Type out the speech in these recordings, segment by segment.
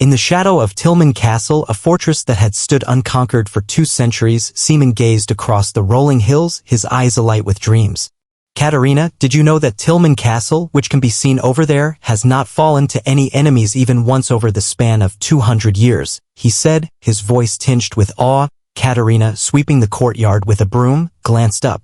In the shadow of Tillman Castle, a fortress that had stood unconquered for 2 centuries, Seaman gazed across the rolling hills, his eyes alight with dreams. Katerina, did you know that Tillman Castle, which can be seen over there, has not fallen to any enemies even once over the span of 200 years, he said, his voice tinged with awe. Katerina, sweeping the courtyard with a broom, glanced up.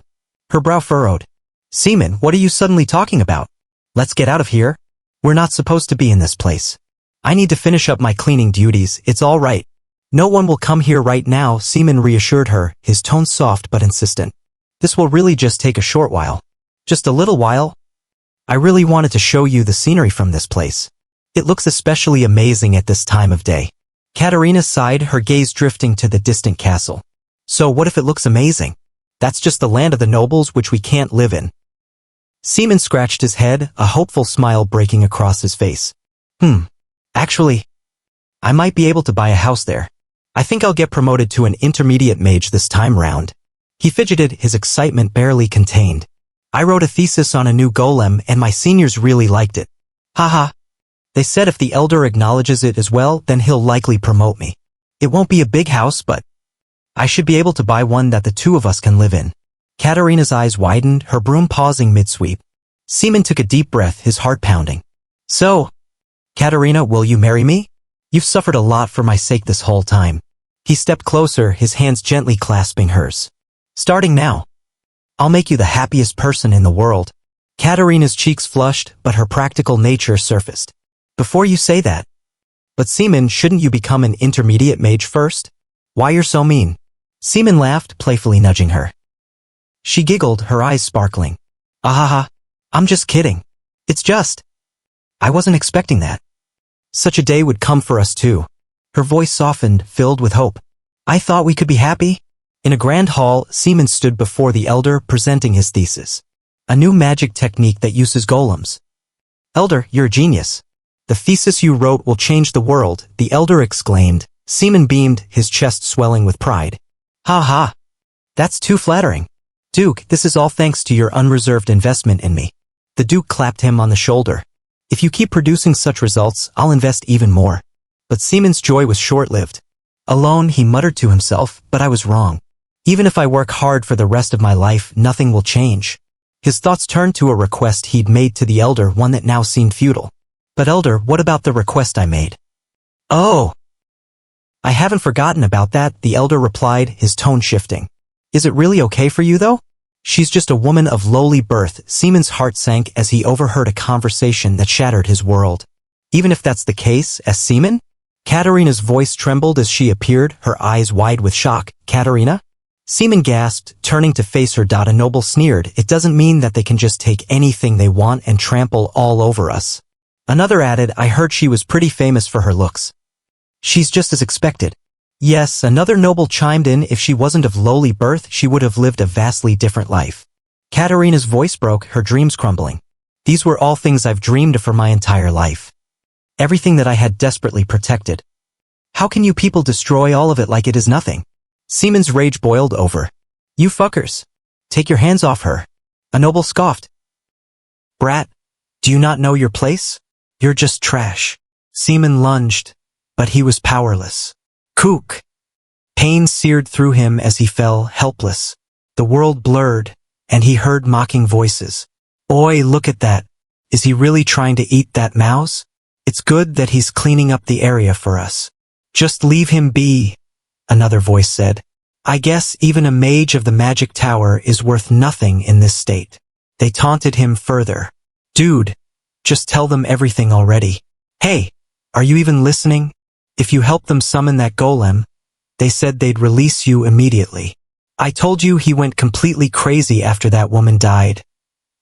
Her brow furrowed. Seaman, what are you suddenly talking about? Let's get out of here. We're not supposed to be in this place. I need to finish up my cleaning duties, it's all right. No one will come here right now, Seaman reassured her, his tone soft but insistent. This will really just take a short while. Just a little while. I really wanted to show you the scenery from this place. It looks especially amazing at this time of day. Katerina sighed, her gaze drifting to the distant castle. So what if it looks amazing? That's just the land of the nobles which we can't live in. Seaman scratched his head, a hopeful smile breaking across his face. Actually, I might be able to buy a house there. I think I'll get promoted to an intermediate mage this time round. He fidgeted, his excitement barely contained. I wrote a thesis on a new golem and my seniors really liked it. Haha. They said if the elder acknowledges it as well, then he'll likely promote me. It won't be a big house, but I should be able to buy one that the 2 of us can live in. Katerina's eyes widened, her broom pausing mid-sweep. Seaman took a deep breath, his heart pounding. So, Katerina, will you marry me? You've suffered a lot for my sake this whole time. He stepped closer, his hands gently clasping hers. Starting now. I'll make you the happiest person in the world. Katerina's cheeks flushed, but her practical nature surfaced. Before you say that. But Seaman, shouldn't you become an intermediate mage first? Why you're so mean? Seaman laughed, playfully nudging her. She giggled, her eyes sparkling. Ahaha. I'm just kidding. It's just. I wasn't expecting that. Such a day would come for us too. Her voice softened, filled with hope. I thought we could be happy. In a grand hall, Seaman stood before the elder, presenting his thesis. A new magic technique that uses golems. Elder, you're a genius. The thesis you wrote will change the world, the elder exclaimed. Seaman beamed, his chest swelling with pride. Ha ha. That's too flattering. Duke, this is all thanks to your unreserved investment in me. The Duke clapped him on the shoulder. If you keep producing such results, I'll invest even more. But Seaman's joy was short-lived. Alone, he muttered to himself, but I was wrong. Even if I work hard for the rest of my life, nothing will change. His thoughts turned to a request he'd made to the elder, one that now seemed futile. But elder, what about the request I made? Oh! I haven't forgotten about that, the elder replied, his tone shifting. Is it really okay for you, though? She's just a woman of lowly birth. Seaman's heart sank as he overheard a conversation that shattered his world. Even if that's the case, as Seaman? Katerina's voice trembled as she appeared, her eyes wide with shock. Katerina? Seaman gasped, turning to face her. A noble sneered. It doesn't mean that they can just take anything they want and trample all over us. Another added, I heard she was pretty famous for her looks. She's just as expected. Yes, another noble chimed in, if she wasn't of lowly birth, she would have lived a vastly different life. Katerina's voice broke, her dreams crumbling. These were all things I've dreamed for my entire life. Everything that I had desperately protected. How can you people destroy all of it like it is nothing? Seaman's rage boiled over. You fuckers. Take your hands off her. A noble scoffed. Brat, do you not know your place? You're just trash. Seaman lunged, but he was powerless. Kook! Pain seared through him as he fell, helpless. The world blurred, and he heard mocking voices. Oi, look at that. Is he really trying to eat that mouse? It's good that he's cleaning up the area for us. Just leave him be, another voice said. I guess even a mage of the magic tower is worth nothing in this state. They taunted him further. Dude, just tell them everything already. Hey, are you even listening? If you help them summon that golem, they said they'd release you immediately. I told you he went completely crazy after that woman died.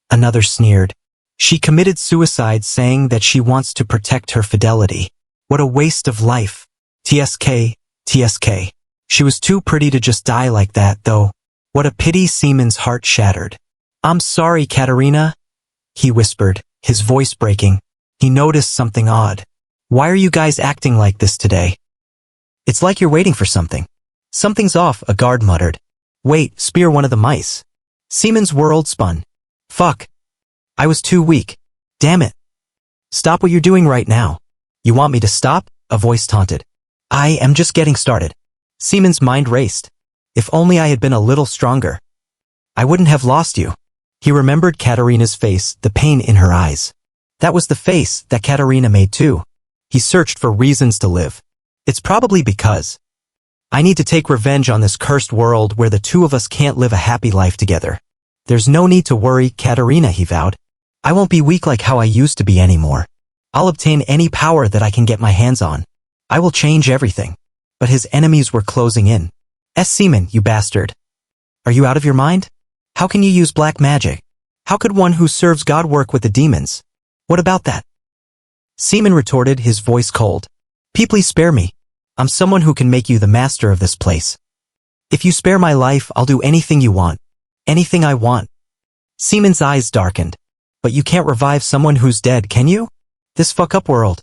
Another sneered. She committed suicide saying that she wants to protect her fidelity. What a waste of life. TSK, TSK. She was too pretty to just die like that, though. What a pity. Seaman's heart shattered. I'm sorry, Katerina, he whispered, his voice breaking. He noticed something odd. Why are you guys acting like this today? It's like you're waiting for something. Something's off, a guard muttered. Wait, spear one of the mice. Seaman's world spun. Fuck. I was too weak. Damn it. Stop what you're doing right now. You want me to stop? a voice taunted. I am just getting started. Seaman's mind raced. If only I had been a little stronger. I wouldn't have lost you. He remembered Katarina's face, the pain in her eyes. That was the face that Katarina made too. He searched for reasons to live. It's probably because I need to take revenge on this cursed world where the two of us can't live a happy life together. There's no need to worry, Katarina, he vowed. I won't be weak like how I used to be anymore. I'll obtain any power that I can get my hands on. I will change everything. But his enemies were closing in. Seaman, you bastard. Are you out of your mind? How can you use black magic? How could one who serves God work with the demons? What about that? Seaman retorted, his voice cold. Please spare me. I'm someone who can make you the master of this place. If you spare my life, I'll do anything you want. Anything I want. Seaman's eyes darkened. But you can't revive someone who's dead, can you? This fuck-up world.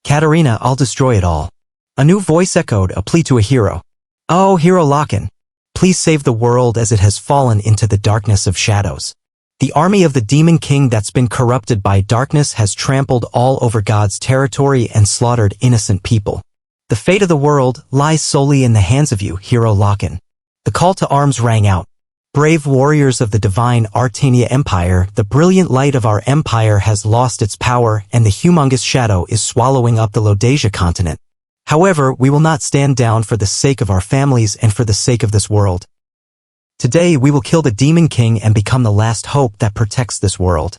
Katarina, I'll destroy it all. A new voice echoed, a plea to a hero. Oh, Hero Loken. Please save the world as it has fallen into the darkness of shadows. The army of the Demon King that's been corrupted by darkness has trampled all over God's territory and slaughtered innocent people. The fate of the world lies solely in the hands of you, Hero Loken. The call to arms rang out. Brave warriors of the divine Artania Empire, the brilliant light of our empire has lost its power and the humongous shadow is swallowing up the Lodasia continent. However, we will not stand down for the sake of our families and for the sake of this world. Today we will kill the Demon King and become the last hope that protects this world.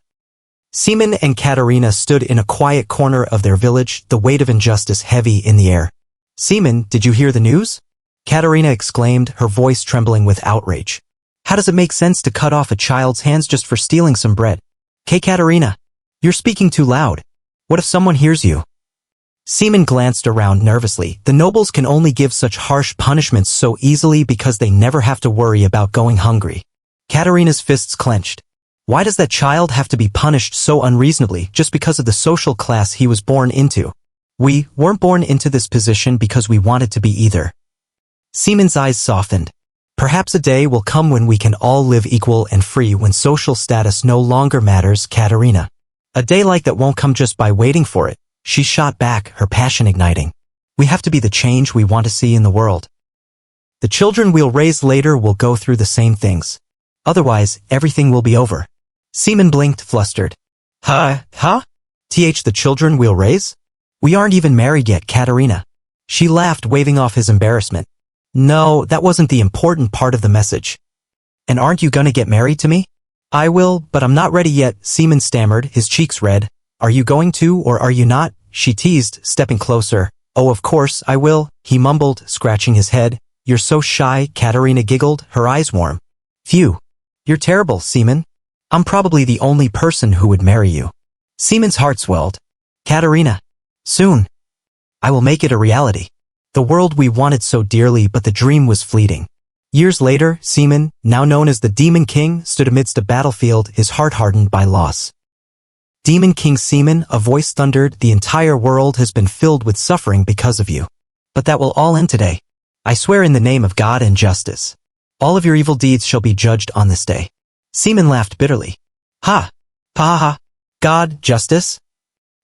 Seaman and Katarina stood in a quiet corner of their village, the weight of injustice heavy in the air. Seaman, did you hear the news? Katarina exclaimed, her voice trembling with outrage. How does it make sense to cut off a child's hands just for stealing some bread? Katarina, you're speaking too loud. What if someone hears you? Seaman glanced around nervously. The nobles can only give such harsh punishments so easily because they never have to worry about going hungry. Katarina's fists clenched. Why does that child have to be punished so unreasonably just because of the social class he was born into? We weren't born into this position because we wanted to be either. Seaman's eyes softened. Perhaps a day will come when we can all live equal and free, when social status no longer matters, Katarina. A day like that won't come just by waiting for it. She shot back, her passion igniting. We have to be the change we want to see in the world. The children we'll raise later will go through the same things. Otherwise, everything will be over. Seaman blinked, flustered. Huh? The children we'll raise? We aren't even married yet, Katarina. She laughed, waving off his embarrassment. No, that wasn't the important part of the message. And aren't you gonna get married to me? I will, but I'm not ready yet, Seaman stammered, his cheeks red. Are you going to, or are you not? She teased, stepping closer. Oh, of course, I will, he mumbled, scratching his head. You're so shy, Katarina giggled, her eyes warm. Phew. You're terrible, Seaman. I'm probably the only person who would marry you. Seaman's heart swelled. Katarina. Soon. I will make it a reality. The world we wanted so dearly, but the dream was fleeting. Years later, Seaman, now known as the Demon King, stood amidst a battlefield, his heart hardened by loss. Demon King Seaman, a voice thundered, the entire world has been filled with suffering because of you. But that will all end today. I swear in the name of God and justice. All of your evil deeds shall be judged on this day. Seaman laughed bitterly. Ha! Ha! God, justice?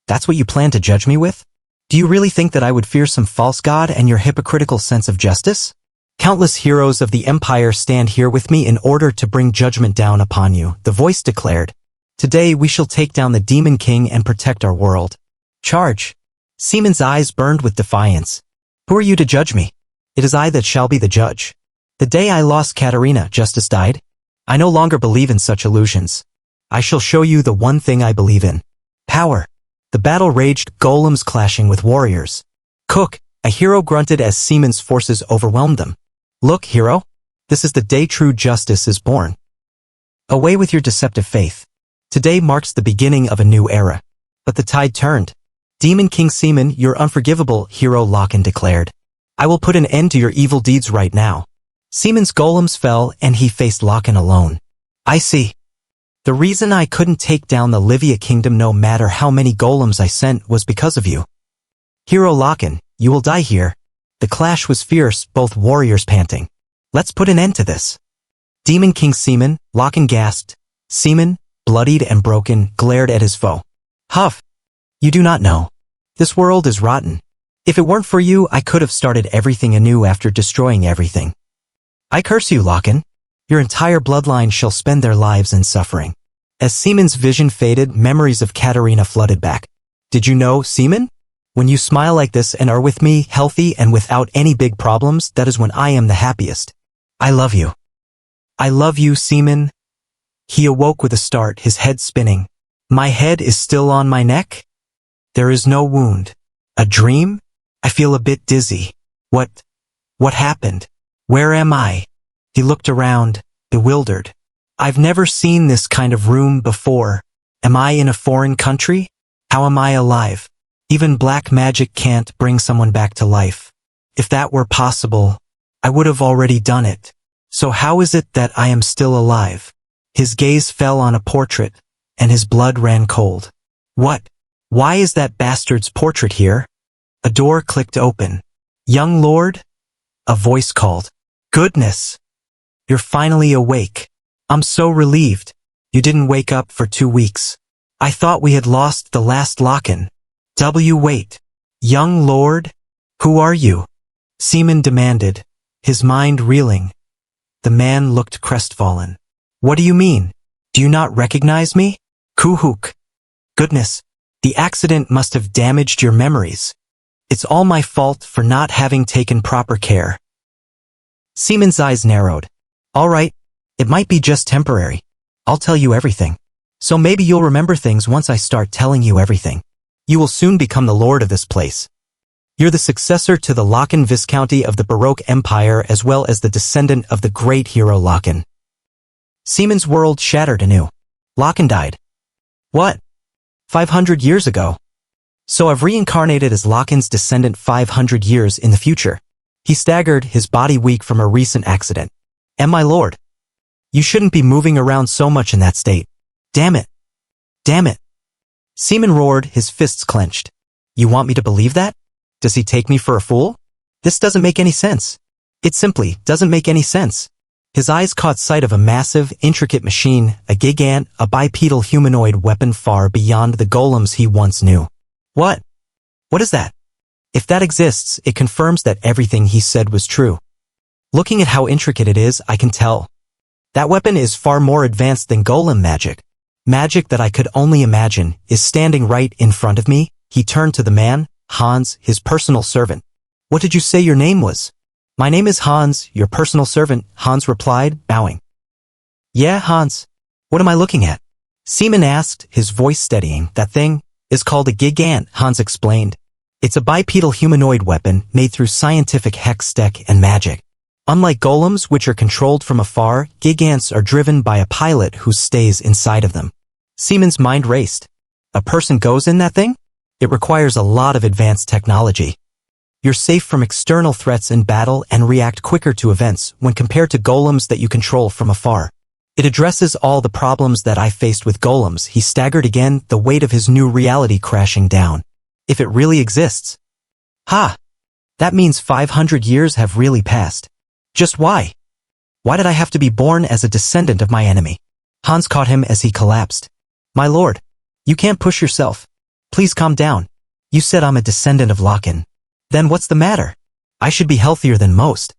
That's what you plan to judge me with? Do you really think that I would fear some false god and your hypocritical sense of justice? Countless heroes of the Empire stand here with me in order to bring judgment down upon you, the voice declared. Today we shall take down the Demon King and protect our world. Charge! Seaman's eyes burned with defiance. Who are you to judge me? It is I that shall be the judge. The day I lost Katarina, justice died. I no longer believe in such illusions. I shall show you the one thing I believe in. Power. The battle raged, golems clashing with warriors. Cook, a hero grunted as Seaman's forces overwhelmed them. Look, hero. This is the day true justice is born. Away with your deceptive faith. Today marks the beginning of a new era. But the tide turned. Demon King Seaman, you're unforgivable, Hero Loken declared. I will put an end to your evil deeds right now. Seaman's golems fell and he faced Loken alone. I see. The reason I couldn't take down the Livia kingdom no matter how many golems I sent was because of you. Hero Loken, you will die here. The clash was fierce, both warriors panting. Let's put an end to this. Demon King Seaman, Loken gasped. Seaman, bloodied and broken, glared at his foe. Huff! You do not know. This world is rotten. If it weren't for you, I could have started everything anew after destroying everything. I curse you, Loken. Your entire bloodline shall spend their lives in suffering. As Seaman's vision faded, memories of Katarina flooded back. Did you know, Seaman? When you smile like this and are with me, healthy and without any big problems, that is when I am the happiest. I love you. I love you, Seaman. He awoke with a start, his head spinning. My head is still on my neck? There is no wound. A dream? I feel a bit dizzy. What happened? Where am I? He looked around, bewildered. I've never seen this kind of room before. Am I in a foreign country? How am I alive? Even black magic can't bring someone back to life. If that were possible, I would have already done it. So how is it that I am still alive? His gaze fell on a portrait, and his blood ran cold. What? Why is that bastard's portrait here? A door clicked open. Young lord? A voice called. Goodness! You're finally awake. I'm so relieved. You didn't wake up for 2 weeks. I thought we had lost the last Loken. Wait. Young lord? Who are you? Seaman demanded, his mind reeling. The man looked crestfallen. What do you mean? Do you not recognize me? Kuhuk. Goodness, the accident must have damaged your memories. It's all my fault for not having taken proper care. Seaman's eyes narrowed. All right, it might be just temporary. I'll tell you everything. So maybe you'll remember things once I start telling you everything. You will soon become the lord of this place. You're the successor to the Loken Viscounty of the Baroque Empire as well as the descendant of the great hero Loken. Seaman's world shattered anew. Loken died. What? 500 years ago. So I've reincarnated as Loken's descendant 500 years in the future. He staggered, his body weak from a recent accident. And my lord, you shouldn't be moving around so much in that state. Damn it. Damn it. Seaman roared, his fists clenched. You want me to believe that? Does he take me for a fool? This doesn't make any sense. It simply doesn't make any sense. His eyes caught sight of a massive, intricate machine, a gigant, a bipedal humanoid weapon far beyond the golems he once knew. What? What is that? If that exists, it confirms that everything he said was true. Looking at how intricate it is, I can tell. That weapon is far more advanced than golem magic. Magic that I could only imagine is standing right in front of me. He turned to the man, Hans, his personal servant. What did you say your name was? My name is Hans, your personal servant, Hans replied, bowing. Yeah, Hans. What am I looking at? Seaman asked, his voice steadying. That thing is called a gigant, Hans explained. It's a bipedal humanoid weapon made through scientific hex tech and magic. Unlike golems, which are controlled from afar, gigants are driven by a pilot who stays inside of them. Seaman's mind raced. A person goes in that thing? It requires a lot of advanced technology. You're safe from external threats in battle and react quicker to events when compared to golems that you control from afar. It addresses all the problems that I faced with golems. He staggered again, the weight of his new reality crashing down. If it really exists. Ha! That means 500 years have really passed. Just why? Why did I have to be born as a descendant of my enemy? Hans caught him as he collapsed. My lord, you can't push yourself. Please calm down. You said I'm a descendant of Loken. Then what's the matter? I should be healthier than most.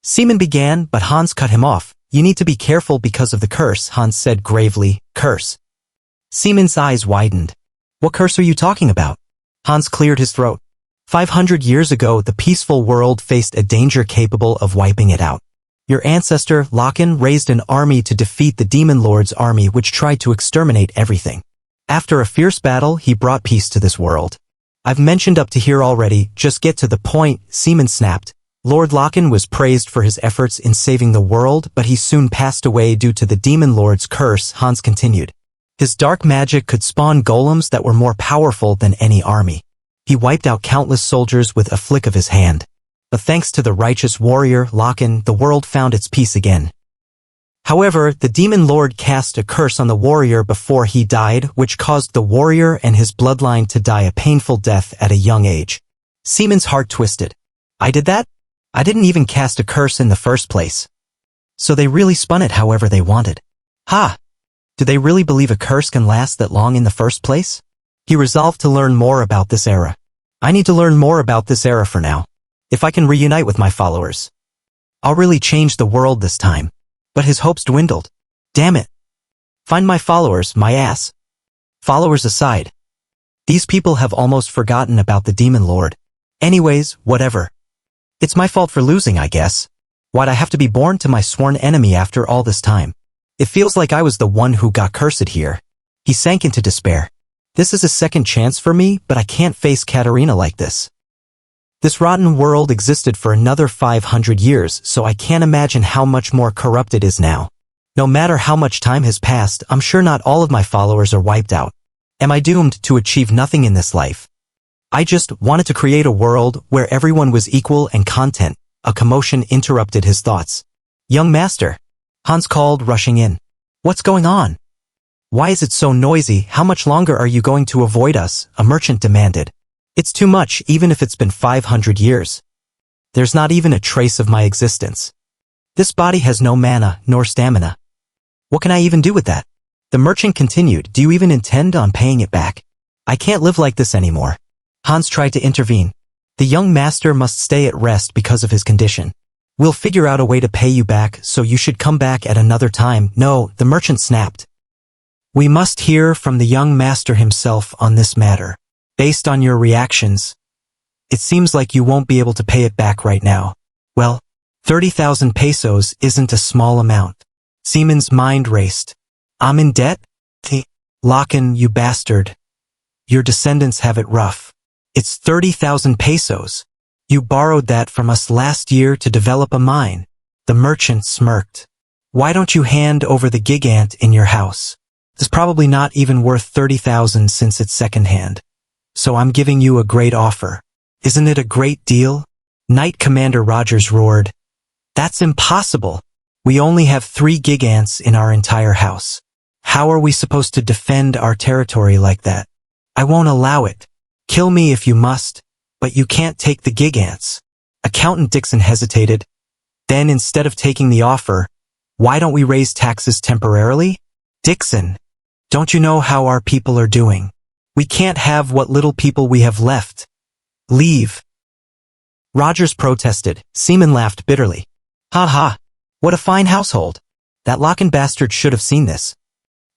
Seaman began, but Hans cut him off. You need to be careful because of the curse, Hans said gravely. Curse. Seaman's eyes widened. What curse are you talking about? Hans cleared his throat. 500 years ago, the peaceful world faced a danger capable of wiping it out. Your ancestor, Loken, raised an army to defeat the Demon Lord's army which tried to exterminate everything. After a fierce battle, he brought peace to this world. I've mentioned up to here already, just get to the point, Seaman snapped. Lord Loken was praised for his efforts in saving the world, but he soon passed away due to the Demon Lord's curse, Hans continued. His dark magic could spawn golems that were more powerful than any army. He wiped out countless soldiers with a flick of his hand. But thanks to the righteous warrior, Loken, the world found its peace again. However, the Demon Lord cast a curse on the warrior before he died, which caused the warrior and his bloodline to die a painful death at a young age. Seaman's heart twisted. I did that? I didn't even cast a curse in the first place. So they really spun it however they wanted. Ha! Do they really believe a curse can last that long in the first place? He resolved to learn more about this era. I need to learn more about this era for now. If I can reunite with my followers, I'll really change the world this time. But his hopes dwindled. Damn it. Find my followers, my ass. Followers aside, these people have almost forgotten about the Demon Lord. Anyways, whatever. It's my fault for losing, I guess. Why'd I have to be born to my sworn enemy after all this time? It feels like I was the one who got cursed here. He sank into despair. This is a second chance for me, but I can't face Katarina like this. This rotten world existed for another 500 years, so I can't imagine how much more corrupt it is now. No matter how much time has passed, I'm sure not all of my followers are wiped out. Am I doomed to achieve nothing in this life? I just wanted to create a world where everyone was equal and content. A commotion interrupted his thoughts. Young master, Hans called, rushing in. What's going on? Why is it so noisy? How much longer are you going to avoid us? A merchant demanded. It's too much, even if it's been 500 years. There's not even a trace of my existence. This body has no mana, nor stamina. What can I even do with that? The merchant continued. Do you even intend on paying it back? I can't live like this anymore. Hans tried to intervene. The young master must stay at rest because of his condition. We'll figure out a way to pay you back, so you should come back at another time. No, the merchant snapped. We must hear from the young master himself on this matter. Based on your reactions, it seems like you won't be able to pay it back right now. Well, 30,000 pesos isn't a small amount. Seaman's mind raced. I'm in debt? Locken, you bastard. Your descendants have it rough. It's 30,000 pesos. You borrowed that from us last year to develop a mine. The merchant smirked. Why don't you hand over the gigant in your house? It's probably not even worth 30,000 since it's secondhand. So I'm giving you a great offer. Isn't it a great deal? Knight Commander Rogers roared. That's impossible. We only have 3 gigants in our entire house. How are we supposed to defend our territory like that? I won't allow it. Kill me if you must, but you can't take the gigants. Accountant Dixon hesitated. Then instead of taking the offer, why don't we raise taxes temporarily? Dixon, don't you know how our people are doing? We can't have what little people we have left. Leave. Rogers protested. Seaman laughed bitterly. Ha ha. What a fine household. That Locken bastard should have seen this.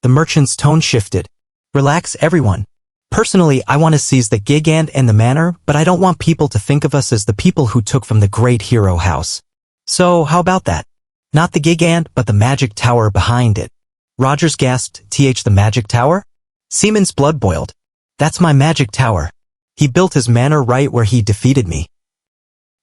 The merchant's tone shifted. Relax, everyone. Personally, I want to seize the gigant and the manor, but I don't want people to think of us as the people who took from the great hero house. So, how about that? Not the gigant, but the magic tower behind it. Rogers gasped, the magic tower? Seaman's blood boiled. That's my magic tower. He built his manor right where he defeated me.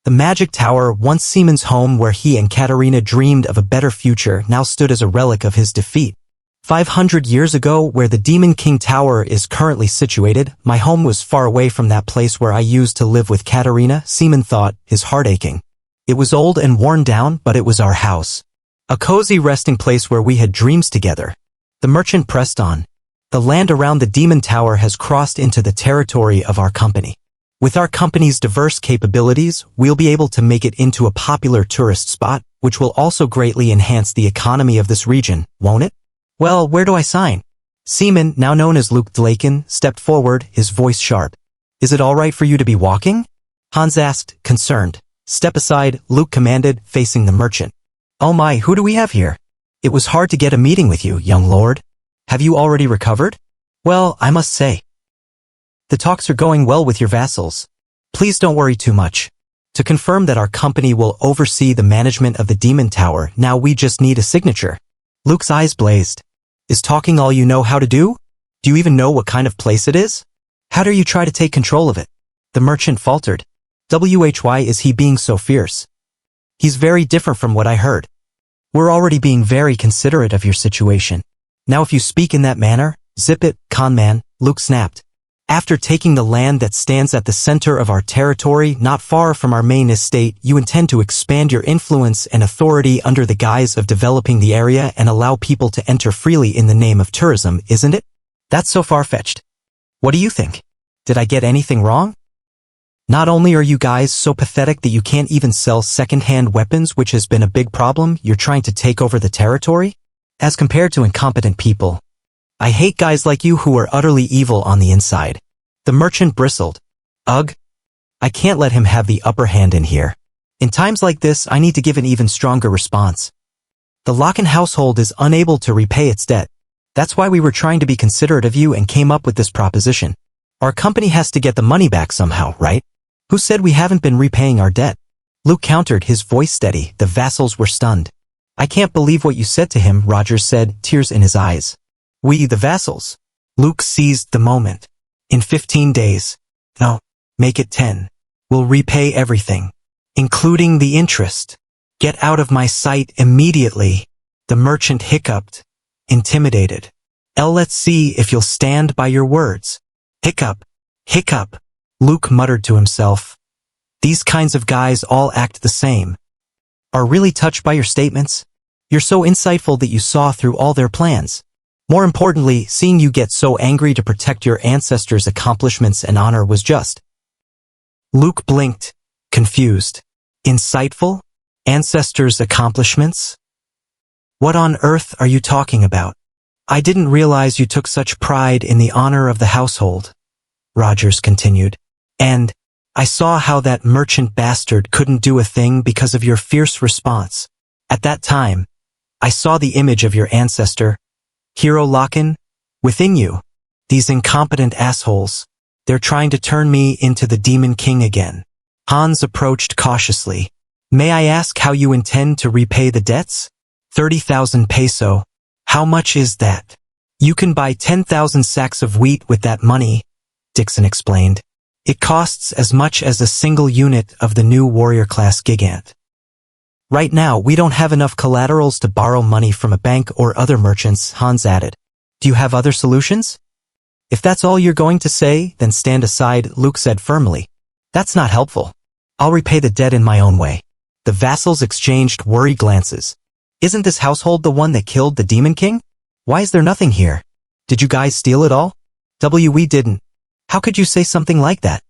The magic tower, once Seaman's home where he and Katarina dreamed of a better future, now stood as a relic of his defeat. 500 years ago, where the Demon King Tower is currently situated, my home was far away from that place where I used to live with Katarina, Seaman thought, his heart aching. It was old and worn down, but it was our house. A cozy resting place where we had dreams together. The merchant pressed on. The land around the Demon Tower has crossed into the territory of our company. With our company's diverse capabilities, we'll be able to make it into a popular tourist spot, which will also greatly enhance the economy of this region, won't it? Well, where do I sign? Seaman, now known as Luke Dlaken, stepped forward, his voice sharp. Is it all right for you to be walking? Hans asked, concerned. Step aside, Luke commanded, facing the merchant. Oh my, who do we have here? It was hard to get a meeting with you, young lord. Have you already recovered? Well, I must say. The talks are going well with your vassals. Please don't worry too much. To confirm that our company will oversee the management of the Demon Tower, now we just need a signature. Luke's eyes blazed. Is talking all you know how to do? Do you even know what kind of place it is? How dare you try to take control of it? The merchant faltered. Why is he being so fierce? He's very different from what I heard. We're already being very considerate of your situation. Now if you speak in that manner, zip it, conman, Luke snapped. After taking the land that stands at the center of our territory, not far from our main estate, you intend to expand your influence and authority under the guise of developing the area and allow people to enter freely in the name of tourism, isn't it? That's so far-fetched. What do you think? Did I get anything wrong? Not only are you guys so pathetic that you can't even sell second-hand weapons, which has been a big problem, you're trying to take over the territory? As compared to incompetent people. I hate guys like you who are utterly evil on the inside. The merchant bristled. Ugh, I can't let him have the upper hand in here. In times like this, I need to give an even stronger response. The Locken household is unable to repay its debt. That's why we were trying to be considerate of you and came up with this proposition. Our company has to get the money back somehow, right? Who said we haven't been repaying our debt? Luke countered, his voice steady. The vassals were stunned. I can't believe what you said to him, Rogers said, tears in his eyes. We, the vassals. Luke seized the moment. In 15 days. No, make it 10. We'll repay everything, including the interest. Get out of my sight immediately. The merchant hiccuped, intimidated. Let's see if you'll stand by your words. Hiccup, hiccup. Luke muttered to himself. These kinds of guys all act the same. Are really touched by your statements? You're so insightful that you saw through all their plans. More importantly, seeing you get so angry to protect your ancestors' accomplishments and honor was just. Luke blinked, confused. Insightful? Ancestors' accomplishments? What on earth are you talking about? I didn't realize you took such pride in the honor of the household, Rogers continued. And I saw how that merchant bastard couldn't do a thing because of your fierce response. At that time, I saw the image of your ancestor, Hero Locken, within you. These incompetent assholes. They're trying to turn me into the Demon King again. Hans approached cautiously. May I ask how you intend to repay the debts? 30,000 peso. How much is that? You can buy 10,000 sacks of wheat with that money, Dixon explained. It costs as much as a single unit of the new warrior-class gigant. Right now, we don't have enough collaterals to borrow money from a bank or other merchants, Hans added. Do you have other solutions? If that's all you're going to say, then stand aside, Luke said firmly. That's not helpful. I'll repay the debt in my own way. The vassals exchanged worried glances. Isn't this household the one that killed the Demon King? Why is there nothing here? Did you guys steal it all? We didn't. How could you say something like that?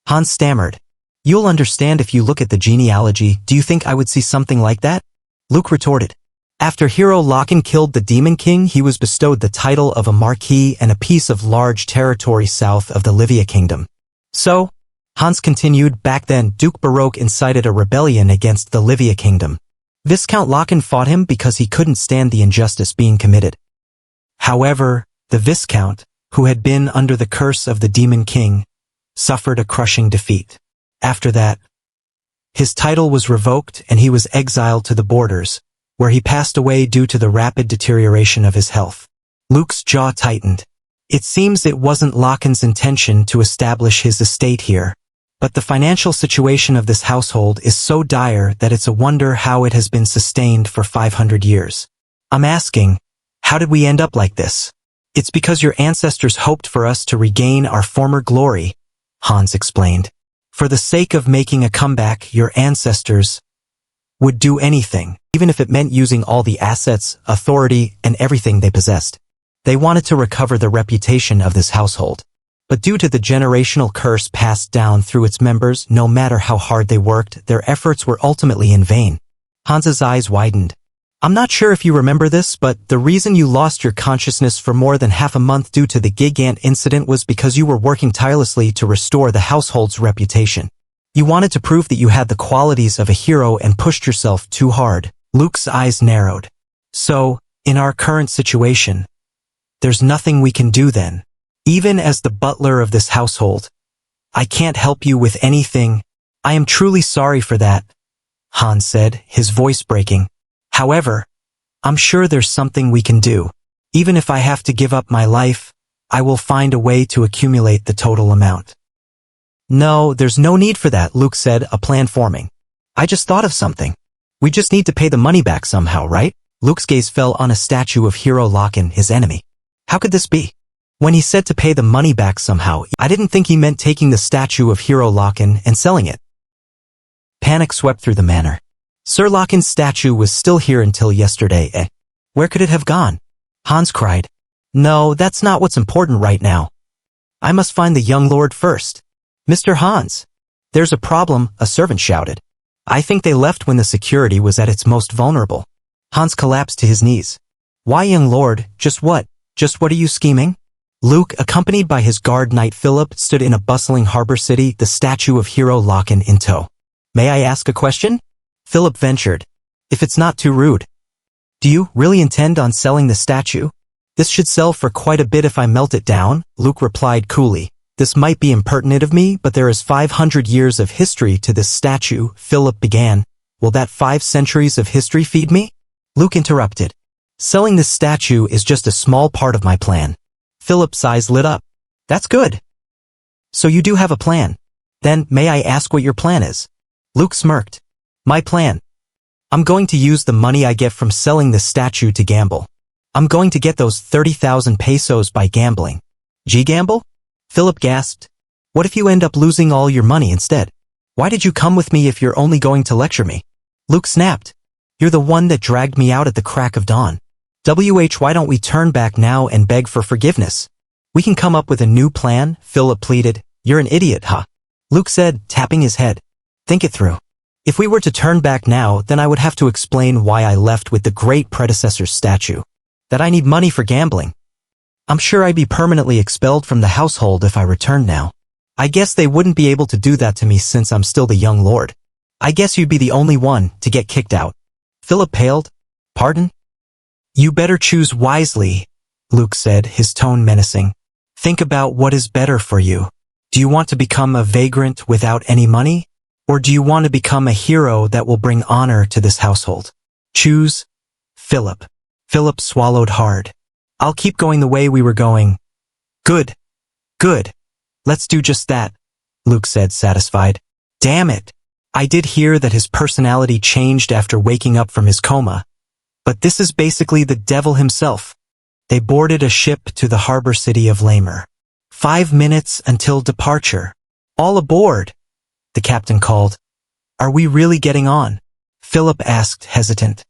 Hans stammered. You'll understand if you look at the genealogy. Do you think I would see something like that? Luke retorted. After Hero Locken killed the Demon King, he was bestowed the title of a marquis and a piece of large territory south of the Livia Kingdom. So, Hans continued, back then Duke Baroque incited a rebellion against the Livia Kingdom. Viscount Locken fought him because he couldn't stand the injustice being committed. However, the Viscount, who had been under the curse of the Demon King, suffered a crushing defeat. After that, his title was revoked and he was exiled to the borders, where he passed away due to the rapid deterioration of his health. Luke's jaw tightened. It seems it wasn't Locken's intention to establish his estate here, but the financial situation of this household is so dire that it's a wonder how it has been sustained for 500 years. I'm asking, how did we end up like this? It's because your ancestors hoped for us to regain our former glory, Hans explained. For the sake of making a comeback, your ancestors would do anything, even if it meant using all the assets, authority, and everything they possessed. They wanted to recover the reputation of this household. But due to the generational curse passed down through its members, no matter how hard they worked, their efforts were ultimately in vain. Hans's eyes widened. I'm not sure if you remember this, but the reason you lost your consciousness for more than half a month due to the Gigant incident was because you were working tirelessly to restore the household's reputation. You wanted to prove that you had the qualities of a hero and pushed yourself too hard. Luke's eyes narrowed. So, in our current situation, there's nothing we can do then. Even as the butler of this household, I can't help you with anything. I am truly sorry for that, Hans said, his voice breaking. However, I'm sure there's something we can do. Even if I have to give up my life, I will find a way to accumulate the total amount. No, there's no need for that, Luke said, a plan forming. I just thought of something. We just need to pay the money back somehow, right? Luke's gaze fell on a statue of Hero Locken, his enemy. How could this be? When he said to pay the money back somehow, I didn't think he meant taking the statue of Hero Locken and selling it. Panic swept through the manor. Sir Locken's statue was still here until yesterday, eh? Where could it have gone? Hans cried. No, that's not what's important right now. I must find the young lord first. Mr. Hans. There's a problem, a servant shouted. I think they left when the security was at its most vulnerable. Hans collapsed to his knees. Why, young lord, just what are you scheming? Luke, accompanied by his guard knight Philip, stood in a bustling harbor city, the statue of hero Loken in tow. May I ask a question? Philip ventured. If it's not too rude. Do you really intend on selling the statue? This should sell for quite a bit if I melt it down, Luke replied coolly. This might be impertinent of me, but there is 500 years of history to this statue, Philip began. Will that 5 centuries of history feed me? Luke interrupted. Selling this statue is just a small part of my plan. Philip's eyes lit up. That's good. So you do have a plan. Then, may I ask what your plan is? Luke smirked. My plan. I'm going to use the money I get from selling this statue to gamble. I'm going to get those 30,000 pesos by gambling. Gamble? Philip gasped. What if you end up losing all your money instead? Why did you come with me if you're only going to lecture me? Luke snapped. You're the one that dragged me out at the crack of dawn. Why don't we turn back now and beg for forgiveness? We can come up with a new plan, Philip pleaded. You're an idiot, huh? Luke said, tapping his head. Think it through. If we were to turn back now, then I would have to explain why I left with the great predecessor's statue. That I need money for gambling. I'm sure I'd be permanently expelled from the household if I returned now. I guess they wouldn't be able to do that to me since I'm still the young lord. I guess you'd be the only one to get kicked out. Philip paled. Pardon? You better choose wisely, Luke said, his tone menacing. Think about what is better for you. Do you want to become a vagrant without any money? Or do you want to become a hero that will bring honor to this household? Choose. Philip. Philip swallowed hard. I'll keep going the way we were going. Good. Good. Let's do just that, Luke said, satisfied. Damn it. I did hear that his personality changed after waking up from his coma. But this is basically the devil himself. They boarded a ship to the harbor city of Lamer. 5 minutes until departure. All aboard, the captain called. Are we really getting on? Philip asked, hesitant.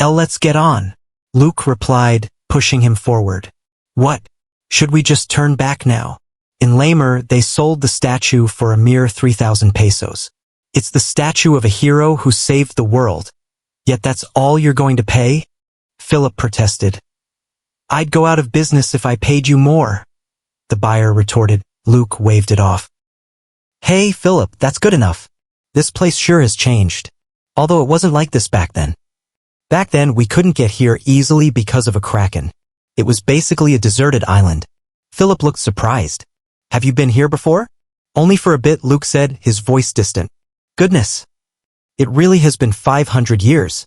Let's get on, Luke replied, pushing him forward. What? Should we just turn back now? In Lamer, they sold the statue for a mere 3,000 pesos. It's the statue of a hero who saved the world. Yet that's all you're going to pay? Philip protested. I'd go out of business if I paid you more, the buyer retorted. Luke waved it off. Hey, Philip, that's good enough. This place sure has changed. Although it wasn't like this back then. Back then, we couldn't get here easily because of a kraken. It was basically a deserted island. Philip looked surprised. Have you been here before? Only for a bit, Luke said, his voice distant. Goodness. It really has been 500 years.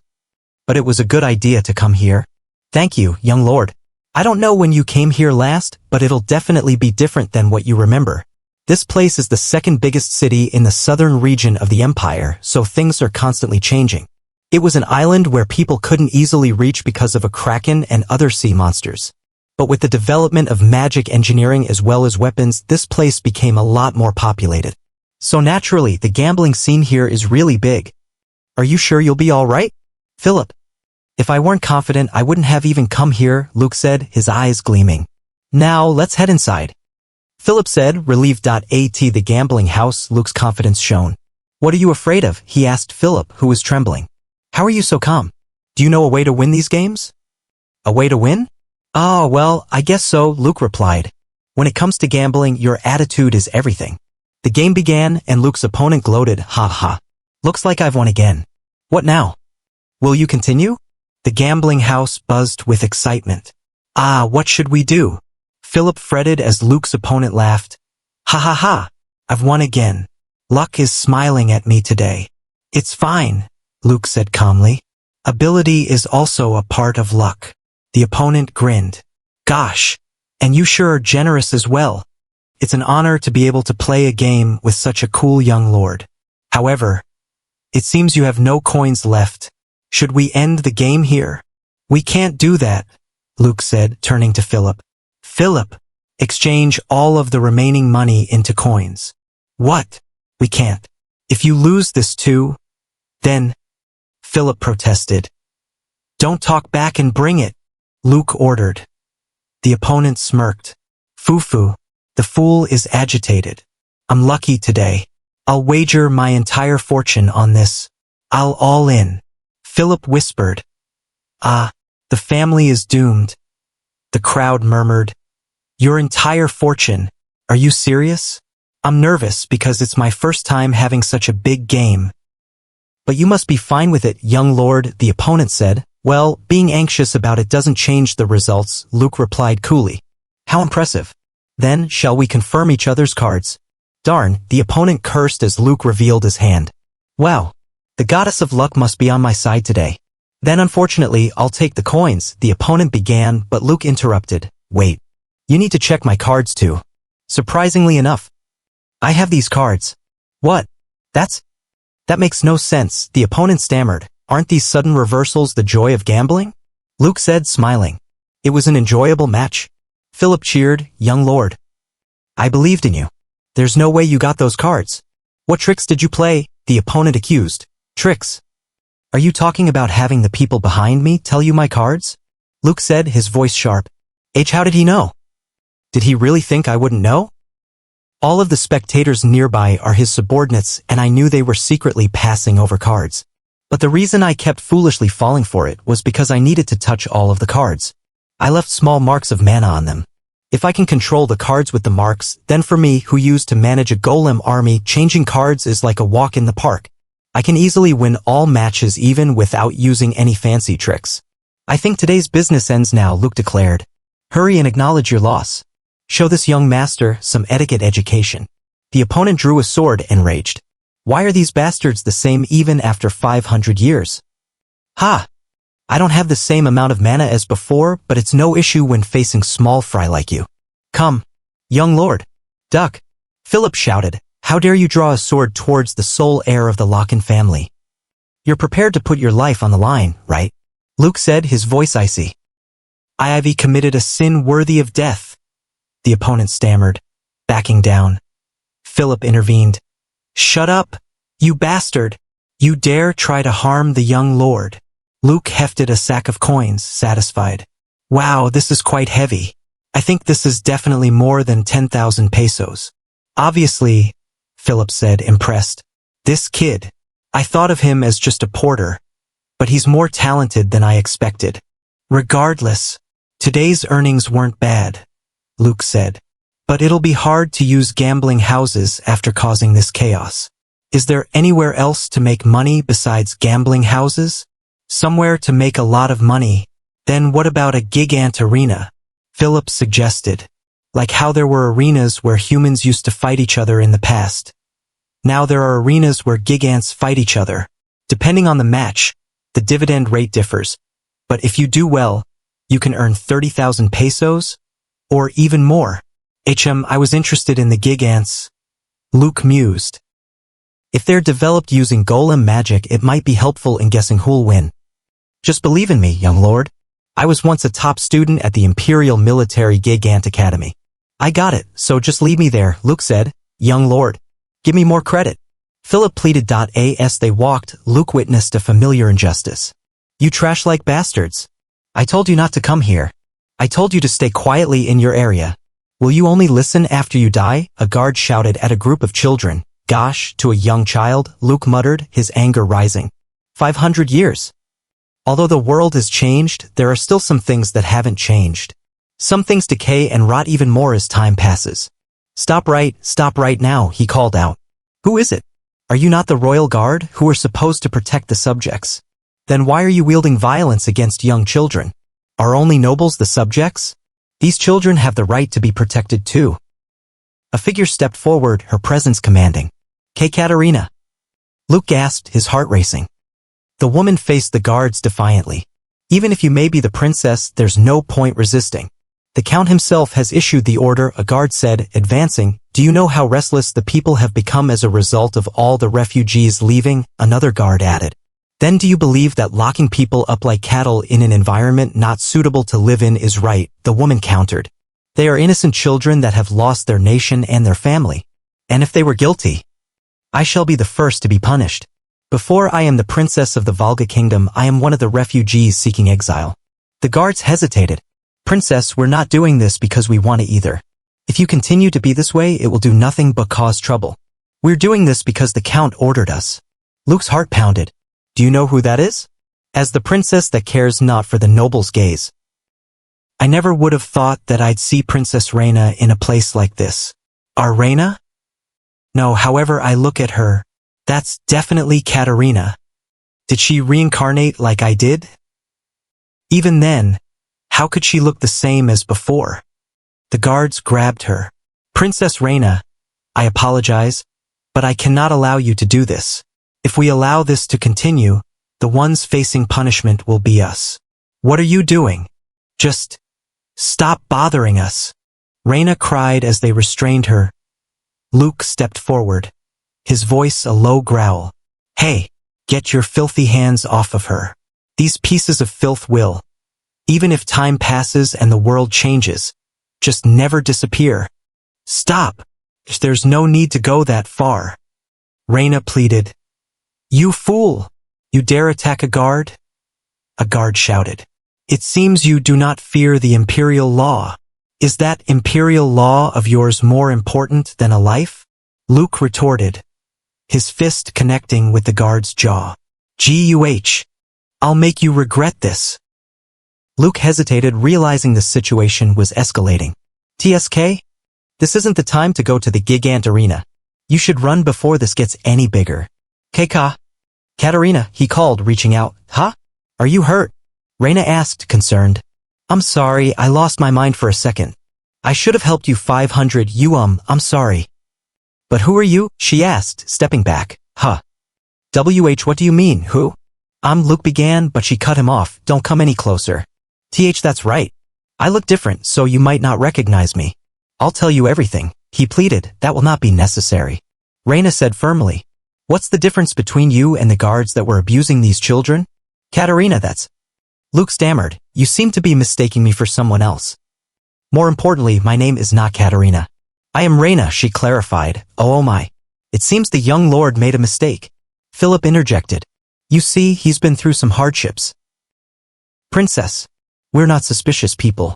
But it was a good idea to come here. Thank you, young lord. I don't know when you came here last, but it'll definitely be different than what you remember. This place is the second biggest city in the southern region of the empire, so things are constantly changing. It was an island where people couldn't easily reach because of a kraken and other sea monsters. But with the development of magic engineering as well as weapons, this place became a lot more populated. So naturally, the gambling scene here is really big. Are you sure you'll be all right? Philip. If I weren't confident, I wouldn't have even come here, Luke said, his eyes gleaming. Now, let's head inside. Philip said, relieved. The gambling house, Luke's confidence shone. What are you afraid of? He asked Philip, who was trembling. How are you so calm? Do you know a way to win these games? A way to win? Oh, well, I guess so, Luke replied. When it comes to gambling, your attitude is everything. The game began, and Luke's opponent gloated, ha ha. Looks like I've won again. What now? Will you continue? The gambling house buzzed with excitement. What should we do? Philip fretted as Luke's opponent laughed. Ha ha ha, I've won again. Luck is smiling at me today. It's fine, Luke said calmly. Ability is also a part of luck. The opponent grinned. Gosh, and you sure are generous as well. It's an honor to be able to play a game with such a cool young lord. However, it seems you have no coins left. Should we end the game here? We can't do that, Luke said, turning to Philip. Philip, exchange all of the remaining money into coins. What? We can't. If you lose this too, then... Philip protested. Don't talk back and bring it, Luke ordered. The opponent smirked. Foo-foo, the fool is agitated. I'm lucky today. I'll wager my entire fortune on this. I'll all in. Philip whispered. The family is doomed. The crowd murmured. Your entire fortune. Are you serious? I'm nervous because it's my first time having such a big game. But you must be fine with it, young lord, the opponent said. Well, being anxious about it doesn't change the results, Luke replied coolly. How impressive. Then, shall we confirm each other's cards? Darn, the opponent cursed as Luke revealed his hand. Wow. The goddess of luck must be on my side today. Then unfortunately, I'll take the coins, the opponent began, but Luke interrupted. Wait. You need to check my cards too. Surprisingly enough, I have these cards. What? That makes no sense, the opponent stammered. Aren't these sudden reversals the joy of gambling? Luke said, smiling. It was an enjoyable match. Philip cheered, young lord. I believed in you. There's no way you got those cards. What tricks did you play? The opponent accused. Tricks. Are you talking about having the people behind me tell you my cards? Luke said, his voice sharp. How did he know? Did he really think I wouldn't know? All of the spectators nearby are his subordinates, and I knew they were secretly passing over cards. But the reason I kept foolishly falling for it was because I needed to touch all of the cards. I left small marks of mana on them. If I can control the cards with the marks, then for me, who used to manage a golem army, changing cards is like a walk in the park. I can easily win all matches even without using any fancy tricks. I think today's business ends now, Luke declared. Hurry and acknowledge your loss. Show this young master some etiquette education. The opponent drew a sword and raged. Why are these bastards the same even after 500 years? Ha! I don't have the same amount of mana as before, but it's no issue when facing small fry like you. Come, young lord. Duck. Philip shouted. How dare you draw a sword towards the sole heir of the Locken family? You're prepared to put your life on the line, right? Luke said, his voice icy. I've committed a sin worthy of death. The opponent stammered, backing down. Philip intervened. Shut up, you bastard. You dare try to harm the young lord. Luke hefted a sack of coins, satisfied. Wow, this is quite heavy. I think this is definitely more than 10,000 pesos. Obviously, Philip said, impressed. This kid. I thought of him as just a porter. But he's more talented than I expected. Regardless, today's earnings weren't bad, Luke said. But it'll be hard to use gambling houses after causing this chaos. Is there anywhere else to make money besides gambling houses? Somewhere to make a lot of money. Then what about a gigant arena? Philip suggested. Like how there were arenas where humans used to fight each other in the past. Now there are arenas where gigants fight each other. Depending on the match, the dividend rate differs. But if you do well, you can earn 30,000 pesos, or even more. I was interested in the gigants. Luke mused. If they're developed using golem magic, it might be helpful in guessing who'll win. Just believe in me, young lord. I was once a top student at the Imperial Military Gigant Academy. I got it, so just leave me there, Luke said. Young lord, give me more credit. Philip pleaded. As they walked, Luke witnessed a familiar injustice. You trash-like bastards. I told you not to come here. I told you to stay quietly in your area. Will you only listen after you die? A guard shouted at a group of children. Gosh, to a young child, Luke muttered, his anger rising. 500 years. Although the world has changed, there are still some things that haven't changed. Some things decay and rot even more as time passes. Stop right now, he called out. Who is it? Are you not the royal guard, who are supposed to protect the subjects? Then why are you wielding violence against young children? Are only nobles the subjects? These children have the right to be protected too. A figure stepped forward, her presence commanding. Katarina. Luke gasped, his heart racing. The woman faced the guards defiantly. Even if you may be the princess, there's no point resisting. The count himself has issued the order, a guard said, advancing. Do you know how restless the people have become as a result of all the refugees leaving? Another guard added. Then do you believe that locking people up like cattle in an environment not suitable to live in is right? The woman countered. They are innocent children that have lost their nation and their family. And if they were guilty, I shall be the first to be punished. Before I am the princess of the Volga kingdom, I am one of the refugees seeking exile. The guards hesitated. Princess, we're not doing this because we want it either. If you continue to be this way, it will do nothing but cause trouble. We're doing this because the count ordered us. Luke's heart pounded. Do you know who that is? As the princess that cares not for the noble's gaze. I never would have thought that I'd see Princess Reina in a place like this. Our Reina? No, however I look at her, that's definitely Katarina. Did she reincarnate like I did? Even then, how could she look the same as before? The guards grabbed her. Princess Reina, I apologize, but I cannot allow you to do this. If we allow this to continue, the ones facing punishment will be us. What are you doing? Just stop bothering us. Reina cried as they restrained her. Luke stepped forward, his voice a low growl. Hey, get your filthy hands off of her. These pieces of filth will, even if time passes and the world changes, just never disappear. Stop. There's no need to go that far. Reina pleaded. You fool! You dare attack a guard? A guard shouted. It seems you do not fear the imperial law. Is that imperial law of yours more important than a life? Luke retorted, his fist connecting with the guard's jaw. Guh! I'll make you regret this. Luke hesitated, realizing the situation was escalating. TSK? This isn't the time to go to the Gigant Arena. You should run before this gets any bigger. Keika? Katarina, he called, reaching out. Huh? Are you hurt? Reina asked, concerned. I'm sorry, I lost my mind for a second. I should have helped you 500 I'm sorry. But who are you? She asked, stepping back. Huh. What do you mean, who? I'm Luke began, but she cut him off. Don't come any closer. That's right. I look different, so you might not recognize me. I'll tell you everything, he pleaded. That will not be necessary. Reina said firmly. What's the difference between you and the guards that were abusing these children? Katarina, that's... Luke stammered. You seem to be mistaking me for someone else. More importantly, my name is not Katarina. I am Reina, she clarified. Oh my. It seems the young lord made a mistake. Philip interjected. You see, he's been through some hardships. Princess. We're not suspicious people.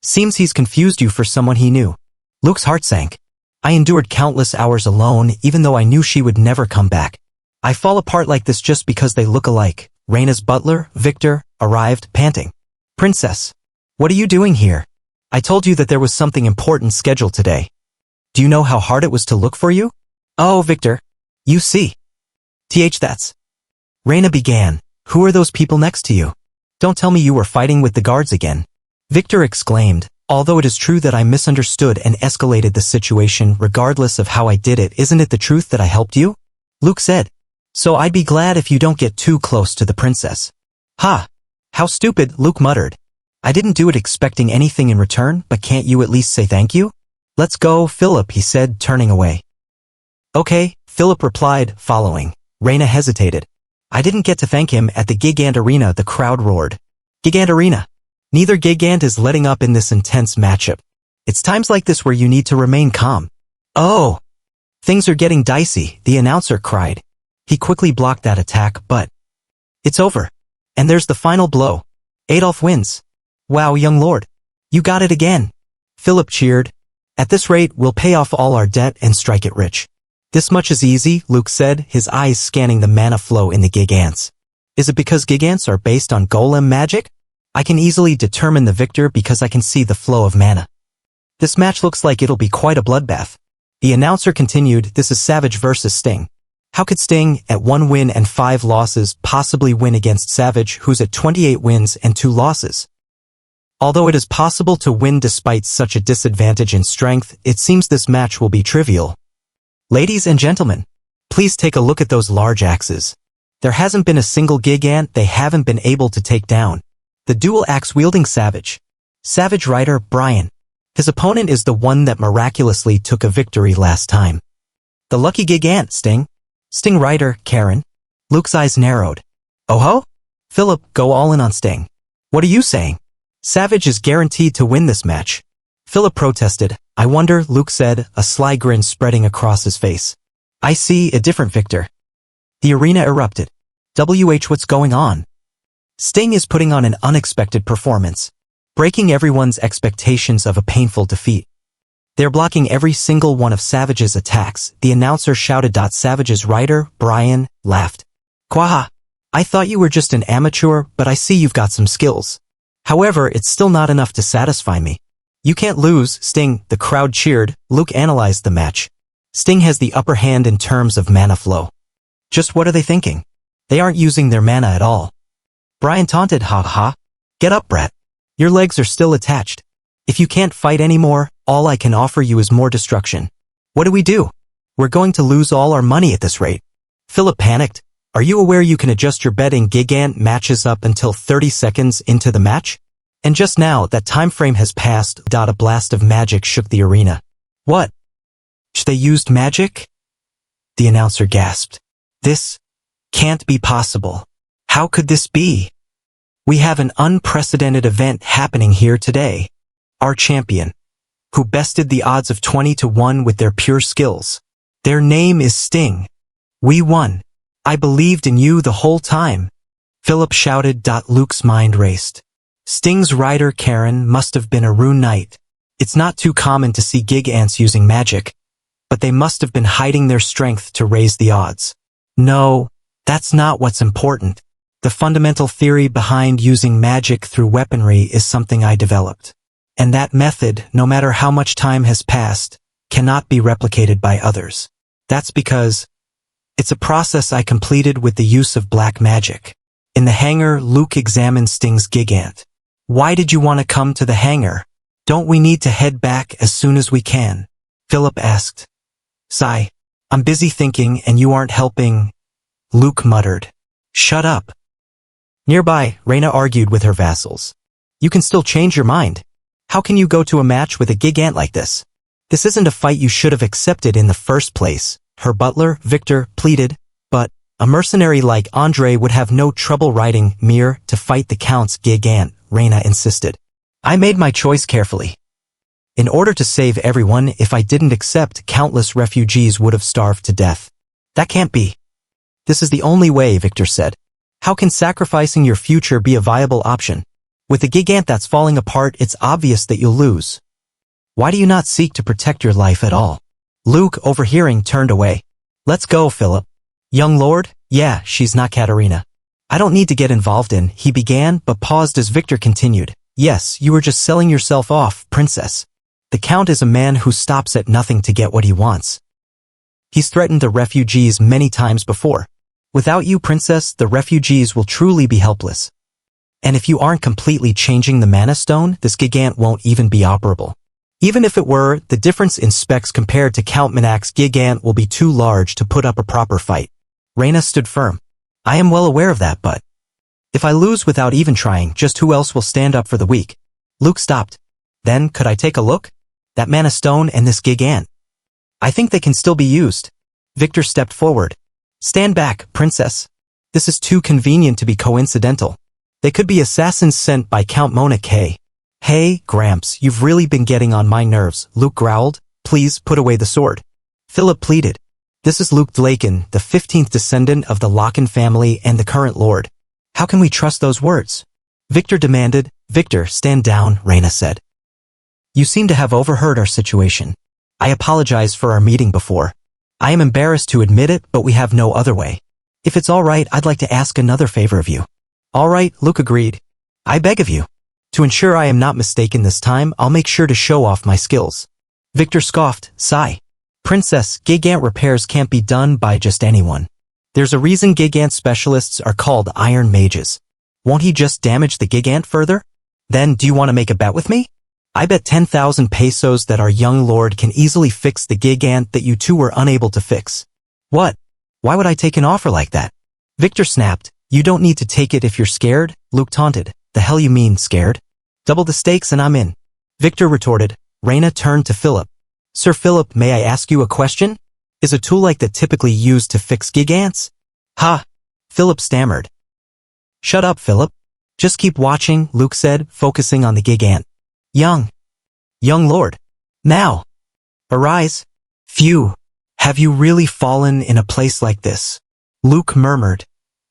Seems he's confused you for someone he knew. Luke's heart sank. I endured countless hours alone, even though I knew she would never come back. I fall apart like this just because they look alike. Reina's butler, Victor, arrived, panting. Princess. What are you doing here? I told you that there was something important scheduled today. Do you know how hard it was to look for you? Oh, Victor. You see. That's. Reina began. Who are those people next to you? Don't tell me you were fighting with the guards again. Victor exclaimed. Although it is true that I misunderstood and escalated the situation regardless of how I did it, isn't it the truth that I helped you? Luke said. So I'd be glad if you don't get too close to the princess. Ha! How stupid, Luke muttered. I didn't do it expecting anything in return, but can't you at least say thank you? Let's go, Philip, he said, turning away. Okay, Philip replied, following. Reina hesitated. I didn't get to thank him at the Gigant Arena, the crowd roared. Gigant Arena. Neither Gigant is letting up in this intense matchup. It's times like this where you need to remain calm. Oh! Things are getting dicey, the announcer cried. He quickly blocked that attack, but... It's over. And there's the final blow. Adolf wins. Wow, young lord. You got it again. Philip cheered. At this rate, we'll pay off all our debt and strike it rich. This much is easy, Luke said, his eyes scanning the mana flow in the Gigants. Is it because Gigants are based on golem magic? I can easily determine the victor because I can see the flow of mana. This match looks like it'll be quite a bloodbath. The announcer continued, this is Savage versus Sting. How could Sting, at 1 win and 5 losses, possibly win against Savage, who's at 28 wins and 2 losses? Although it is possible to win despite such a disadvantage in strength, it seems this match will be trivial. Ladies and gentlemen, please take a look at those large axes. There hasn't been a single Gigant they haven't been able to take down. The dual axe-wielding Savage. Savage rider, Brian. His opponent is the one that miraculously took a victory last time. The lucky Gigant, Sting. Sting rider, Karen. Luke's eyes narrowed. Oh ho? Philip, go all in on Sting. What are you saying? Savage is guaranteed to win this match. Philip protested. I wonder, Luke said, a sly grin spreading across his face. I see a different victor. The arena erupted. What's going on? Sting is putting on an unexpected performance, breaking everyone's expectations of a painful defeat. They're blocking every single one of Savage's attacks, the announcer shouted. Savage's rider, Brian, laughed. Quaha! I thought you were just an amateur, but I see you've got some skills. However, it's still not enough to satisfy me. You can't lose, Sting. The crowd cheered. Luke analyzed the match. Sting has the upper hand in terms of mana flow. Just what are they thinking? They aren't using their mana at all. Brian taunted, ha ha. Get up, brat. Your legs are still attached. If you can't fight anymore, all I can offer you is more destruction. What do? We're going to lose all our money at this rate. Philip panicked. Are you aware you can adjust your bet in Gigant matches up until 30 seconds into the match? And just now, that time frame has passed. A blast of magic shook the arena. What? They used magic? The announcer gasped. This can't be possible. How could this be? We have an unprecedented event happening here today. Our champion, who bested the odds of 20-1 with their pure skills. Their name is Sting. We won. I believed in you the whole time. Philip shouted. Luke's mind raced. Sting's rider Karen must have been a rune knight. It's not too common to see gig ants using magic, but they must have been hiding their strength to raise the odds. No, that's not what's important. The fundamental theory behind using magic through weaponry is something I developed. And that method, no matter how much time has passed, cannot be replicated by others. That's because it's a process I completed with the use of black magic. In the hangar, Luke examined Sting's gigant. Why did you want to come to the hangar? Don't we need to head back as soon as we can? Philip asked. Sigh. I'm busy thinking and you aren't helping. Luke muttered. Shut up. Nearby, Reyna argued with her vassals. You can still change your mind. How can you go to a match with a gigant like this? This isn't a fight you should have accepted in the first place, her butler, Victor, pleaded, but a mercenary like Andre would have no trouble riding Mir to fight the Count's gigant, Reyna insisted. I made my choice carefully. In order to save everyone, if I didn't accept, countless refugees would have starved to death. That can't be. This is the only way, Victor said. How can sacrificing your future be a viable option? With a gigant that's falling apart, it's obvious that you'll lose. Why do you not seek to protect your life at all? Luke, overhearing, turned away. Let's go, Philip. Young lord? Yeah, she's not Katarina. I don't need to get involved in, he began, but paused as Victor continued. Yes, you were just selling yourself off, princess. The Count is a man who stops at nothing to get what he wants. He's threatened the refugees many times before. Without you, princess, the refugees will truly be helpless. And if you aren't completely changing the mana stone, this gigant won't even be operable. Even if it were, the difference in specs compared to Count Minak's gigant will be too large to put up a proper fight. Reyna stood firm. I am well aware of that, but if I lose without even trying, just who else will stand up for the weak? Luke stopped. Then, could I take a look? That mana stone and this gigant. I think they can still be used. Victor stepped forward. Stand back, princess. This is too convenient to be coincidental. They could be assassins sent by Count Mona K. Hey, Gramps, you've really been getting on my nerves, Luke growled. Please put away the sword. Philip pleaded. This is Luke Dlaken, the 15th descendant of the Locken family and the current lord. How can we trust those words? Victor demanded. Victor, stand down, Reyna said. You seem to have overheard our situation. I apologize for our meeting before. I am embarrassed to admit it, but we have no other way. If it's all right, I'd like to ask another favor of you. All right, Luke agreed. I beg of you. To ensure I am not mistaken this time, I'll make sure to show off my skills. Victor scoffed. Sigh. Princess, gigant repairs can't be done by just anyone. There's a reason gigant specialists are called Iron Mages. Won't he just damage the gigant further? Then, do you want to make a bet with me? I bet 10,000 pesos that our young lord can easily fix the gigant that you two were unable to fix. What? Why would I take an offer like that? Victor snapped. You don't need to take it if you're scared, Luke taunted. The hell you mean, scared? Double the stakes and I'm in. Victor retorted. Reyna turned to Philip. Sir Philip, may I ask you a question? Is a tool like that typically used to fix gigants? Ha! Philip stammered. Shut up, Philip. Just keep watching, Luke said, focusing on the gigant. Young lord. Now. Arise. Phew. Have you really fallen in a place like this? Luke murmured,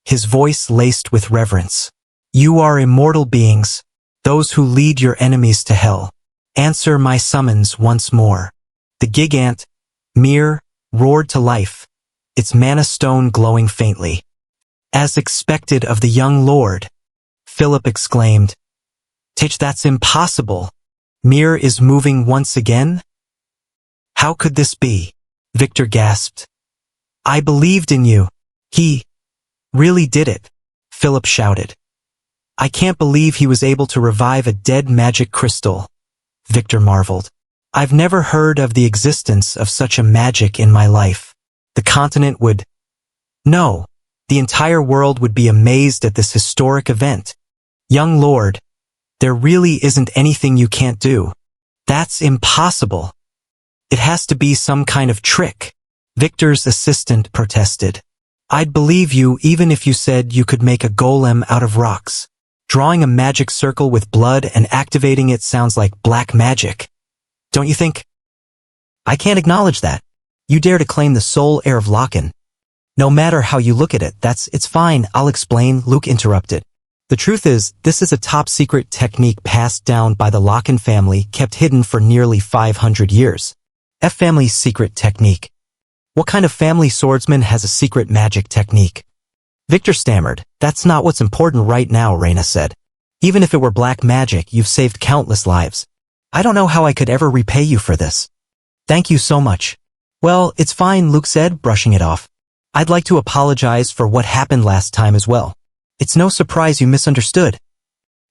his voice laced with reverence. You are immortal beings, those who lead your enemies to hell. Answer my summons once more. The gigant, Mir, roared to life, its mana stone glowing faintly. As expected of the young lord, Philip exclaimed. Teach, that's impossible. Mir is moving once again? How could this be? Victor gasped. I believed in you. He really did it, Philip shouted. I can't believe he was able to revive a dead magic crystal, Victor marveled. I've never heard of the existence of such a magic in my life. The continent would... No, the entire world would be amazed at this historic event. Young lord, there really isn't anything you can't do. That's impossible. It has to be some kind of trick, Victor's assistant protested. I'd believe you even if you said you could make a golem out of rocks. Drawing a magic circle with blood and activating it sounds like black magic. Don't you think? I can't acknowledge that. You dare to claim the sole heir of Loken. No matter how you look at it, it's fine, I'll explain, Luke interrupted. The truth is, this is a top-secret technique passed down by the Loken family, kept hidden for nearly 500 years. Family's secret technique. What kind of family swordsman has a secret magic technique? Victor stammered. That's not what's important right now, Reina said. Even if it were black magic, you've saved countless lives. I don't know how I could ever repay you for this. Thank you so much. Well, it's fine, Luke said, brushing it off. I'd like to apologize for what happened last time as well. It's no surprise you misunderstood.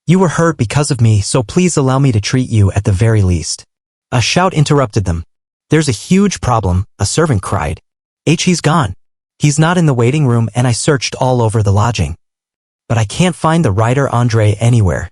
You were hurt because of me, so please allow me to treat you at the very least. A shout interrupted them. There's a huge problem, a servant cried. He's gone. He's not in the waiting room and I searched all over the lodging. But I can't find the rider Andre anywhere.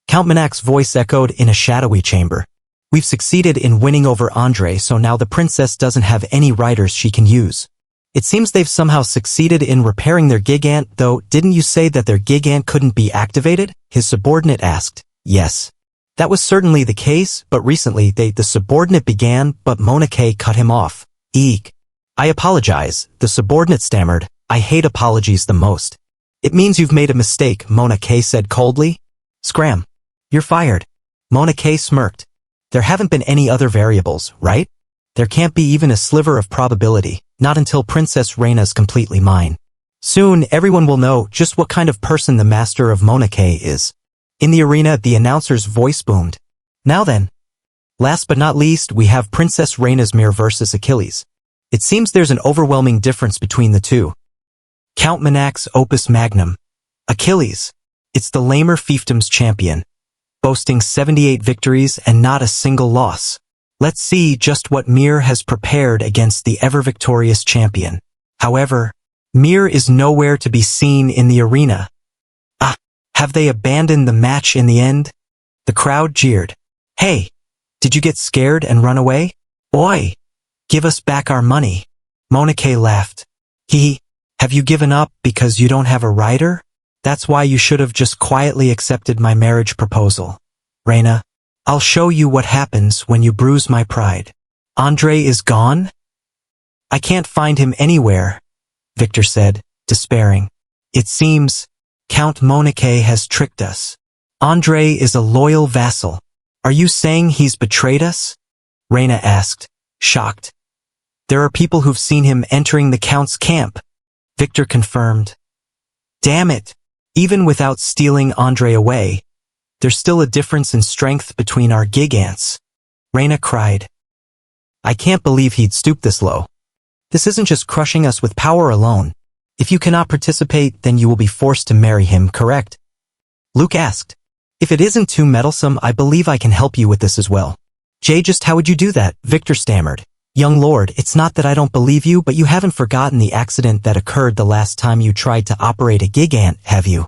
Count Manak's voice echoed in a shadowy chamber. We've succeeded in winning over Andre, so now the princess doesn't have any riders she can use. It seems they've somehow succeeded in repairing their gigant, though didn't you say that their gigant couldn't be activated? His subordinate asked. Yes. That was certainly the case, but recently the subordinate began, but Mona K cut him off. Eek. I apologize, the subordinate stammered. I hate apologies the most. It means you've made a mistake, Mona K said coldly. Scram. You're fired. Mona K smirked. There haven't been any other variables, right? There can't be even a sliver of probability, not until Princess Reina's completely mine. Soon, everyone will know just what kind of person the master of Mona K is. In the arena, the announcer's voice boomed. Now then. Last but not least, we have Princess Reina's mirror versus Achilles. It seems there's an overwhelming difference between the two. Count Manak's opus magnum. Achilles. It's the lamer fiefdom's champion, boasting 78 victories and not a single loss. Let's see just what Mir has prepared against the ever-victorious champion. However, Mir is nowhere to be seen in the arena. Ah, have they abandoned the match in the end? The crowd jeered. Hey, did you get scared and run away? Oi, give us back our money. Mona K laughed. Have you given up because you don't have a rider? That's why you should have just quietly accepted my marriage proposal. Reina, I'll show you what happens when you bruise my pride. Andre is gone? I can't find him anywhere, Victor said, despairing. It seems Count Mona K has tricked us. Andre is a loyal vassal. Are you saying he's betrayed us? Reina asked, shocked. There are people who've seen him entering the Count's camp, Victor confirmed. Damn it! Even without stealing Andre away, there's still a difference in strength between our gigants. Reina cried. I can't believe he'd stoop this low. This isn't just crushing us with power alone. If you cannot participate, then you will be forced to marry him, correct? Luke asked. If it isn't too meddlesome, I believe I can help you with this as well. Jay, just how would you do that? Victor stammered. Young lord, it's not that I don't believe you, but you haven't forgotten the accident that occurred the last time you tried to operate a gigant, have you?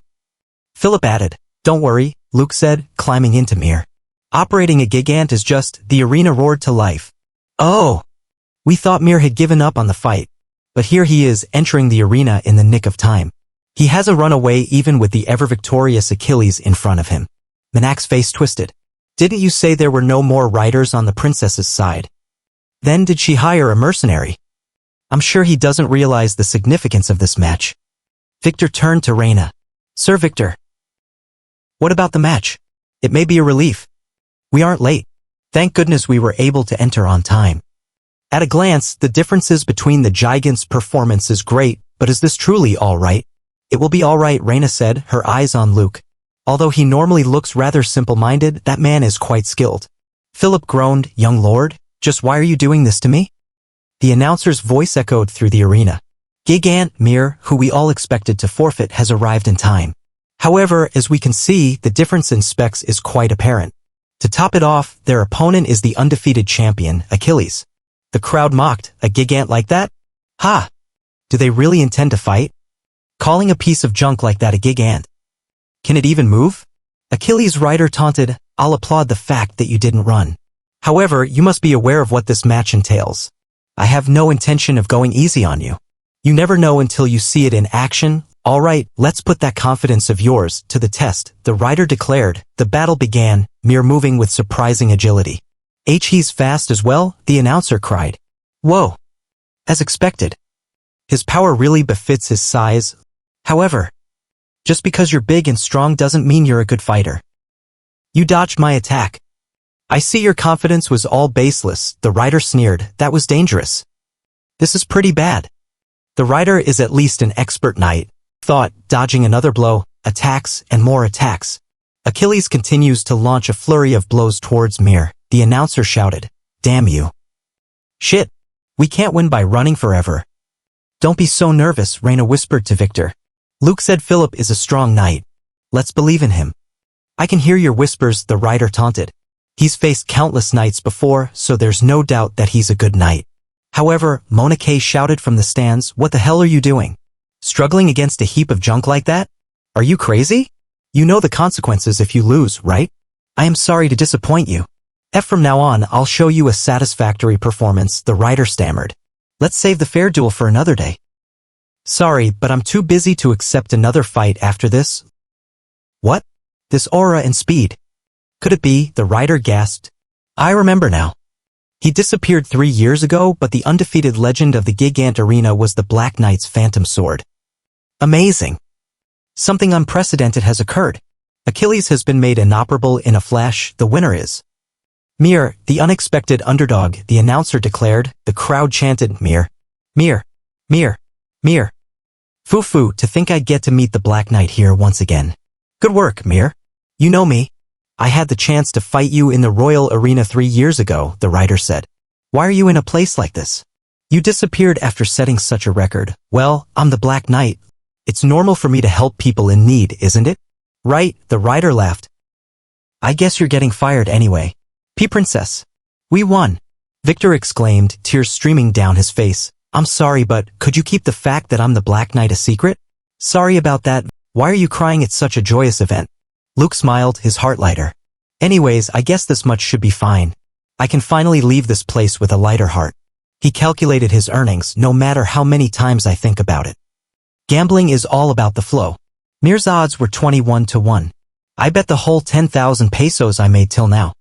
Philip added. Don't worry, Luke said, climbing into Mir. Operating a gigant is just, the arena roared to life. Oh! We thought Mir had given up on the fight. But here he is, entering the arena in the nick of time. He hasn't run away even with the ever-victorious Achilles in front of him. Manak's face twisted. Didn't you say there were no more riders on the princess's side? Then did she hire a mercenary? I'm sure he doesn't realize the significance of this match. Victor turned to Reina. Sir Victor. What about the match? It may be a relief. We aren't late. Thank goodness we were able to enter on time. At a glance, the differences between the gigants' performance is great, but is this truly all right? It will be all right, Reina said, her eyes on Luke. Although he normally looks rather simple-minded, that man is quite skilled. Philip groaned, "Young lord, just why are you doing this to me?" The announcer's voice echoed through the arena. Gigant Mir, who we all expected to forfeit, has arrived in time. However, as we can see, the difference in specs is quite apparent. To top it off, their opponent is the undefeated champion, Achilles. The crowd mocked, "A gigant like that? Ha! Do they really intend to fight? Calling a piece of junk like that a gigant? Can it even move?" Achilles' rider taunted, "I'll applaud the fact that you didn't run. However, you must be aware of what this match entails. I have no intention of going easy on you. You never know until you see it in action. All right, let's put that confidence of yours to the test," the rider declared. The battle began, Mir moving with surprising agility. "He's fast as well," the announcer cried. "Whoa. As expected. His power really befits his size. However, just because you're big and strong doesn't mean you're a good fighter. You dodged my attack. I see your confidence was all baseless," the rider sneered. "That was dangerous. This is pretty bad. The rider is at least an expert knight," thought, dodging another blow, attacks, and more attacks. Achilles continues to launch a flurry of blows towards Mir. The announcer shouted, "Damn you. Shit. We can't win by running forever." "Don't be so nervous," Reina whispered to Victor. "Luke said Philip is a strong knight. Let's believe in him." "I can hear your whispers," the rider taunted. "He's faced countless knights before, so there's no doubt that he's a good knight." However, Mona Kay shouted from the stands, "What the hell are you doing? Struggling against a heap of junk like that? Are you crazy? You know the consequences if you lose, right? I am sorry to disappoint you. From now on, I'll show you a satisfactory performance," the rider stammered. "Let's save the fair duel for another day." "Sorry, but I'm too busy to accept another fight after this." "What? This aura and speed. Could it be?" the rider gasped. "I remember now. He disappeared 3 years ago, but the undefeated legend of the Gigant Arena was the Black Knight's phantom sword. Amazing. Something unprecedented has occurred. Achilles has been made inoperable in a flash. The winner is Mir, the unexpected underdog," the announcer declared. The crowd chanted, "Mir. Mir. Mir. Mir. Foo-foo, to think I'd get to meet the Black Knight here once again. Good work, Mir. You know me. I had the chance to fight you in the Royal Arena 3 years ago," the rider said. "Why are you in a place like this? You disappeared after setting such a record." "Well, I'm the Black Knight. It's normal for me to help people in need, isn't it?" "Right," the rider laughed. "I guess you're getting fired anyway." "P-Princess. We won," Victor exclaimed, tears streaming down his face. "I'm sorry, but could you keep the fact that I'm the Black Knight a secret?" "Sorry about that. Why are you crying at such a joyous event?" Luke smiled, his heart lighter. "Anyways, I guess this much should be fine. I can finally leave this place with a lighter heart." He calculated his earnings, "No matter how many times I think about it. Gambling is all about the flow. Mir's odds were 21 to 1. I bet the whole 10,000 pesos I made till now.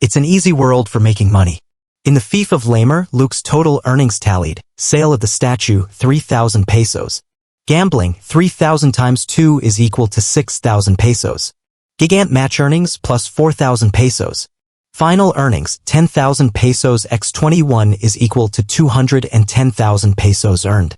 It's an easy world for making money." In the fief of Lamer, Luke's total earnings tallied. Sale of the statue, 3,000 pesos. Gambling, 3,000 times 2 is equal to 6,000 pesos. Gigant match earnings plus 4,000 pesos. Final earnings, 10,000 pesos x 21 is equal to 210,000 pesos earned.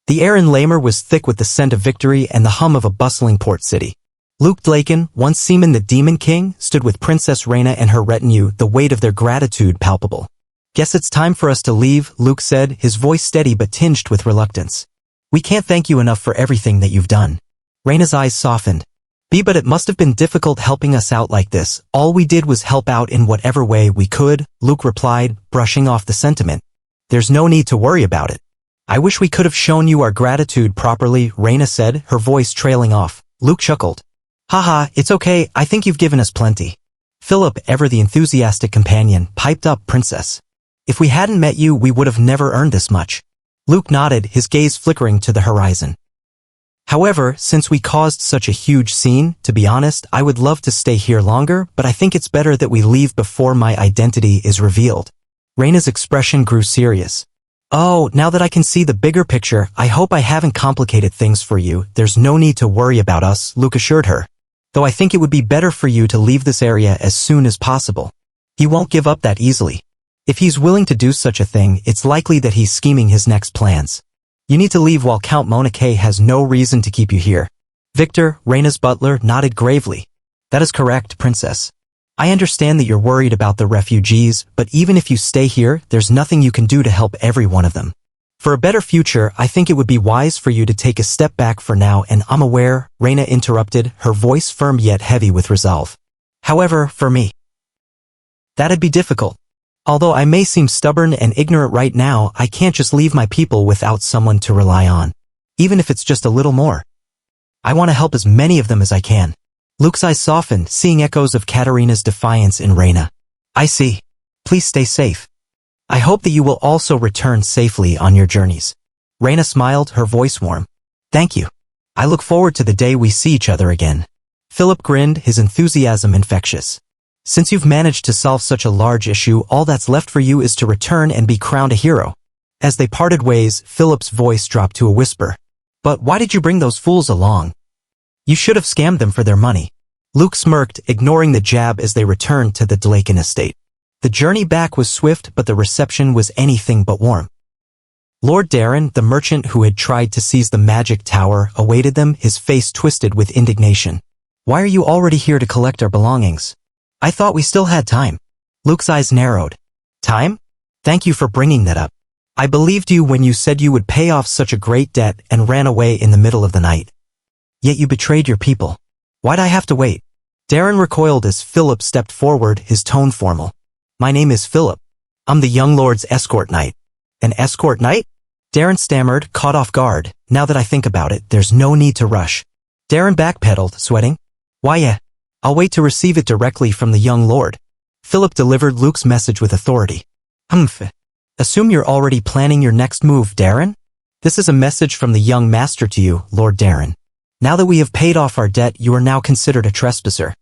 The air in Lamer was thick with the scent of victory and the hum of a bustling port city. Luke Dlaken, once seaman the Demon King, stood with Princess Reina and her retinue, the weight of their gratitude palpable. "Guess it's time for us to leave," Luke said, his voice steady but tinged with reluctance. "We can't thank you enough for everything that you've done." Reina's eyes softened. But it must have been difficult helping us out like this. "All we did was help out in whatever way we could," Luke replied, brushing off the sentiment. "There's no need to worry about it." "I wish we could have shown you our gratitude properly," Reina said, her voice trailing off. Luke chuckled. "Haha, it's okay, I think you've given us plenty." Philip, ever the enthusiastic companion, piped up, "Princess. If we hadn't met you, we would have never earned this much." Luke nodded, his gaze flickering to the horizon. "However, since we caused such a huge scene, to be honest, I would love to stay here longer, but I think it's better that we leave before my identity is revealed." Reina's expression grew serious. "Oh, now that I can see the bigger picture, I hope I haven't complicated things for you. There's no need to worry about us," Luke assured her. "Though I think it would be better for you to leave this area as soon as possible. He won't give up that easily. If he's willing to do such a thing, it's likely that he's scheming his next plans. You need to leave while Count Mona Kay has no reason to keep you here." Victor, Reina's butler, nodded gravely. That is correct, Princess. I understand that you're worried about the refugees, but even if you stay here, there's nothing you can do to help every one of them. For a better future, I think it would be wise for you to take a step back for now, and I'm aware, Reina interrupted, her voice firm yet heavy with resolve. However, for me, that'd be difficult. Although I may seem stubborn and ignorant right now, I can't just leave my people without someone to rely on. Even if it's just a little more. I want to help as many of them as I can. Luke's eyes softened, seeing echoes of Katarina's defiance in Reina. I see. Please stay safe. I hope that you will also return safely on your journeys. Reina smiled, her voice warm. Thank you. I look forward to the day we see each other again. Philip grinned, his enthusiasm infectious. Since you've managed to solve such a large issue, all that's left for you is to return and be crowned a hero. As they parted ways, Philip's voice dropped to a whisper. But why did you bring those fools along? You should have scammed them for their money. Luke smirked, ignoring the jab as they returned to the Dlaken estate. The journey back was swift, but the reception was anything but warm. Lord Darren, the merchant who had tried to seize the magic tower, awaited them, his face twisted with indignation. Why are you already here to collect our belongings? I thought we still had time. Luke's eyes narrowed. Time? Thank you for bringing that up. I believed you when you said you would pay off such a great debt and ran away in the middle of the night. Yet you betrayed your people. Why'd I have to wait? Darren recoiled as Philip stepped forward, his tone formal. My name is Philip. I'm the young lord's escort knight. An escort knight? Darren stammered, caught off guard. Now that I think about it, there's no need to rush. Darren backpedaled, sweating. Why yeah? I'll wait to receive it directly from the young lord. Philip delivered Luke's message with authority. Assume you're already planning your next move, Darren? This is a message from the young master to you, Lord Darren. Now that we have paid off our debt, you are now considered a trespasser.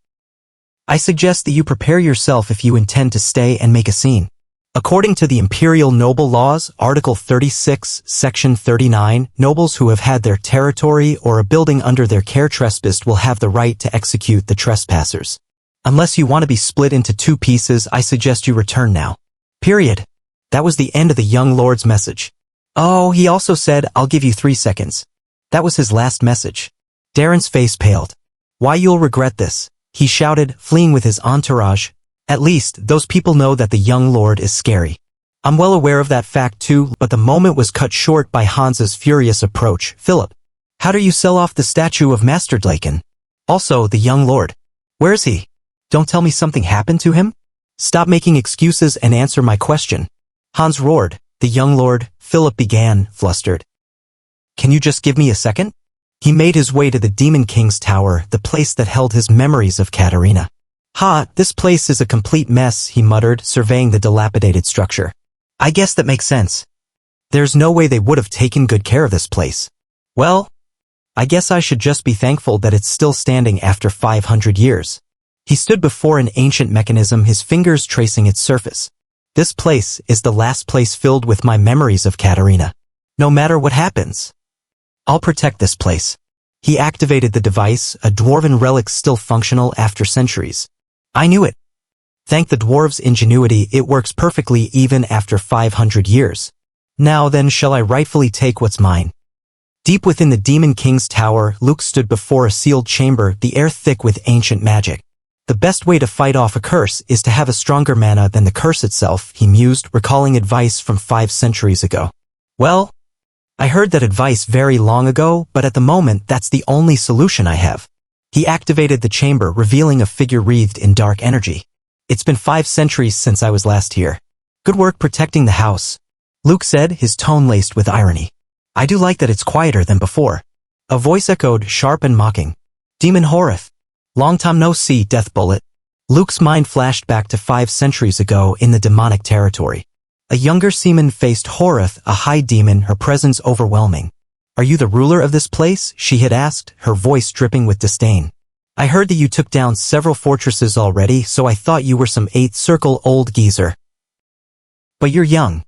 I suggest that you prepare yourself if you intend to stay and make a scene. According to the Imperial Noble Laws, Article 36, Section 39, nobles who have had their territory or a building under their care trespassed will have the right to execute the trespassers. Unless you want to be split into two pieces, I suggest you return now. Period. That was the end of the young lord's message. Oh, he also said, I'll give you 3 seconds. That was his last message. Darren's face paled. Why, you'll regret this, he shouted, fleeing with his entourage. At least, those people know that the young lord is scary. I'm well aware of that fact too, but the moment was cut short by Hans's furious approach. Philip, how do you sell off the statue of Master Dlaken? Also, the young lord. Where is he? Don't tell me something happened to him? Stop making excuses and answer my question. Hans roared. The young lord, Philip began, flustered. Can you just give me a second? He made his way to the Demon King's tower, the place that held his memories of Katarina. This place is a complete mess, he muttered, surveying the dilapidated structure. I guess that makes sense. There's no way they would have taken good care of this place. Well, I guess I should just be thankful that it's still standing after 500 years. He stood before an ancient mechanism, his fingers tracing its surface. This place is the last place filled with my memories of Katarina. No matter what happens, I'll protect this place. He activated the device, a dwarven relic still functional after centuries. I knew it. Thank the dwarves' ingenuity, it works perfectly even after 500 years. Now then, shall I rightfully take what's mine? Deep within the Demon King's tower, Luke stood before a sealed chamber, the air thick with ancient magic. The best way to fight off a curse is to have a stronger mana than the curse itself, he mused, recalling advice from 5 centuries ago. Well, I heard that advice very long ago, but at the moment that's the only solution I have. He activated the chamber, revealing a figure wreathed in dark energy. It's been 5 centuries since I was last here. Good work protecting the house, Luke said, his tone laced with irony. I do like that it's quieter than before. A voice echoed, sharp and mocking. Demon Horath. Long time no see, Death Bullet. Luke's mind flashed back to 5 centuries ago in the demonic territory. A younger seaman faced Horath, a high demon, her presence overwhelming. Are you the ruler of this place? She had asked, her voice dripping with disdain. I heard that you took down several fortresses already, so I thought you were some 8th circle old geezer. But you're young.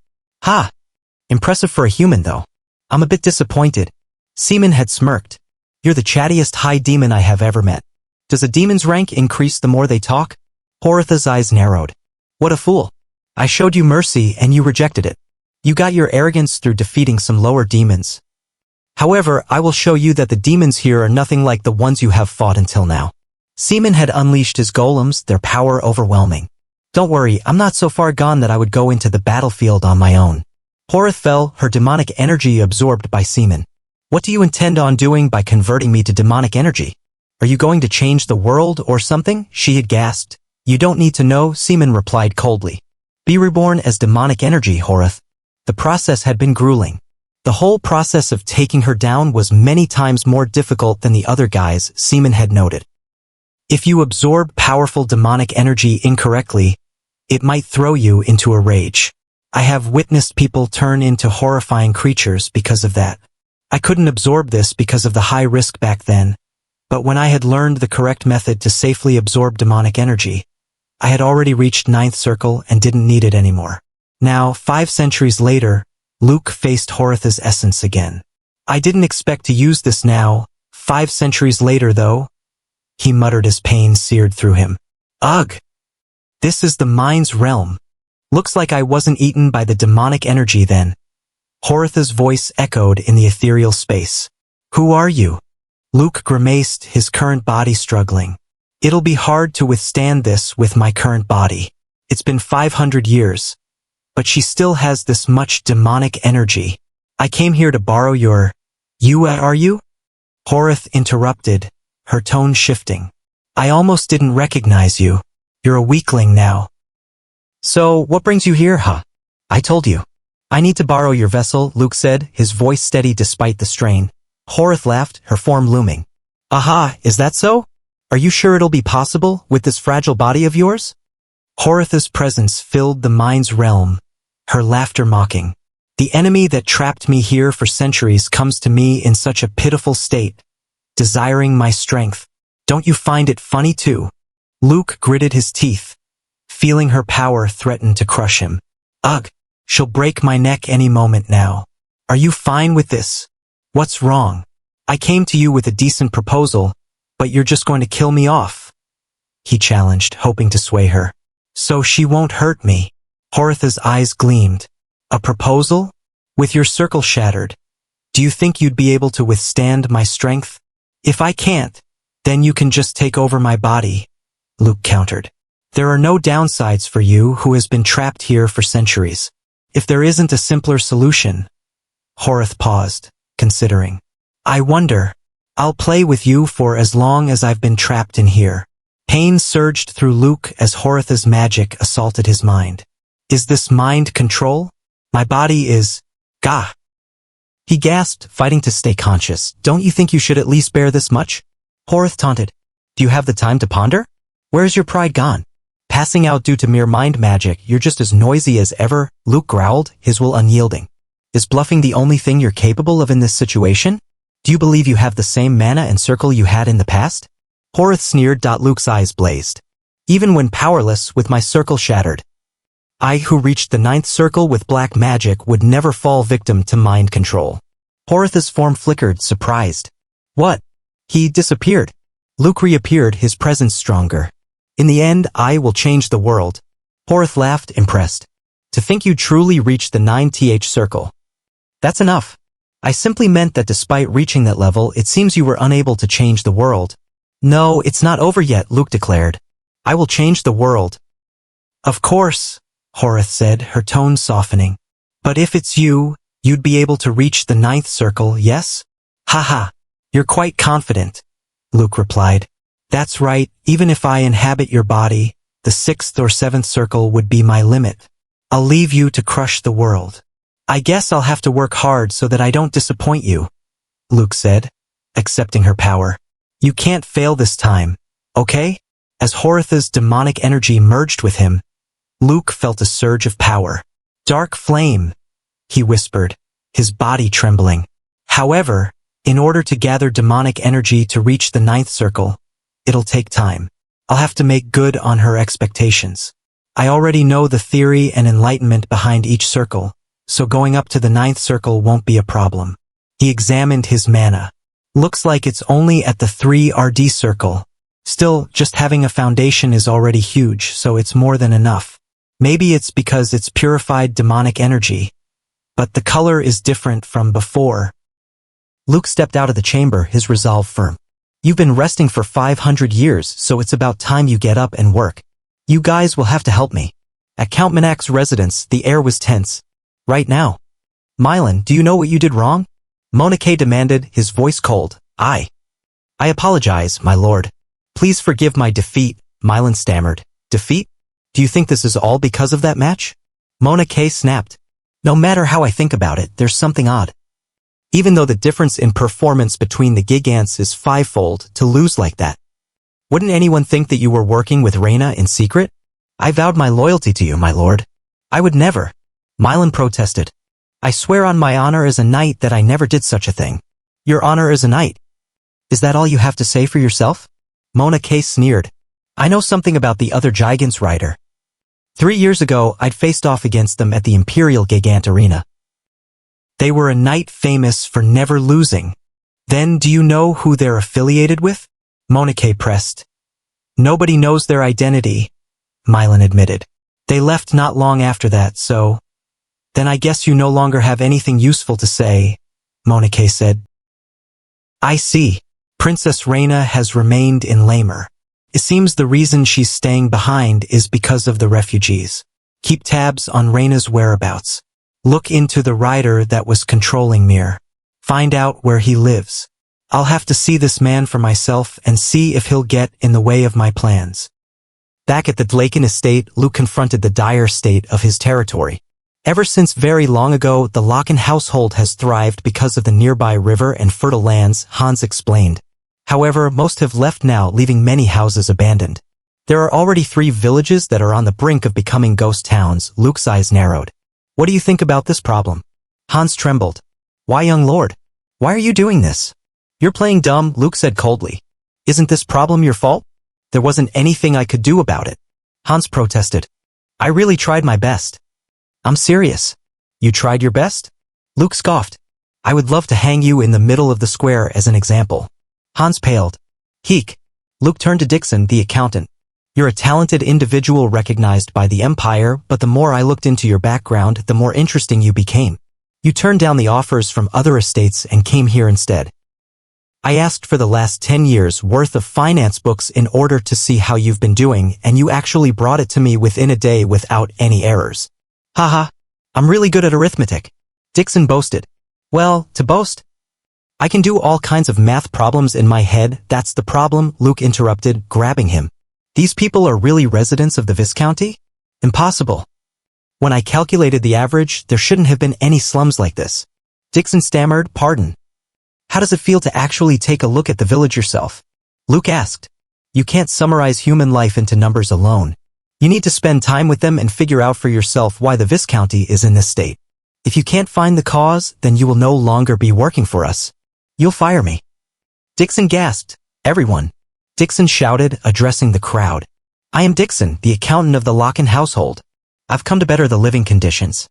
Impressive for a human though. I'm a bit disappointed. Seaman had smirked. You're the chattiest high demon I have ever met. Does a demon's rank increase the more they talk? Horath's eyes narrowed. What a fool. I showed you mercy and you rejected it. You got your arrogance through defeating some lower demons. However, I will show you that the demons here are nothing like the ones you have fought until now. Seaman had unleashed his golems, their power overwhelming. Don't worry, I'm not so far gone that I would go into the battlefield on my own. Horith fell, her demonic energy absorbed by Seaman. What do you intend on doing by converting me to demonic energy? Are you going to change the world or something? She had gasped. You don't need to know, Seaman replied coldly. Be reborn as demonic energy, Horith. The process had been grueling. The whole process of taking her down was many times more difficult than the other guys, Seaman had noted. If you absorb powerful demonic energy incorrectly, it might throw you into a rage. I have witnessed people turn into horrifying creatures because of that. I couldn't absorb this because of the high risk back then, but when I had learned the correct method to safely absorb demonic energy, I had already reached 9th circle and didn't need it anymore. Now, 5 centuries later, Luke faced Horith's essence again. I didn't expect to use this now, 5 centuries later though, he muttered as pain seared through him. Ugh! This is the mind's realm. Looks like I wasn't eaten by the demonic energy then. Horith's voice echoed in the ethereal space. Who are you? Luke grimaced, his current body struggling. It'll be hard to withstand this with my current body. It's been 500 years. But she still has this much demonic energy. I came here to borrow your... You are you? Horith interrupted, her tone shifting. I almost didn't recognize you. You're a weakling now. So, what brings you here, huh? I told you. I need to borrow your vessel, Luke said, his voice steady despite the strain. Horith laughed, her form looming. Aha, is that so? Are you sure it'll be possible, with this fragile body of yours? Horith's presence filled the mind's realm, her laughter mocking. The enemy that trapped me here for centuries comes to me in such a pitiful state, desiring my strength. Don't you find it funny too? Luke gritted his teeth, feeling her power threaten to crush him. Ugh, she'll break my neck any moment now. Are you fine with this? What's wrong? I came to you with a decent proposal, but you're just going to kill me off. He challenged, hoping to sway her. So she won't hurt me. Horith's eyes gleamed. A proposal? With your circle shattered, do you think you'd be able to withstand my strength? If I can't, then you can just take over my body, Luke countered. There are no downsides for you who has been trapped here for centuries. If there isn't a simpler solution. Horith paused, considering. I wonder. I'll play with you for as long as I've been trapped in here. Pain surged through Luke as Horith's magic assaulted his mind. Is this mind control? My body is... Gah! He gasped, fighting to stay conscious. Don't you think you should at least bear this much? Horith taunted. Do you have the time to ponder? Where's your pride gone? Passing out due to mere mind magic, you're just as noisy as ever, Luke growled, his will unyielding. Is bluffing the only thing you're capable of in this situation? Do you believe you have the same mana and circle you had in the past? Horith sneered. Luke's eyes blazed. Even when powerless, with my circle shattered, I who reached the 9th circle with black magic would never fall victim to mind control. Horith's form flickered, surprised. What? He disappeared. Luke reappeared, his presence stronger. In the end, I will change the world. Horith laughed, impressed. To think you truly reached the 9th circle. That's enough. I simply meant that despite reaching that level, it seems you were unable to change the world. No, it's not over yet, Luke declared. I will change the world. Of course, Horith said, her tone softening. But if it's you, you'd be able to reach the 9th circle, yes? Haha, you're quite confident, Luke replied. That's right, even if I inhabit your body, the 6th or 7th circle would be my limit. I'll leave you to crush the world. I guess I'll have to work hard so that I don't disappoint you, Luke said, accepting her power. You can't fail this time, okay? As Horith's demonic energy merged with him, Luke felt a surge of power. Dark flame, he whispered, his body trembling. However, in order to gather demonic energy to reach the 9th circle, it'll take time. I'll have to make good on her expectations. I already know the theory and enlightenment behind each circle, so going up to the 9th circle won't be a problem. He examined his mana. Looks like it's only at the 3RD circle. Still, just having a foundation is already huge, so it's more than enough. Maybe it's because it's purified demonic energy. But the color is different from before. Luke stepped out of the chamber, his resolve firm. You've been resting for 500 years, so it's about time you get up and work. You guys will have to help me. At Count Minak's residence, the air was tense. Right now. Mylan, do you know what you did wrong? Monake demanded, his voice cold. I apologize, my lord. Please forgive my defeat, Mylan stammered. Defeat? Do you think this is all because of that match? Monake snapped. No matter how I think about it, there's something odd. Even though the difference in performance between the Gigants is fivefold, to lose like that. Wouldn't anyone think that you were working with Reina in secret? I vowed my loyalty to you, my lord. I would never. Mylan protested. I swear on my honor as a knight that I never did such a thing. Your honor as a knight. Is that all you have to say for yourself? Monake sneered. I know something about the other Gigants, Rider. 3 years ago, I'd faced off against them at the Imperial Gigant Arena. They were a knight famous for never losing. Then do you know who they're affiliated with? Monake pressed. Nobody knows their identity, Mylan admitted. They left not long after that, so... Then I guess you no longer have anything useful to say, Monake said. I see. Princess Reina has remained in Lamer. It seems the reason she's staying behind is because of the refugees. Keep tabs on Reina's whereabouts. Look into the rider that was controlling Mir. Find out where he lives. I'll have to see this man for myself and see if he'll get in the way of my plans. Back at the Dlaken estate, Luke confronted the dire state of his territory. Ever since very long ago, the Loken household has thrived because of the nearby river and fertile lands, Hans explained. However, most have left now, leaving many houses abandoned. There are already 3 villages that are on the brink of becoming ghost towns. Luke's eyes narrowed. What do you think about this problem? Hans trembled. Why, young lord? Why are you doing this? You're playing dumb, Luke said coldly. Isn't this problem your fault? There wasn't anything I could do about it. Hans protested. I really tried my best. I'm serious. You tried your best? Luke scoffed. I would love to hang you in the middle of the square as an example. Hans paled. Heek. Luke turned to Dixon, the accountant. You're a talented individual recognized by the Empire, but the more I looked into your background, the more interesting you became. You turned down the offers from other estates and came here instead. I asked for the last 10 years' worth of finance books in order to see how you've been doing, and you actually brought it to me within a day without any errors. Haha, I'm really good at arithmetic. Dixon boasted. Well, to boast? I can do all kinds of math problems in my head, that's the problem, Luke interrupted, grabbing him. These people are really residents of the Viscounty? Impossible. When I calculated the average, there shouldn't have been any slums like this. Dixon stammered, pardon. How does it feel to actually take a look at the village yourself? Luke asked. You can't summarize human life into numbers alone. You need to spend time with them and figure out for yourself why the Viscounty is in this state. If you can't find the cause, then you will no longer be working for us. You'll fire me. Dixon gasped. Everyone. Dixon shouted, addressing the crowd. I am Dixon, the accountant of the Loken household. I've come to better the living conditions.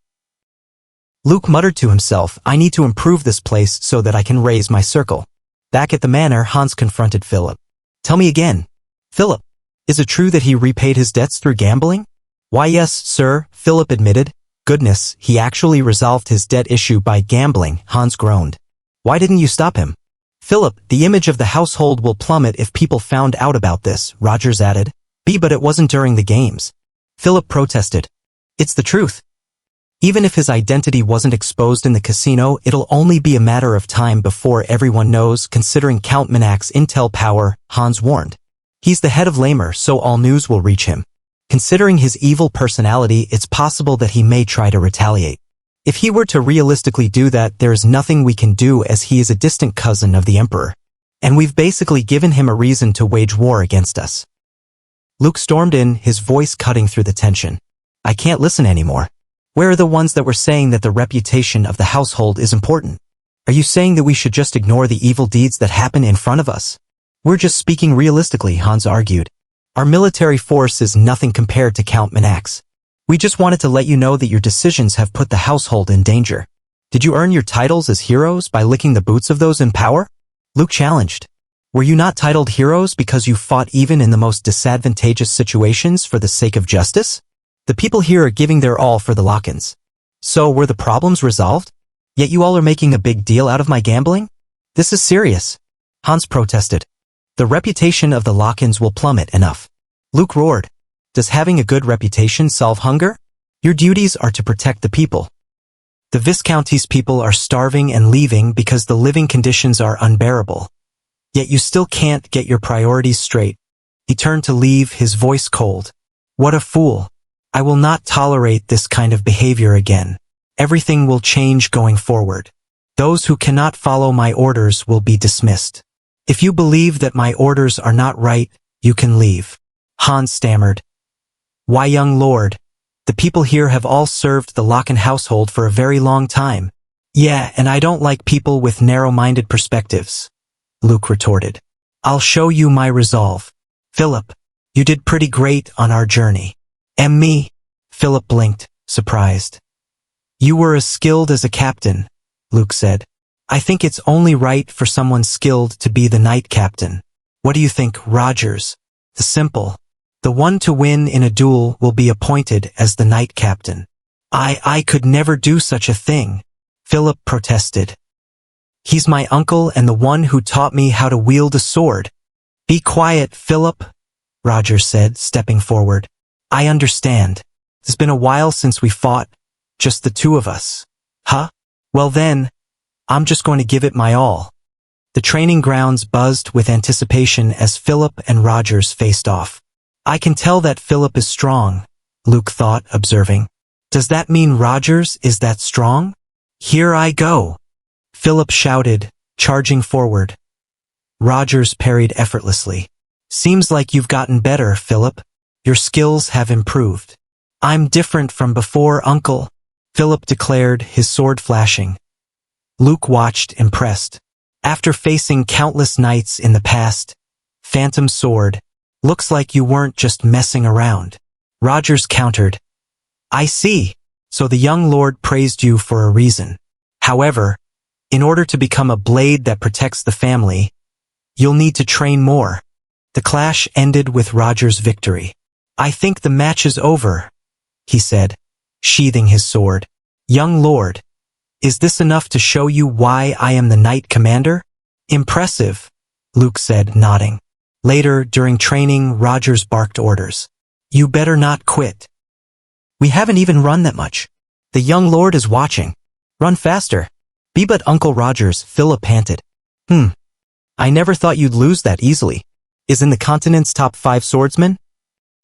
Luke muttered to himself, I need to improve this place so that I can raise my circle. Back at the manor, Hans confronted Philip. Tell me again. Philip, is it true that he repaid his debts through gambling? Why yes, sir, Philip admitted. Goodness, he actually resolved his debt issue by gambling, Hans groaned. Why didn't you stop him? Philip, the image of the household will plummet if people found out about this, Rogers added. But it wasn't during the games. Philip protested. It's the truth. Even if his identity wasn't exposed in the casino, it'll only be a matter of time before everyone knows, considering Count Minak's intel power, Hans warned. He's the head of Lamer, so all news will reach him. Considering his evil personality, it's possible that he may try to retaliate. If he were to realistically do that, there is nothing we can do as he is a distant cousin of the Emperor. And we've basically given him a reason to wage war against us. Luke stormed in, his voice cutting through the tension. I can't listen anymore. Where are the ones that were saying that the reputation of the household is important? Are you saying that we should just ignore the evil deeds that happen in front of us? We're just speaking realistically, Hans argued. Our military force is nothing compared to Count Minak's. We just wanted to let you know that your decisions have put the household in danger. Did you earn your titles as heroes by licking the boots of those in power? Luke challenged. Were you not titled heroes because you fought even in the most disadvantageous situations for the sake of justice? The people here are giving their all for the Lokens. So were the problems resolved? Yet you all are making a big deal out of my gambling? This is serious. Hans protested. The reputation of the Lockins will plummet enough. Luke roared. Does having a good reputation solve hunger? Your duties are to protect the people. The Viscounty's people are starving and leaving because the living conditions are unbearable. Yet you still can't get your priorities straight. He turned to leave, his voice cold. What a fool. I will not tolerate this kind of behavior again. Everything will change going forward. Those who cannot follow my orders will be dismissed. If you believe that my orders are not right, you can leave. Hans stammered. Why, young lord? The people here have all served the Lockin household for a very long time. Yeah, and I don't like people with narrow-minded perspectives. Luke retorted. I'll show you my resolve. Philip, you did pretty great on our journey. And me? Philip blinked, surprised. You were as skilled as a captain, Luke said. I think it's only right for someone skilled to be the knight captain. What do you think, Rogers? The simple. The one to win in a duel will be appointed as the knight captain. I could never do such a thing, Philip protested. He's my uncle and the one who taught me how to wield a sword. Be quiet, Philip, Rogers said, stepping forward. I understand. It's been a while since we fought, just the two of us. Huh? Well then, I'm just going to give it my all. The training grounds buzzed with anticipation as Philip and Rogers faced off. I can tell that Philip is strong, Luke thought, observing. Does that mean Rogers is that strong? Here I go, Philip shouted, charging forward. Rogers parried effortlessly. Seems like you've gotten better, Philip. Your skills have improved. I'm different from before, Uncle, Philip declared, his sword flashing. Luke watched, impressed. After facing countless knights in the past, Phantom Sword, looks like you weren't just messing around. Rogers countered. I see. So the young lord praised you for a reason. However, in order to become a blade that protects the family, you'll need to train more. The clash ended with Rogers' victory. I think the match is over, he said, sheathing his sword. Young lord, is this enough to show you why I am the knight commander? Impressive, Luke said, nodding. Later, during training, Rogers barked orders. You better not quit. We haven't even run that much. The young lord is watching. Run faster. Be but Uncle Rogers, Philip panted. I never thought you'd lose that easily. Is in the continent's top 5 swordsmen?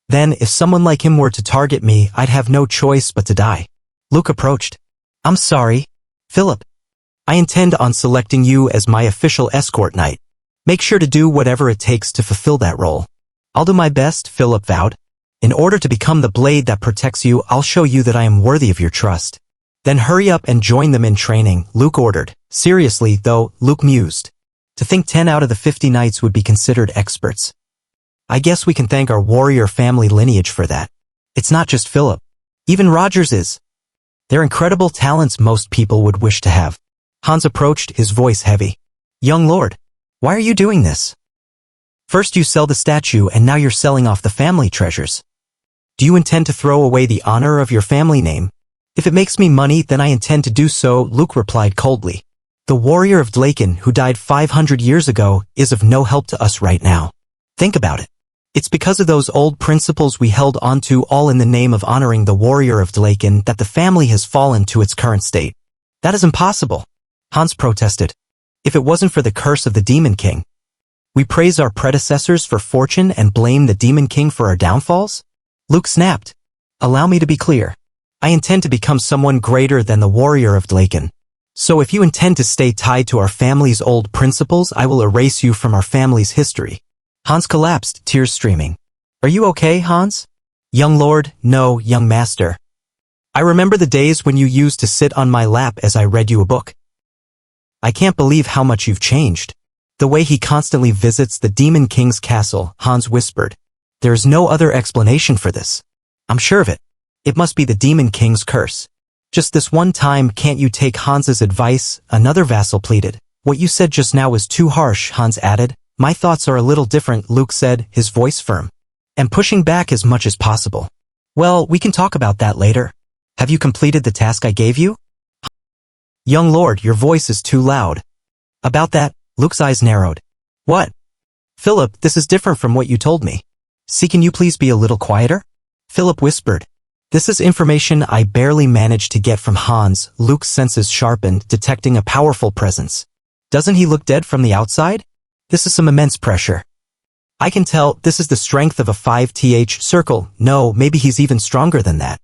Then, if someone like him were to target me, I'd have no choice but to die. Luke approached. I'm sorry, Philip. I intend on selecting you as my official escort knight. Make sure to do whatever it takes to fulfill that role. I'll do my best, Philip vowed. In order to become the blade that protects you, I'll show you that I am worthy of your trust. Then hurry up and join them in training, Luke ordered. Seriously, though, Luke mused. To think 10 out of the 50 knights would be considered experts. I guess we can thank our warrior family lineage for that. It's not just Philip. Even Rogers is. They're incredible talents most people would wish to have. Hans approached, his voice heavy. Young lord, why are you doing this? First you sell the statue and now you're selling off the family treasures. Do you intend to throw away the honor of your family name? If it makes me money, then I intend to do so, Luke replied coldly. The warrior of Dlaken, who died 500 years ago, is of no help to us right now. Think about it. It's because of those old principles we held onto, all in the name of honoring the warrior of Dlaken, that the family has fallen to its current state. That is impossible, Hans protested. If it wasn't for the curse of the Demon King. We praise our predecessors for fortune and blame the Demon King for our downfalls? Luke snapped. Allow me to be clear. I intend to become someone greater than the warrior of Dlaken. So if you intend to stay tied to our family's old principles, I will erase you from our family's history. Hans collapsed, tears streaming. Are you okay, Hans? Young lord, no, young master. I remember the days when you used to sit on my lap as I read you a book. I can't believe how much you've changed. The way he constantly visits the Demon King's castle, Hans whispered. There is no other explanation for this. I'm sure of it. It must be the Demon King's curse. Just this one time, can't you take Hans's advice? Another vassal pleaded. What you said just now was too harsh, Hans added. My thoughts are a little different, Luke said, his voice firm. And pushing back as much as possible. Well, we can talk about that later. Have you completed the task I gave you? Young lord, your voice is too loud. About that, Luke's eyes narrowed. What? Philip, this is different from what you told me. See, can you please be a little quieter? Philip whispered. This is information I barely managed to get from Hans. Luke's senses sharpened, detecting a powerful presence. Doesn't he look dead from the outside? This is some immense pressure. I can tell this is the strength of a 5th circle. No, maybe he's even stronger than that.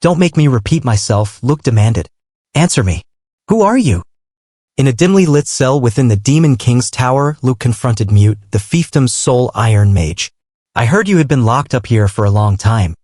Don't make me repeat myself, Luke demanded. Answer me. Who are you? In a dimly lit cell within the Demon King's tower, Luke confronted Mute, the fiefdom's sole Iron Mage. I heard you had been locked up here for a long time.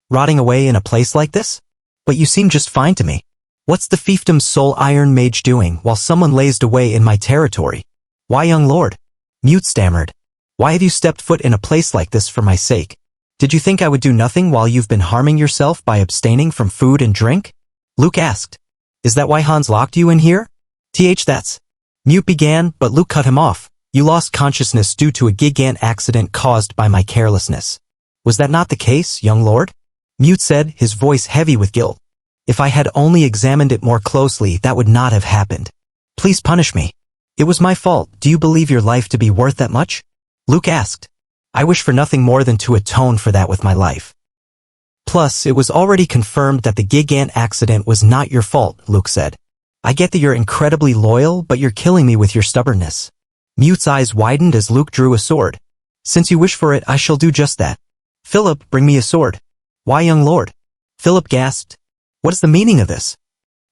Rotting away in a place like this? But you seem just fine to me. What's the fiefdom's sole Iron Mage doing while someone lazed away in my territory? Why, young lord? Mute stammered. Why have you stepped foot in a place like this for my sake? Did you think I would do nothing while you've been harming yourself by abstaining from food and drink? Luke asked. Is that why Hans locked you in here? That's. Mute began, but Luke cut him off. You lost consciousness due to a gigant accident caused by my carelessness. Was that not the case, young lord? Mute said, his voice heavy with guilt. If I had only examined it more closely, that would not have happened. Please punish me. It was my fault. Do you believe your life to be worth that much? Luke asked. I wish for nothing more than to atone for that with my life. Plus, it was already confirmed that the gigant accident was not your fault, Luke said. I get that you're incredibly loyal, but you're killing me with your stubbornness. Mute's eyes widened as Luke drew a sword. Since you wish for it, I shall do just that. Philip, bring me a sword. Why, young lord? Philip gasped. What is the meaning of this?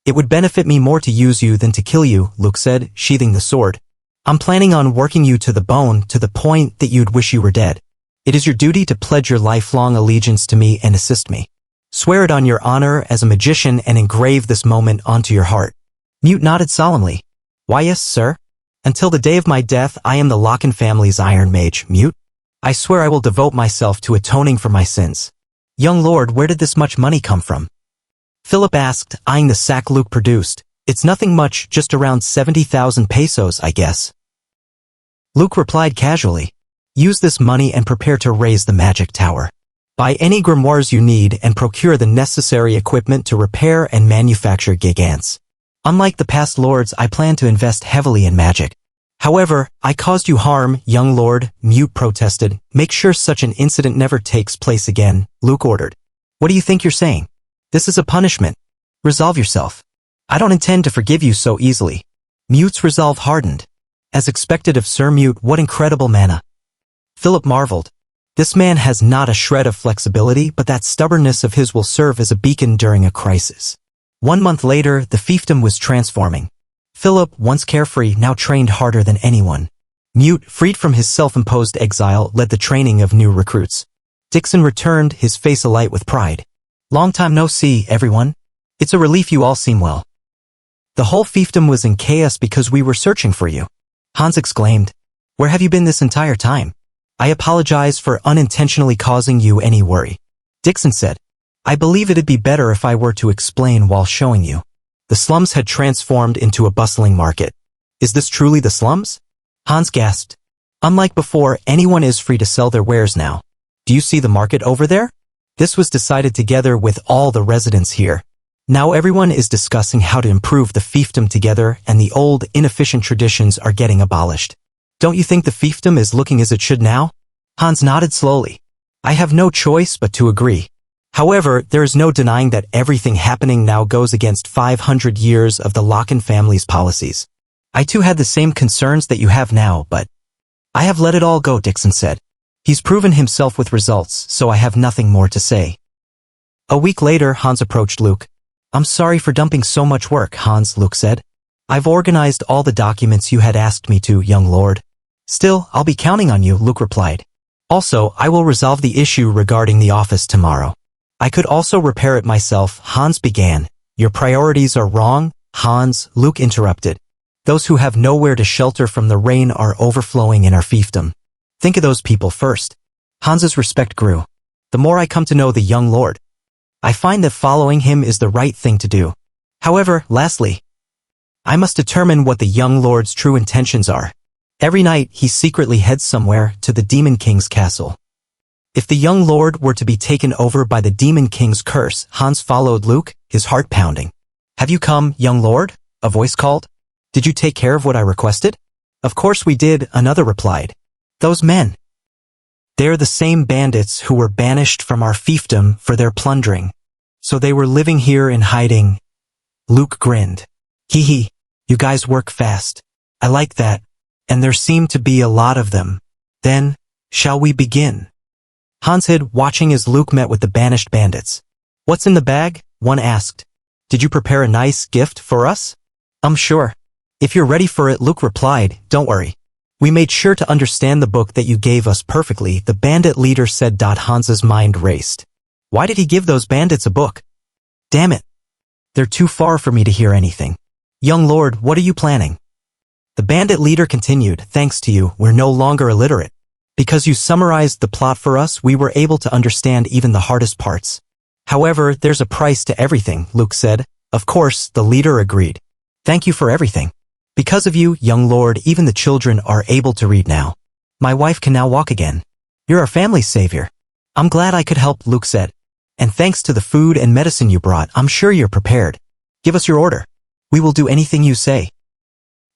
It would benefit me more to use you than to kill you, Luke said, sheathing the sword. I'm planning on working you to the bone, to the point that you'd wish you were dead. It is your duty to pledge your lifelong allegiance to me and assist me. Swear it on your honor as a magician and engrave this moment onto your heart. Mute nodded solemnly. Why, yes, sir. Until the day of my death, I am the Locken family's Iron Mage, Mute. I swear I will devote myself to atoning for my sins. Young lord, where did this much money come from? Philip asked, eyeing the sack Luke produced. It's nothing much, just around 70,000 pesos, I guess. Luke replied casually. Use this money and prepare to raise the magic tower. Buy any grimoires you need and procure the necessary equipment to repair and manufacture gigants. Unlike the past lords, I plan to invest heavily in magic. However, I caused you harm, young lord, Mute protested. Make sure such an incident never takes place again, Luke ordered. What do you think you're saying? This is a punishment. Resolve yourself. I don't intend to forgive you so easily. Mute's resolve hardened. As expected of Sir Mute, what incredible mana. Philip marveled. This man has not a shred of flexibility, but that stubbornness of his will serve as a beacon during a crisis. 1 month later, the fiefdom was transforming. Philip, once carefree, now trained harder than anyone. Mute, freed from his self-imposed exile, led the training of new recruits. Dixon returned, his face alight with pride. Long time no see, everyone. It's a relief you all seem well. The whole fiefdom was in chaos because we were searching for you. Hans exclaimed. Where have you been this entire time? I apologize for unintentionally causing you any worry. Dixon said. I believe it'd be better if I were to explain while showing you. The slums had transformed into a bustling market. Is this truly the slums? Hans gasped. Unlike before, anyone is free to sell their wares now. Do you see the market over there? This was decided together with all the residents here. Now everyone is discussing how to improve the fiefdom together, and the old, inefficient traditions are getting abolished. Don't you think the fiefdom is looking as it should now? Hans nodded slowly. I have no choice but to agree. However, there is no denying that everything happening now goes against 500 years of the Locken family's policies. I too had the same concerns that you have now, but I have let it all go, Dixon said. He's proven himself with results, so I have nothing more to say. A week later, Hans approached Luke. I'm sorry for dumping so much work, Hans, Luke said. I've organized all the documents you had asked me to, young lord. Still, I'll be counting on you, Luke replied. Also, I will resolve the issue regarding the office tomorrow. I could also repair it myself, Hans began. Your priorities are wrong, Hans, Luke interrupted. Those who have nowhere to shelter from the rain are overflowing in our fiefdom. Think of those people first. Hans's respect grew. The more I come to know the young lord, I find that following him is the right thing to do. However, lastly, I must determine what the young lord's true intentions are. Every night, he secretly heads somewhere to the Demon King's castle. If the young lord were to be taken over by the Demon King's curse, Hans followed Luke, his heart pounding. Have you come, young lord? A voice called. Did you take care of what I requested? Of course we did, another replied. Those men. They're the same bandits who were banished from our fiefdom for their plundering. So they were living here in hiding. Luke grinned. Hee hee, you guys work fast. I like that. And there seem to be a lot of them. Then, shall we begin? Hans hid, watching as Luke met with the banished bandits. What's in the bag? One asked. Did you prepare a nice gift for us? Sure. If you're ready for it, Luke replied, don't worry. We made sure to understand the book that you gave us perfectly, the bandit leader said. Hans's mind raced. Why did he give those bandits a book? Damn it. They're too far for me to hear anything. Young lord, what are you planning? The bandit leader continued, thanks to you, we're no longer illiterate. Because you summarized the plot for us, we were able to understand even the hardest parts. However, there's a price to everything, Luke said. Of course, the leader agreed. Thank you for everything. Because of you, young lord, even the children are able to read now. My wife can now walk again. You're our family's savior. I'm glad I could help, Luke said. And thanks to the food and medicine you brought, I'm sure you're prepared. Give us your order. We will do anything you say.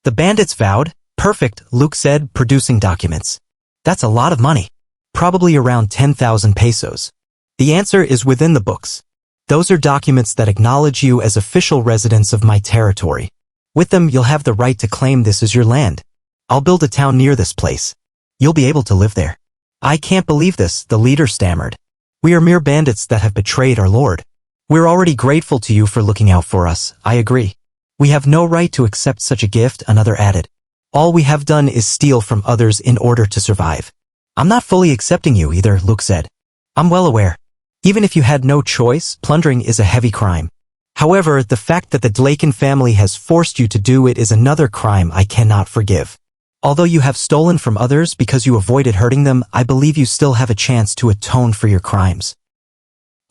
The bandits vowed. Perfect, Luke said, producing documents. That's a lot of money. Probably around 10,000 pesos. The answer is within the books. Those are documents that acknowledge you as official residents of my territory. With them, you'll have the right to claim this as your land. I'll build a town near this place. You'll be able to live there. I can't believe this, the leader stammered. We are mere bandits that have betrayed our lord. We're already grateful to you for looking out for us, I agree. We have no right to accept such a gift, another added. All we have done is steal from others in order to survive. I'm not fully accepting you either, Luke said. I'm well aware. Even if you had no choice, plundering is a heavy crime. However, the fact that the Dlaken family has forced you to do it is another crime I cannot forgive. Although you have stolen from others because you avoided hurting them, I believe you still have a chance to atone for your crimes.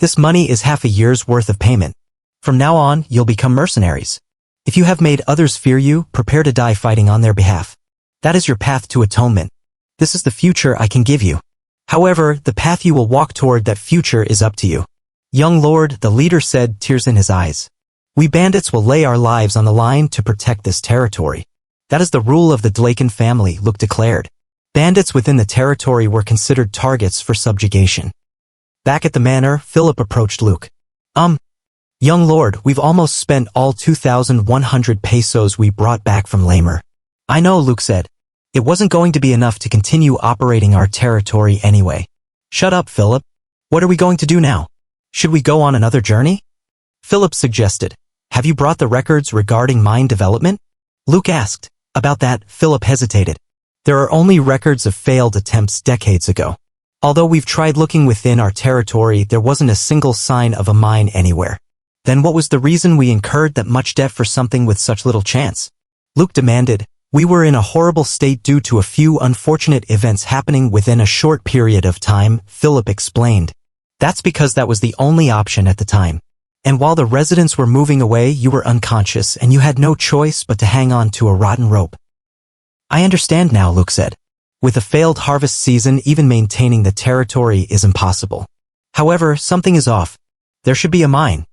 This money is half a year's worth of payment. From now on, you'll become mercenaries. If you have made others fear you, prepare to die fighting on their behalf. That is your path to atonement. This is the future I can give you. However, the path you will walk toward that future is up to you. Young lord, the leader said, tears in his eyes. We bandits will lay our lives on the line to protect this territory. That is the rule of the Dlaken family, Luke declared. Bandits within the territory were considered targets for subjugation. Back at the manor, Philip approached Luke. Young lord, we've almost spent all 2,100 pesos we brought back from Lamer. I know, Luke said. It wasn't going to be enough to continue operating our territory anyway. Shut up, Philip. What are we going to do now? Should we go on another journey? Philip suggested. Have you brought the records regarding mine development? Luke asked. About that, Philip hesitated. There are only records of failed attempts decades ago. Although we've tried looking within our territory, there wasn't a single sign of a mine anywhere. Then what was the reason we incurred that much debt for something with such little chance? Luke demanded. We were in a horrible state due to a few unfortunate events happening within a short period of time, Philip explained. That's because that was the only option at the time. And while the residents were moving away, you were unconscious and you had no choice but to hang on to a rotten rope. I understand now, Luke said. With a failed harvest season, even maintaining the territory is impossible. However, something is off. There should be a mine.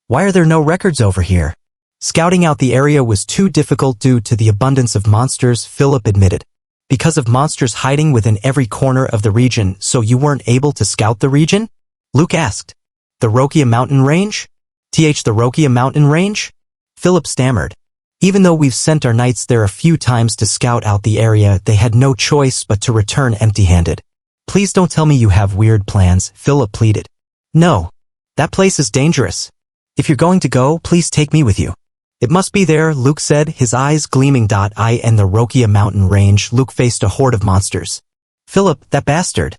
Why are there no records over here? Scouting out the area was too difficult due to the abundance of monsters, Philip admitted. Because of monsters hiding within every corner of the region, so you weren't able to scout the region? Luke asked. The Rokia Mountain Range? The Rokia Mountain Range? Philip stammered. Even though we've sent our knights there a few times to scout out the area, they had no choice but to return empty-handed. Please don't tell me you have weird plans, Philip pleaded. No. That place is dangerous. If you're going to go, please take me with you. It must be there, Luke said, his eyes gleaming. I and the Rokia Mountain Range. Luke faced a horde of monsters. Philip, that bastard.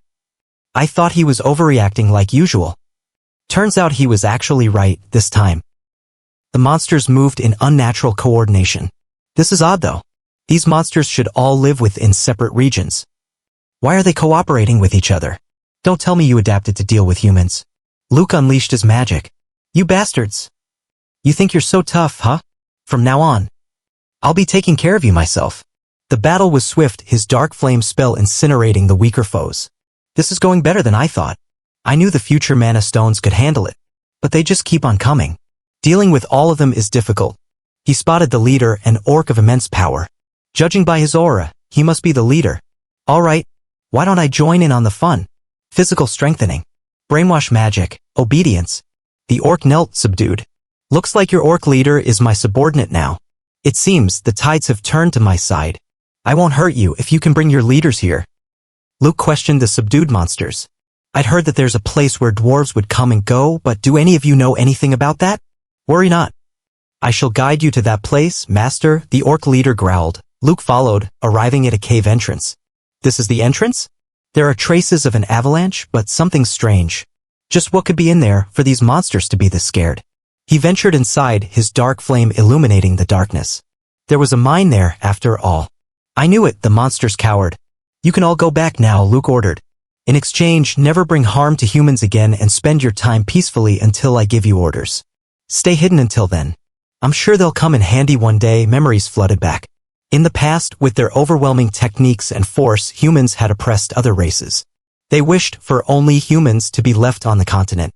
I thought he was overreacting like usual. Turns out he was actually right, this time. The monsters moved in unnatural coordination. This is odd though. These monsters should all live within separate regions. Why are they cooperating with each other? Don't tell me you adapted to deal with humans. Luke unleashed his magic. You bastards. You think you're so tough, huh? From now on, I'll be taking care of you myself. The battle was swift, his dark flame spell incinerating the weaker foes. This is going better than I thought. I knew the future mana stones could handle it, but they just keep on coming. Dealing with all of them is difficult. He spotted the leader, an orc of immense power. Judging by his aura, he must be the leader. Alright, why don't I join in on the fun? Physical strengthening. Brainwash magic. Obedience. The orc knelt subdued. Looks like your orc leader is my subordinate now. It seems the tides have turned to my side. I won't hurt you if you can bring your leaders here. Luke questioned the subdued monsters. I'd heard that there's a place where dwarves would come and go, but do any of you know anything about that? Worry not. I shall guide you to that place, master, the orc leader growled. Luke followed, arriving at a cave entrance. This is the entrance? There are traces of an avalanche, but something strange. Just what could be in there for these monsters to be this scared? He ventured inside, his dark flame illuminating the darkness. There was a mine there, after all. I knew it, the monsters cowered. You can all go back now, Luke ordered. In exchange, never bring harm to humans again and spend your time peacefully until I give you orders. Stay hidden until then. I'm sure they'll come in handy one day, memories flooded back. In the past, with their overwhelming techniques and force, humans had oppressed other races. They wished for only humans to be left on the continent.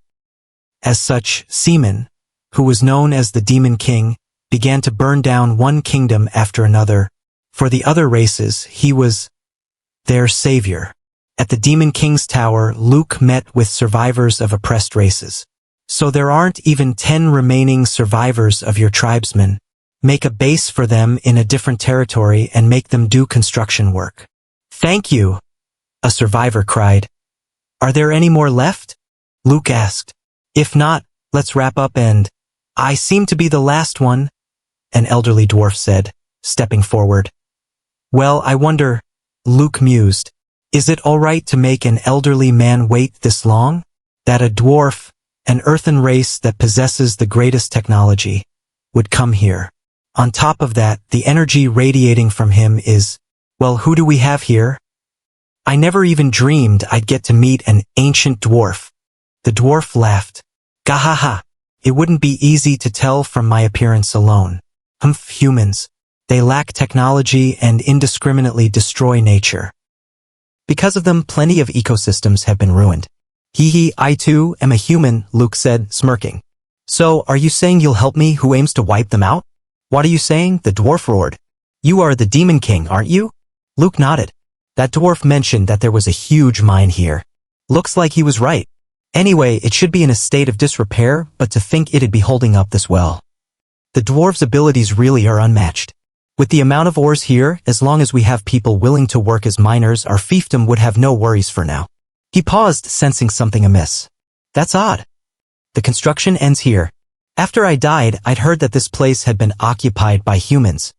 As such, Seaman, who was known as the Demon King, began to burn down one kingdom after another. For the other races, he was their savior. At the Demon King's tower, Luke met with survivors of oppressed races. So there aren't even 10 remaining survivors of your tribesmen. Make a base for them in a different territory and make them do construction work. Thank you, a survivor cried. Are there any more left? Luke asked. If not, let's wrap up and… I seem to be the last one, an elderly dwarf said, stepping forward. Well, I wonder, Luke mused. Is it all right to make an elderly man wait this long? That a dwarf, an earthen race that possesses the greatest technology, would come here. On top of that, the energy radiating from him is… Well, who do we have here? I never even dreamed I'd get to meet an ancient dwarf. The dwarf laughed. Gahaha. It wouldn't be easy to tell from my appearance alone. Humans. They lack technology and indiscriminately destroy nature. Because of them, plenty of ecosystems have been ruined. Hee, I too am a human, Luke said, smirking. So, are you saying you'll help me who aims to wipe them out? What are you saying? The dwarf roared. You are the Demon King, aren't you? Luke nodded. That dwarf mentioned that there was a huge mine here. Looks like he was right. Anyway, it should be in a state of disrepair, but to think it'd be holding up this well. The dwarf's abilities really are unmatched. With the amount of ores here, as long as we have people willing to work as miners, our fiefdom would have no worries for now. He paused, sensing something amiss. That's odd. The construction ends here. After I died, I'd heard that this place had been occupied by humans.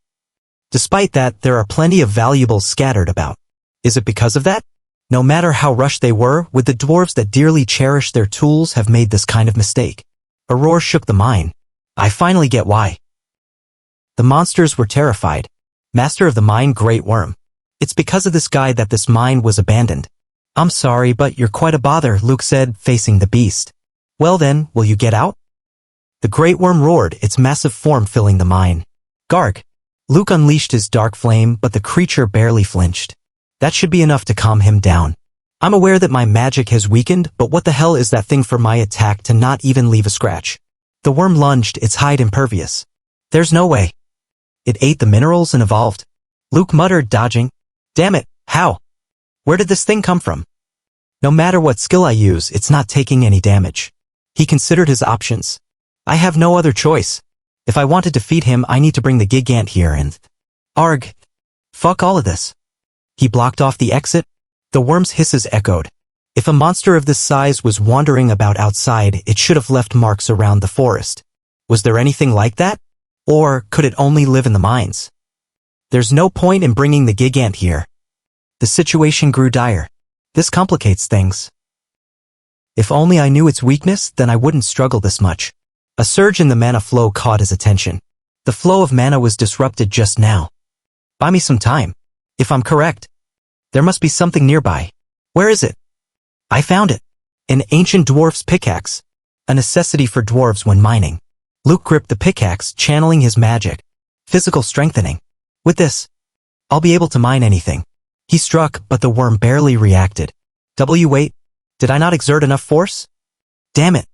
Despite that, there are plenty of valuables scattered about. Is it because of that? No matter how rushed they were, would the dwarves that dearly cherish their tools have made this kind of mistake? A roar shook the mine. I finally get why. The monsters were terrified. Master of the mine, Great Worm. It's because of this guy that this mine was abandoned. I'm sorry, but you're quite a bother, Luke said, facing the beast. Well then, will you get out? The Great Worm roared, its massive form filling the mine. Garg. Luke unleashed his dark flame, but the creature barely flinched. That should be enough to calm him down. I'm aware that my magic has weakened, but what the hell is that thing for my attack to not even leave a scratch? The worm lunged, its hide impervious. There's no way. It ate the minerals and evolved. Luke muttered, dodging. Damn it, how? Where did this thing come from? No matter what skill I use, it's not taking any damage. He considered his options. I have no other choice. If I want to defeat him, I need to bring the gigant here and… Arg. Fuck all of this. He blocked off the exit. The worm's hisses echoed. If a monster of this size was wandering about outside, it should have left marks around the forest. Was there anything like that? Or could it only live in the mines? There's no point in bringing the gigant here. The situation grew dire. This complicates things. If only I knew its weakness, then I wouldn't struggle this much. A surge in the mana flow caught his attention. The flow of mana was disrupted just now. Buy me some time. If I'm correct, there must be something nearby. Where is it? I found it. An ancient dwarf's pickaxe. A necessity for dwarves when mining. Luke gripped the pickaxe, channeling his magic. Physical strengthening. With this, I'll be able to mine anything. He struck, but the worm barely reacted. Wait, did I not exert enough force? Damn it.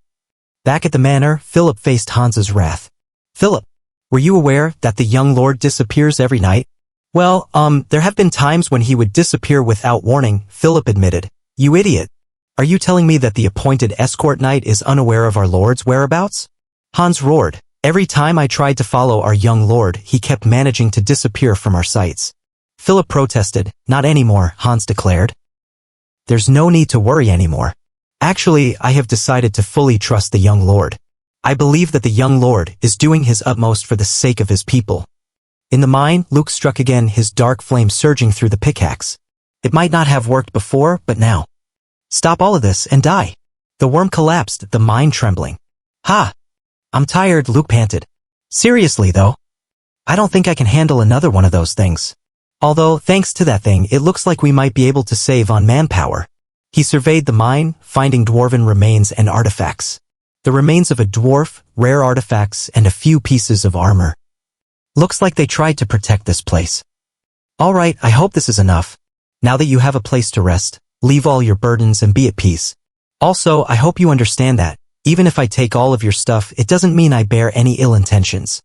Back at the manor, Philip faced Hans's wrath. Philip, were you aware that the young lord disappears every night? Well, there have been times when he would disappear without warning, Philip admitted. You idiot. Are you telling me that the appointed escort knight is unaware of our lord's whereabouts? Hans roared. Every time I tried to follow our young lord, he kept managing to disappear from our sights. Philip protested. Not anymore, Hans declared. There's no need to worry anymore. Actually, I have decided to fully trust the young lord. I believe that the young lord is doing his utmost for the sake of his people. In the mine, Luke struck again, his dark flame surging through the pickaxe. It might not have worked before, but now. Stop all of this and die. The worm collapsed, the mine trembling. Ha! I'm tired, Luke panted. Seriously, though. I don't think I can handle another one of those things. Although, thanks to that thing, it looks like we might be able to save on manpower. He surveyed the mine, finding dwarven remains and artifacts. The remains of a dwarf, rare artifacts, and a few pieces of armor. Looks like they tried to protect this place. All right, I hope this is enough. Now that you have a place to rest, leave all your burdens and be at peace. Also, I hope you understand that, even if I take all of your stuff, it doesn't mean I bear any ill intentions.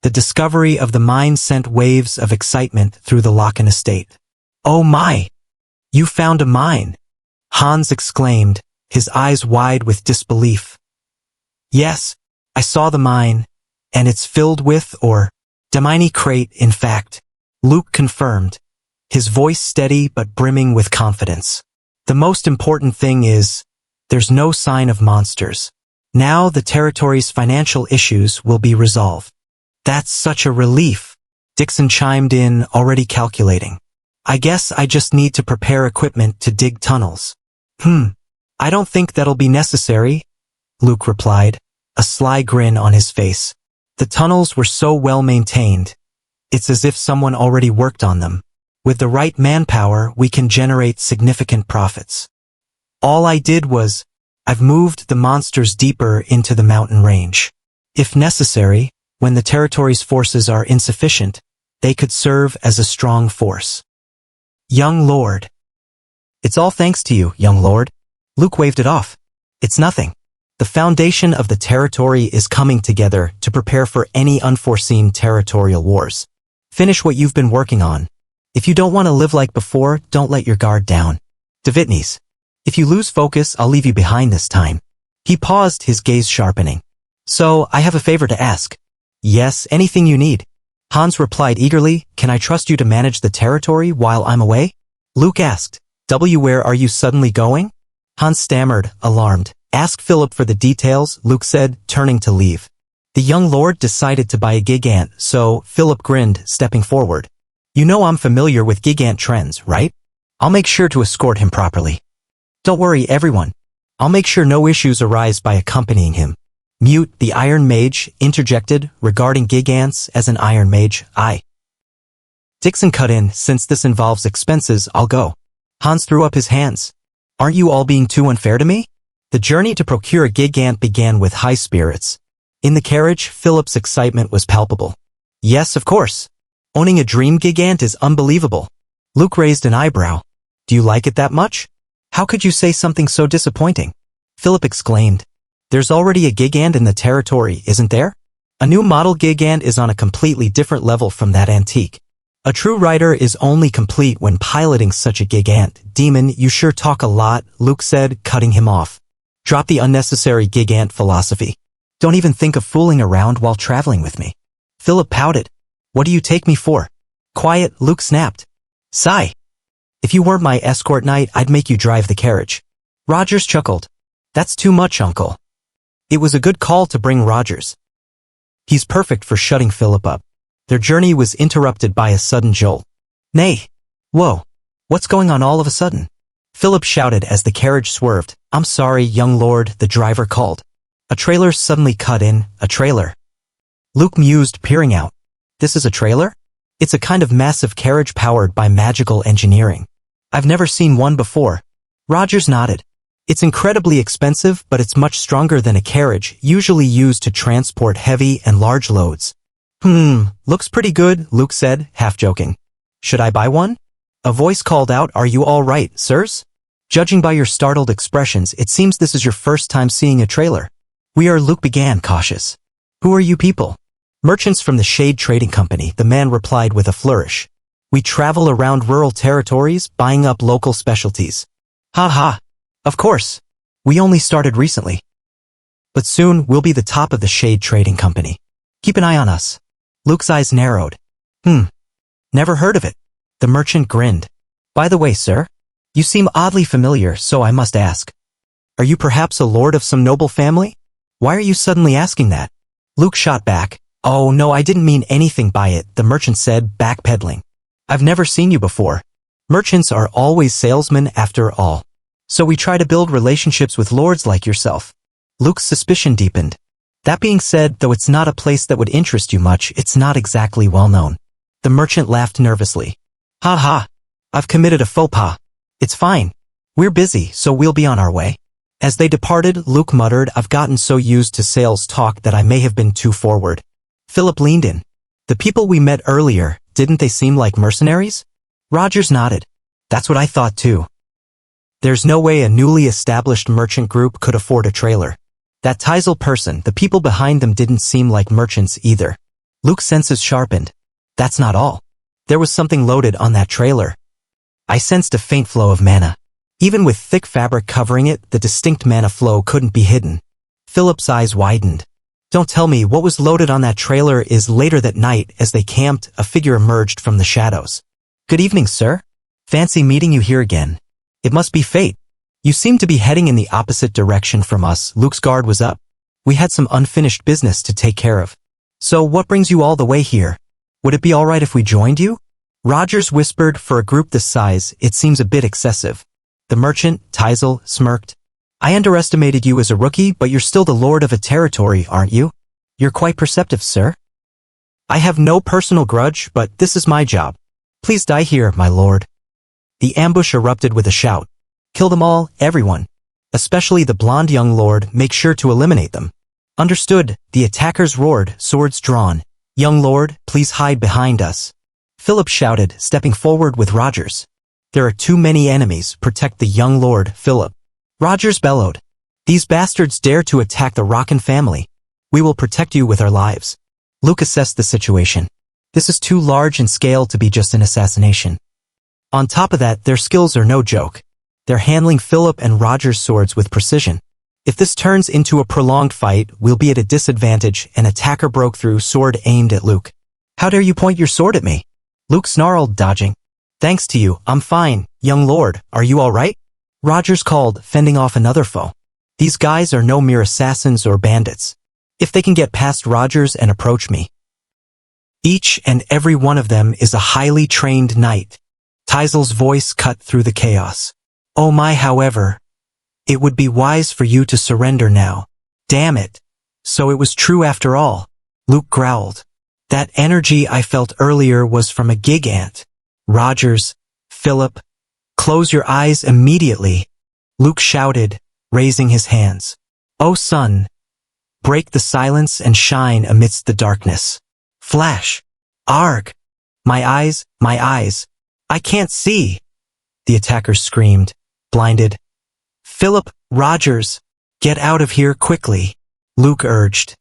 The discovery of the mine sent waves of excitement through the Locken estate. Oh my! You found a mine! Hans exclaimed, his eyes wide with disbelief. Yes, I saw the mine, and it's filled with, or, Dominate, in fact, Luke confirmed, his voice steady but brimming with confidence. The most important thing is, there's no sign of monsters. Now the territory's financial issues will be resolved. That's such a relief, Dixon chimed in, already calculating. I guess I just need to prepare equipment to dig tunnels. I don't think that'll be necessary, Luke replied, a sly grin on his face. The tunnels were so well maintained. It's as if someone already worked on them. With the right manpower, we can generate significant profits. All I did was, I've moved the monsters deeper into the mountain range. If necessary, when the territory's forces are insufficient, they could serve as a strong force. Young Lord. It's all thanks to you, young Lord. Luke waved it off. It's nothing. The foundation of the territory is coming together to prepare for any unforeseen territorial wars. Finish what you've been working on. If you don't want to live like before, don't let your guard down. Devitnes. If you lose focus, I'll leave you behind this time. He paused, his gaze sharpening. So, I have a favor to ask. Yes, anything you need. Hans replied eagerly, can I trust you to manage the territory while I'm away? Luke asked, where are you suddenly going? Hans stammered, alarmed. Ask Philip for the details, Luke said, turning to leave. The young lord decided to buy a gigant, so Philip grinned, stepping forward. You know I'm familiar with gigant trends, right? I'll make sure to escort him properly. Don't worry, everyone. I'll make sure no issues arise by accompanying him. Mute, the Iron Mage, interjected, regarding gigants as an Iron Mage, Dixon cut in, since this involves expenses, I'll go. Hans threw up his hands. Aren't you all being too unfair to me? The journey to procure a gigant began with high spirits. In the carriage, Philip's excitement was palpable. Yes, of course. Owning a dream gigant is unbelievable. Luke raised an eyebrow. Do you like it that much? How could you say something so disappointing? Philip exclaimed. There's already a gigant in the territory, isn't there? A new model gigant is on a completely different level from that antique. A true rider is only complete when piloting such a gigant. Demon, you sure talk a lot, Luke said, cutting him off. Drop the unnecessary gigant philosophy. Don't even think of fooling around while traveling with me. Philip pouted. What do you take me for? Quiet, Luke snapped. Sigh. If you weren't my escort knight, I'd make you drive the carriage. Rogers chuckled. That's too much, uncle. It was a good call to bring Rogers. He's perfect for shutting Philip up. Their journey was interrupted by a sudden jolt. Nay. Whoa. What's going on all of a sudden? Philip shouted as the carriage swerved. I'm sorry, young lord, the driver called. A trailer suddenly cut in. A trailer. Luke mused, peering out. This is a trailer? It's a kind of massive carriage powered by magical engineering. I've never seen one before. Rogers nodded. It's incredibly expensive, but it's much stronger than a carriage, usually used to transport heavy and large loads. Looks pretty good, Luke said, half joking. Should I buy one? A voice called out, Are you all right, sirs? Judging by your startled expressions, it seems this is your first time seeing a trailer. We are, Luke began, cautious. Who are you people? Merchants from the Shade Trading Company, the man replied with a flourish. We travel around rural territories, buying up local specialties. Ha ha. Of course. We only started recently. But soon, we'll be the top of the Shade Trading Company. Keep an eye on us. Luke's eyes narrowed. Never heard of it. The merchant grinned. By the way, sir, you seem oddly familiar, so I must ask. Are you perhaps a lord of some noble family? Why are you suddenly asking that? Luke shot back. Oh no, I didn't mean anything by it, the merchant said, backpedaling. I've never seen you before. Merchants are always salesmen after all. So we try to build relationships with lords like yourself. Luke's suspicion deepened. That being said, though it's not a place that would interest you much, it's not exactly well known. The merchant laughed nervously. Ha ha. I've committed a faux pas. It's fine. We're busy, so we'll be on our way. As they departed, Luke muttered, I've gotten so used to sales talk that I may have been too forward. Philip leaned in. The people we met earlier, didn't they seem like mercenaries? Rogers nodded. That's what I thought too. There's no way a newly established merchant group could afford a trailer. That Teisel person, the people behind them didn't seem like merchants either. Luke's senses sharpened. That's not all. There was something loaded on that trailer. I sensed a faint flow of mana. Even with thick fabric covering it, the distinct mana flow couldn't be hidden. Philip's eyes widened. Don't tell me what was loaded on that trailer is later that night as they camped, a figure emerged from the shadows. Good evening, sir. Fancy meeting you here again. It must be fate. You seem to be heading in the opposite direction from us. Luke's guard was up. We had some unfinished business to take care of. So what brings you all the way here? Would it be alright if we joined you? Rogers whispered, for a group this size, it seems a bit excessive. The merchant, Teisel, smirked. I underestimated you as a rookie, but you're still the lord of a territory, aren't you? You're quite perceptive, sir. I have no personal grudge, but this is my job. Please die here, my lord. The ambush erupted with a shout. Kill them all, everyone. Especially the blonde young lord, make sure to eliminate them. Understood, the attackers roared, swords drawn. Young lord, please hide behind us. Philip shouted, stepping forward with Rogers. There are too many enemies, protect the young lord, Philip. Rogers bellowed. These bastards dare to attack the Rockin family. We will protect you with our lives. Luke assessed the situation. This is too large in scale to be just an assassination. On top of that, their skills are no joke. They're handling Philip and Rogers' swords with precision. If this turns into a prolonged fight, we'll be at a disadvantage. An attacker broke through, sword aimed at Luke. How dare you point your sword at me? Luke snarled, dodging. Thanks to you, I'm fine. Young lord, are you all right? Rogers called, fending off another foe. These guys are no mere assassins or bandits. If they can get past Rogers and approach me. Each and every one of them is a highly trained knight. Teisel's voice cut through the chaos. Oh my, however, it would be wise for you to surrender now. Damn it. So it was true after all. Luke growled. That energy I felt earlier was from a gigant. Rogers, Philip, close your eyes immediately. Luke shouted, raising his hands. Oh sun, break the silence and shine amidst the darkness. Flash. Arg. My eyes, I can't see. The attackers screamed, blinded. Philip, Rogers, get out of here quickly. Luke urged.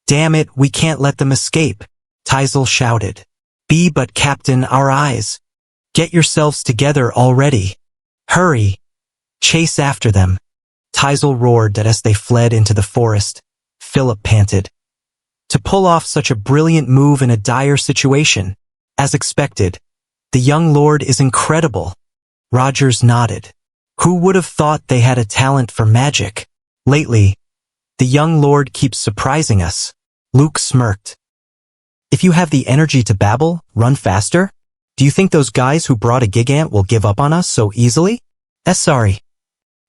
Damn it, we can't let them escape. Teisel shouted. Be but captain our eyes. Get yourselves together already. Hurry. Chase after them. Teisel roared that as they fled into the forest. Philip panted. To pull off such a brilliant move in a dire situation. As expected. The young lord is incredible. Rogers nodded. Who would have thought they had a talent for magic? Lately, the young lord keeps surprising us. Luke smirked. If you have the energy to babble, run faster? Do you think those guys who brought a gigant will give up on us so easily? Sorry.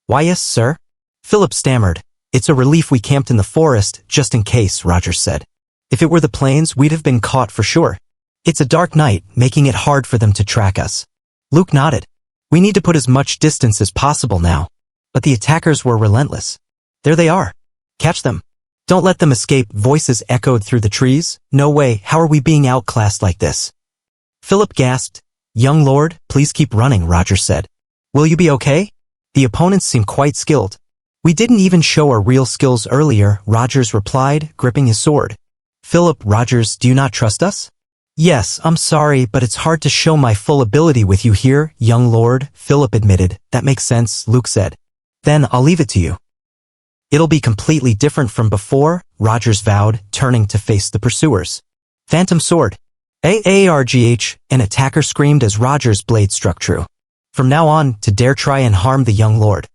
Why yes, sir? Philip stammered. It's a relief we camped in the forest, just in case, Rogers said. If it were the plains, we'd have been caught for sure. It's a dark night, making it hard for them to track us. Luke nodded. We need to put as much distance as possible now. But the attackers were relentless. There they are. Catch them. Don't let them escape, voices echoed through the trees. No way, how are we being outclassed like this? Philip gasped. Young lord, please keep running, Rogers said. Will you be okay? The opponents seem quite skilled. We didn't even show our real skills earlier, Rogers replied, gripping his sword. Philip, Rogers, do you not trust us? Yes, I'm sorry, but it's hard to show my full ability with you here, young lord, Philip admitted. That makes sense, Luke said. Then I'll leave it to you. It'll be completely different from before, Rogers vowed, turning to face the pursuers. Phantom sword. AARGH, an attacker screamed as Rogers' blade struck true. From now on, to dare try and harm the young lord.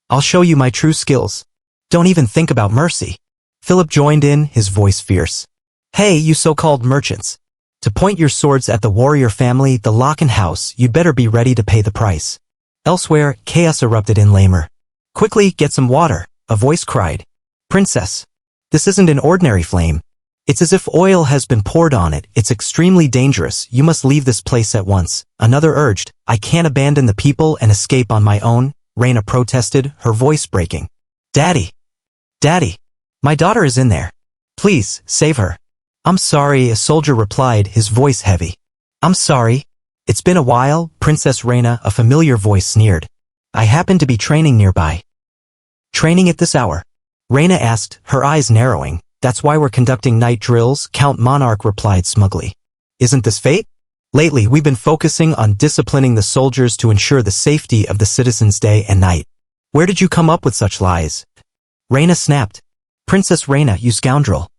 I'll show you my true skills. Don't even think about mercy. Philip joined in, his voice fierce. Hey, you so-called merchants. To point your swords at the warrior family, the Locken house, you'd better be ready to pay the price. Elsewhere, chaos erupted in Lamer. Quickly, get some water, a voice cried. Princess. This isn't an ordinary flame. It's as if oil has been poured on it. It's extremely dangerous. You must leave this place at once. Another urged. I can't abandon the people and escape on my own. Raina protested, her voice breaking. Daddy. Daddy. My daughter is in there. Please, save her. I'm sorry, a soldier replied, his voice heavy. I'm sorry. It's been a while, Princess Raina, a familiar voice sneered. I happen to be training nearby. Training at this hour? Raina asked, her eyes narrowing. That's why we're conducting night drills, Count Monarch replied smugly. Isn't this fate? Lately, we've been focusing on disciplining the soldiers to ensure the safety of the citizens day and night. Where did you come up with such lies? Raina snapped. Princess Raina, you scoundrel.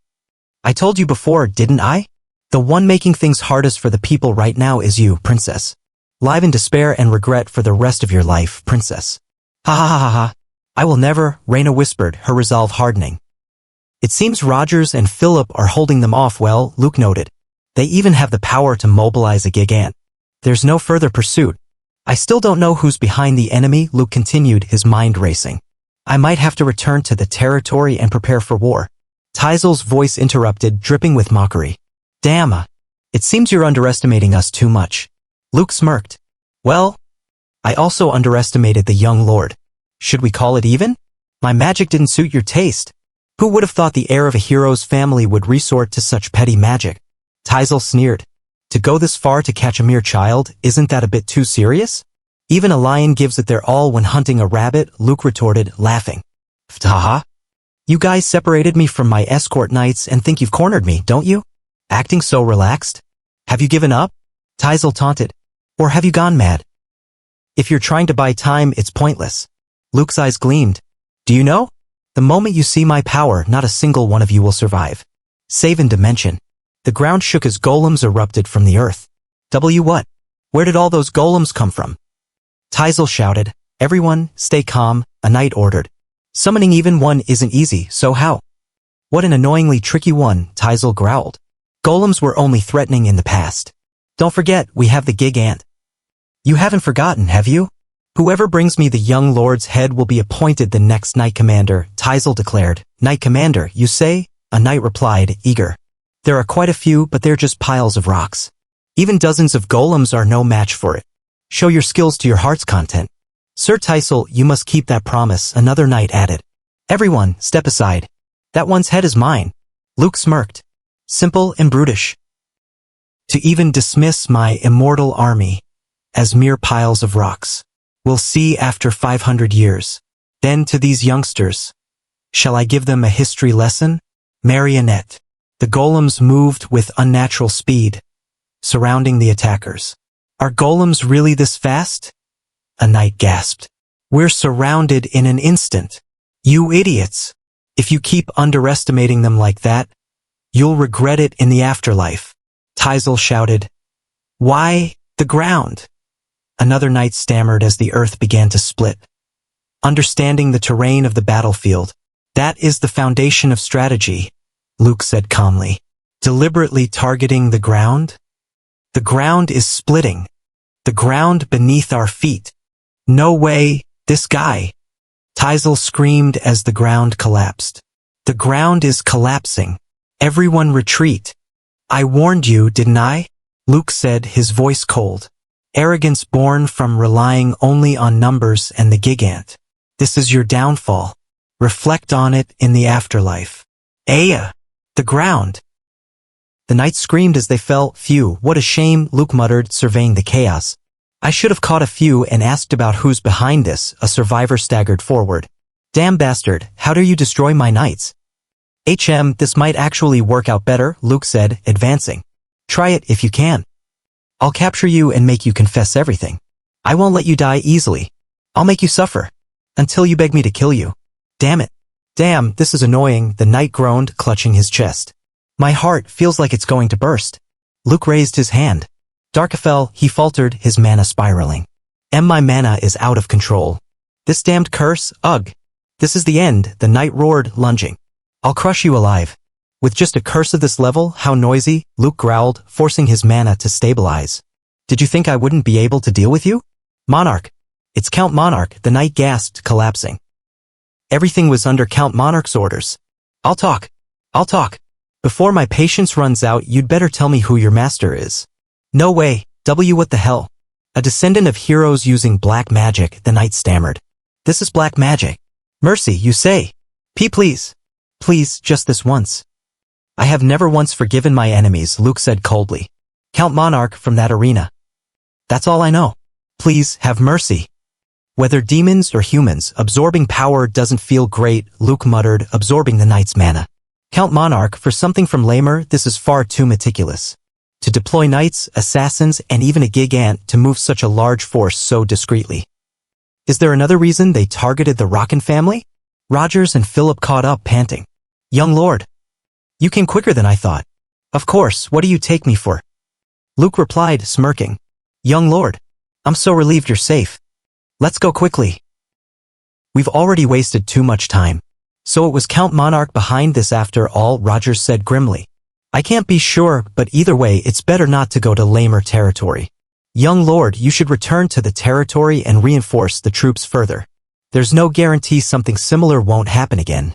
I told you before, didn't I? The one making things hardest for the people right now is you, Princess. Live in despair and regret for the rest of your life, Princess. Ha ha ha ha ha. I will never, Raina whispered, her resolve hardening. It seems Rogers and Philip are holding them off well, Luke noted. They even have the power to mobilize a gigant. There's no further pursuit. I still don't know who's behind the enemy, Luke continued, his mind racing. I might have to return to the territory and prepare for war. Taizel's voice interrupted, dripping with mockery. Damn, it seems you're underestimating us too much. Luke smirked. Well, I also underestimated the young lord. Should we call it even? My magic didn't suit your taste. Who would have thought the heir of a hero's family would resort to such petty magic? Taizel sneered. To go this far to catch a mere child, isn't that a bit too serious? Even a lion gives it their all when hunting a rabbit, Luke retorted, laughing. Haha. You guys separated me from my escort knights and think you've cornered me, don't you? Acting so relaxed? Have you given up? Taizel taunted. Or have you gone mad? If you're trying to buy time, it's pointless. Luke's eyes gleamed. Do you know? The moment you see my power, not a single one of you will survive. Save in dimension. The ground shook as golems erupted from the earth. What? Where did all those golems come from? Taizel shouted. Everyone, stay calm, a knight ordered. Summoning even one isn't easy, so how? What an annoyingly tricky one, Taizel growled. Golems were only threatening in the past. Don't forget, we have the gigant. You haven't forgotten, have you? Whoever brings me the young lord's head will be appointed the next knight commander, Taizel declared. Knight commander, you say? A knight replied, eager. There are quite a few, but they're just piles of rocks. Even dozens of golems are no match for it. Show your skills to your heart's content. Sir Taizel, you must keep that promise, another knight added. Everyone, step aside. That one's head is mine. Luke smirked. Simple and brutish. To even dismiss my immortal army as mere piles of rocks. We'll see after 500 years. Then to these youngsters. Shall I give them a history lesson? Marionette. The golems moved with unnatural speed, surrounding the attackers. Are golems really this fast? A knight gasped. We're surrounded in an instant. You idiots. If you keep underestimating them like that, you'll regret it in the afterlife. Taizel shouted. Why, the ground? Another knight stammered as the earth began to split. Understanding the terrain of the battlefield. That is the foundation of strategy, Luke said calmly. Deliberately targeting the ground? The ground is splitting. The ground beneath our feet. No way, this guy. Taizel screamed as the ground collapsed. The ground is collapsing. Everyone retreat. I warned you, didn't I? Luke said, his voice cold. Arrogance born from relying only on numbers and the gigant. This is your downfall. Reflect on it in the afterlife. Aya! The ground! The knights screamed as they fell. Phew, what a shame, Luke muttered, surveying the chaos. I should have caught a few and asked about who's behind this, a survivor staggered forward. Damn bastard, how dare you destroy my knights? This might actually work out better, Luke said, advancing. Try it if you can. I'll capture you and make you confess everything. I won't let you die easily. I'll make you suffer. Until you beg me to kill you. Damn it. Damn, this is annoying, the knight groaned, clutching his chest. My heart feels like it's going to burst. Luke raised his hand. Darkafel, he faltered, his mana spiraling. My mana is out of control. This damned curse, ugh. This is the end, the knight roared, lunging. I'll crush you alive. With just a curse of this level, how noisy, Luke growled, forcing his mana to stabilize. Did you think I wouldn't be able to deal with you? Monarch. It's Count Monarch, the knight gasped, collapsing. Everything was under Count Monarch's orders. I'll talk. Before my patience runs out, you'd better tell me who your master is. No way, what the hell? A descendant of heroes using black magic, the knight stammered. This is black magic. Mercy, you say? Please. Please, just this once. I have never once forgiven my enemies, Luke said coldly. Count Monarch from that arena. That's all I know. Please, have mercy. Whether demons or humans, absorbing power doesn't feel great, Luke muttered, absorbing the knight's mana. Count Monarch, for something from Lamer, this is far too meticulous. To deploy knights, assassins, and even a gigant to move such a large force so discreetly. Is there another reason they targeted the Rockin family? Rogers and Philip caught up, panting. Young lord. You came quicker than I thought. Of course, what do you take me for? Luke replied, smirking. Young lord. I'm so relieved you're safe. Let's go quickly. We've already wasted too much time. So it was Count Monarch behind this after all, Rogers said grimly. I can't be sure, but either way it's better not to go to Lamer territory. Young lord, you should return to the territory and reinforce the troops further. There's no guarantee something similar won't happen again.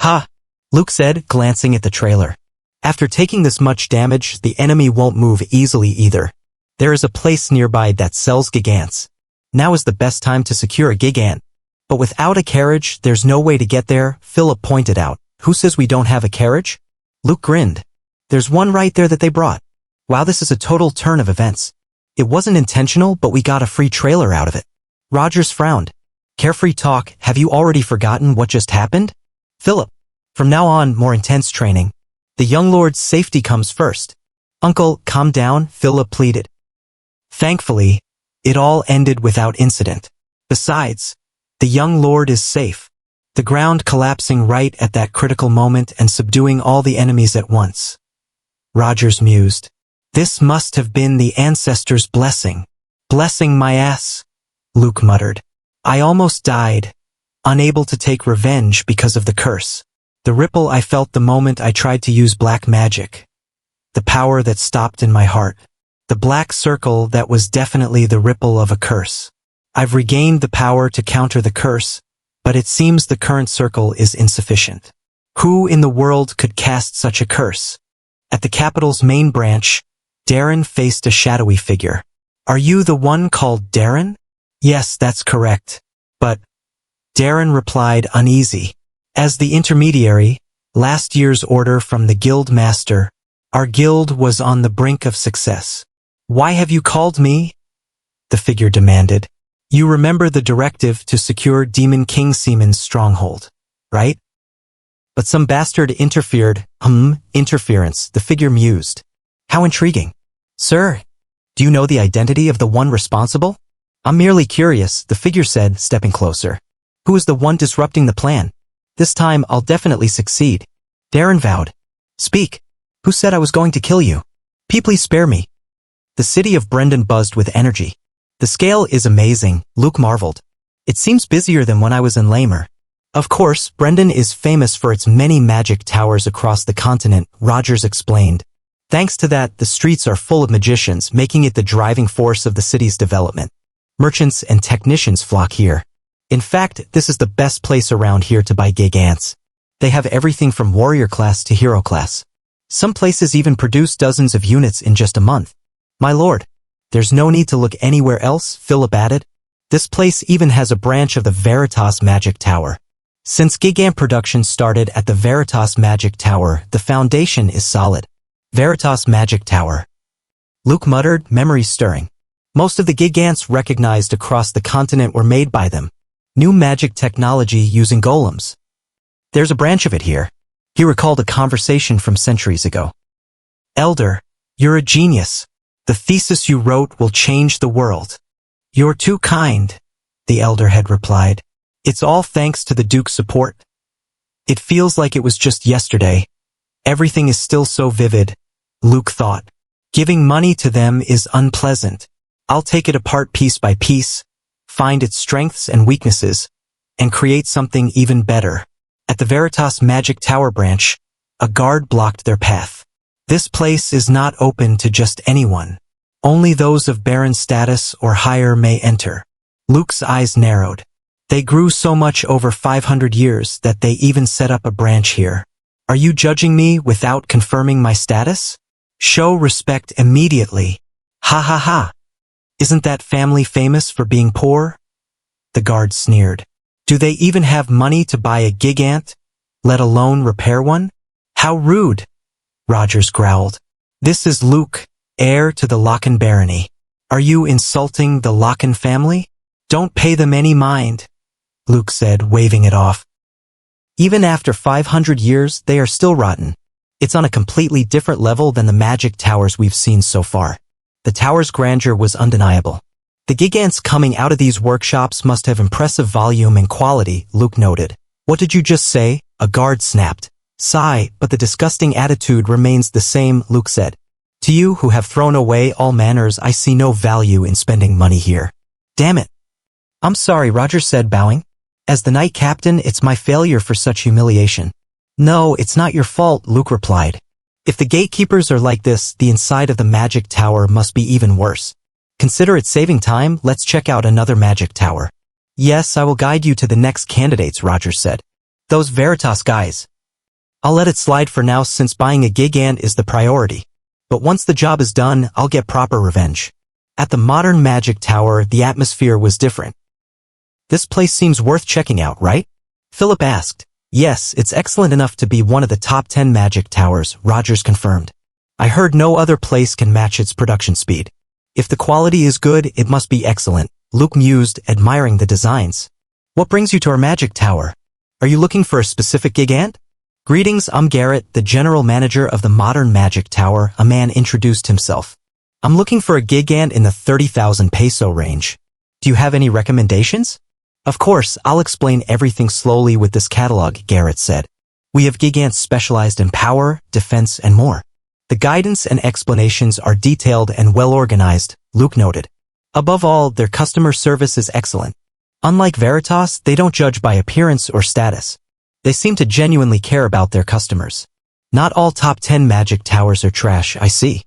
Ha! Luke said, glancing at the trailer. After taking this much damage, the enemy won't move easily either. There is a place nearby that sells gigants. Now is the best time to secure a gigant. But without a carriage, there's no way to get there, Philip pointed out. Who says we don't have a carriage? Luke grinned. There's one right there that they brought. Wow, this is a total turn of events. It wasn't intentional, but we got a free trailer out of it. Rogers frowned. Carefree talk, have you already forgotten what just happened? Philip. From now on, more intense training. The young lord's safety comes first. Uncle, calm down, Philip pleaded. Thankfully, it all ended without incident. Besides, the young lord is safe. The ground collapsing right at that critical moment and subduing all the enemies at once. Rogers mused. This must have been the ancestors' blessing. Blessing my ass, Luke muttered. I almost died, unable to take revenge because of the curse. The ripple I felt the moment I tried to use black magic. The power that stopped in my heart. The black circle that was definitely the ripple of a curse. I've regained the power to counter the curse, but it seems the current circle is insufficient. Who in the world could cast such a curse? At the capital's main branch, Darren faced a shadowy figure. Are you the one called Darren? Yes, that's correct. But, Darren replied uneasy. As the intermediary, last year's order from the guild master, our guild was on the brink of success. Why have you called me? The figure demanded. You remember the directive to secure Demon King Seaman's stronghold, right? But some bastard interfered. Interference, the figure mused. How intriguing. Sir, do you know the identity of the one responsible? I'm merely curious, the figure said, stepping closer. Who is the one disrupting the plan? This time I'll definitely succeed. Darren vowed. Speak. Who said I was going to kill you? Please spare me. The city of Brendan buzzed with energy. The scale is amazing, Luke marveled. It seems busier than when I was in Lamer. Of course, Brendan is famous for its many magic towers across the continent, Rogers explained. Thanks to that, the streets are full of magicians, making it the driving force of the city's development. Merchants and technicians flock here. In fact, this is the best place around here to buy gigants. They have everything from warrior class to hero class. Some places even produce dozens of units in just a month. My lord, there's no need to look anywhere else, Philip added. This place even has a branch of the Veritas Magic Tower. Since gigant production started at the Veritas Magic Tower, the foundation is solid. Veritas Magic Tower. Luke muttered, memory stirring. Most of the gigants recognized across the continent were made by them. New magic technology using golems. There's a branch of it here. He recalled a conversation from centuries ago. Elder, You're a genius. The thesis you wrote will change the world. You're too kind, the elder had replied. It's all thanks to the Duke's support. It feels like it was just yesterday. Everything is still so vivid, Luke thought. Giving money to them is unpleasant. I'll take it apart piece by piece, find its strengths and weaknesses, and create something even better. At the Veritas Magic Tower branch, a guard blocked their path. This place is not open to just anyone. Only those of Baron status or higher may enter. Luke's eyes narrowed. They grew so much over 500 years that they even set up a branch here. Are you judging me without confirming my status? Show respect immediately. Ha ha ha. Isn't that family famous for being poor? The guard sneered. Do they even have money to buy a gigant, let alone repair one? How rude, Rogers growled. This is Luke, heir to the Locken barony. Are you insulting the Locken family? Don't pay them any mind, Luke said, waving it off. Even after 500 years, they are still rotten. It's on a completely different level than the magic towers we've seen so far. The tower's grandeur was undeniable. The gigants coming out of these workshops must have impressive volume and quality, Luke noted. What did you just say? A guard snapped. Sigh, but the disgusting attitude remains the same, Luke said. To you who have thrown away all manners, I see no value in spending money here. Damn it. I'm sorry, Roger said, bowing. As the knight captain, it's my failure for such humiliation. No, it's not your fault, Luke replied. If the gatekeepers are like this, the inside of the magic tower must be even worse. Consider it saving time, let's check out another magic tower. Yes, I will guide you to the next candidates, Roger said. Those Veritas guys. I'll let it slide for now since buying a gigant is the priority. But once the job is done, I'll get proper revenge. At the modern magic tower, the atmosphere was different. This place seems worth checking out, right? Philip asked. Yes, it's excellent enough to be one of the top 10 magic towers, Rogers confirmed. I heard no other place can match its production speed. If the quality is good, it must be excellent, Luke mused, admiring the designs. What brings you to our magic tower? Are you looking for a specific gigant? Greetings, I'm Garrett, the general manager of the modern magic tower, a man introduced himself. I'm looking for a gigant in the 30,000 peso range. Do you have any recommendations? Of course, I'll explain everything slowly with this catalog, Garrett said. We have gigants specialized in power, defense, and more. The guidance and explanations are detailed and well-organized, Luke noted. Above all, their customer service is excellent. Unlike Veritas, they don't judge by appearance or status. They seem to genuinely care about their customers. Not all top 10 magic towers are trash, I see.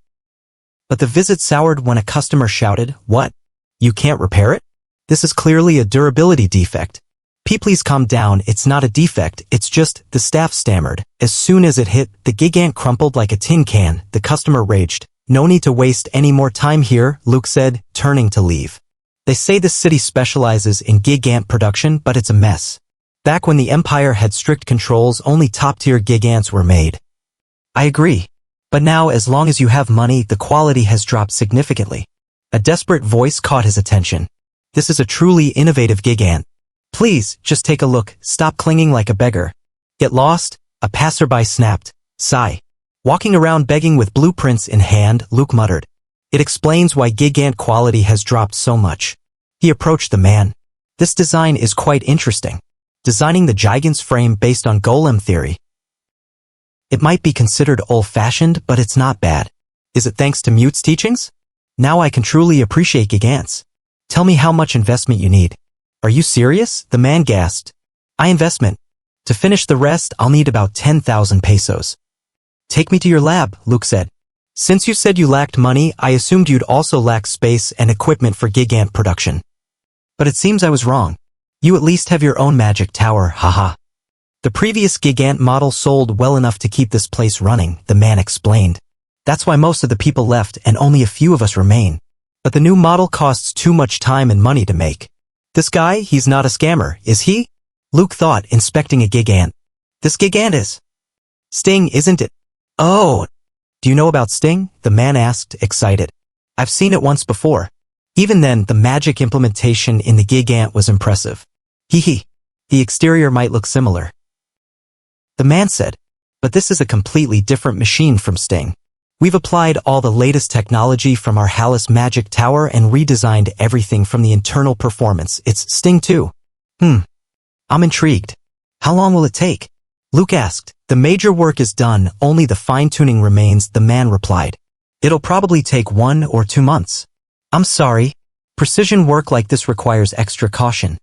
But the visit soured when a customer shouted, What? You can't repair it? This is clearly a durability defect. Please calm down, it's not a defect, it's just, the staff stammered. As soon as it hit, the gigant crumpled like a tin can, the customer raged. No need to waste any more time here, Luke said, turning to leave. They say this city specializes in gigant production, but it's a mess. Back when the Empire had strict controls, only top-tier gigants were made. I agree. But now, as long as you have money, the quality has dropped significantly. A desperate voice caught his attention. This is a truly innovative gigant. Please, just take a look, stop clinging like a beggar. Get lost? A passerby snapped. Sigh. Walking around begging with blueprints in hand, Luke muttered. It explains why gigant quality has dropped so much. He approached the man. This design is quite interesting. Designing the gigant's frame based on golem theory. It might be considered old-fashioned, but it's not bad. Is it thanks to Mute's teachings? Now I can truly appreciate gigants. Tell me how much investment you need. Are you serious? The man gasped. Investment. To finish the rest, I'll need about 10,000 pesos. Take me to your lab, Luke said. Since you said you lacked money, I assumed you'd also lack space and equipment for gigant production. But it seems I was wrong. You at least have your own magic tower, haha. The previous gigant model sold well enough to keep this place running, the man explained. That's why most of the people left and only a few of us remain. But the new model costs too much time and money to make. This guy, he's not a scammer, is he? Luke thought, inspecting a gigant. This gigant is. Sting, isn't it? Oh. Do you know about Sting? The man asked, excited. I've seen it once before. Even then, the magic implementation in the gigant was impressive. Hee. The exterior might look similar. The man said. But this is a completely different machine from Sting. We've applied all the latest technology from our Hallis Magic Tower and redesigned everything from the internal performance. It's Sting too. I'm intrigued. How long will it take? Luke asked. The major work is done, only the fine-tuning remains, the man replied. It'll probably take 1 or 2 months. I'm sorry. Precision work like this requires extra caution.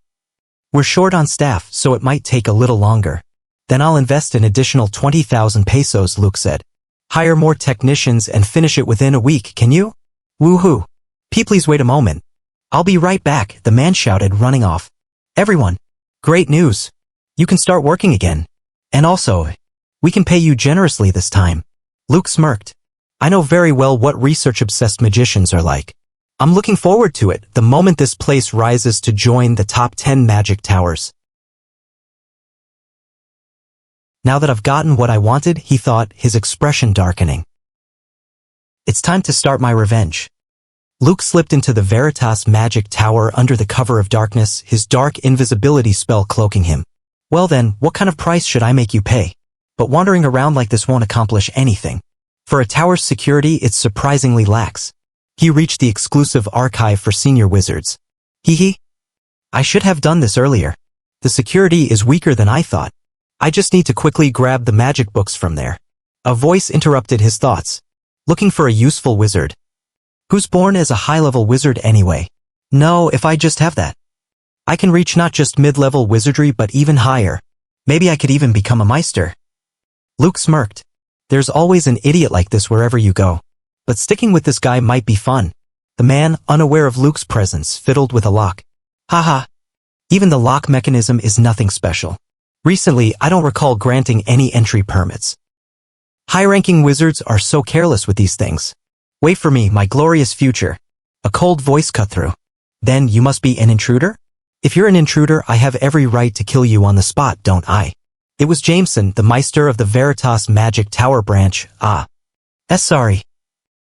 We're short on staff, so it might take a little longer. Then I'll invest an additional 20,000 pesos, Luke said. Hire more technicians and finish it within a week, can you? Woohoo. Please wait a moment. I'll be right back, the man shouted, running off. Everyone. Great news. You can start working again. And also, we can pay you generously this time. Luke smirked. I know very well what research-obsessed magicians are like. I'm looking forward to it the moment this place rises to join the top 10 magic towers. Now that I've gotten what I wanted, he thought, his expression darkening. It's time to start my revenge. Luke slipped into the Veritas Magic Tower under the cover of darkness, his dark invisibility spell cloaking him. Well then, what kind of price should I make you pay? But wandering around like this won't accomplish anything. For a tower's security, it's surprisingly lax. He reached the exclusive archive for senior wizards. I should have done this earlier. The security is weaker than I thought. I just need to quickly grab the magic books from there. A voice interrupted his thoughts. Looking for a useful wizard. Who's born as a high-level wizard anyway? No, if I just have that. I can reach not just mid-level wizardry but even higher. Maybe I could even become a Meister. Luke smirked. There's always an idiot like this wherever you go. But sticking with this guy might be fun. The man, unaware of Luke's presence, fiddled with a lock. Haha. Even the lock mechanism is nothing special. Recently, I don't recall granting any entry permits. High-ranking wizards are so careless with these things. Wait for me, my glorious future. A cold voice cut through. Then you must be an intruder? If you're an intruder, I have every right to kill you on the spot, don't I? It was Jameson, the Meister of the Veritas Magic Tower branch. Sorry.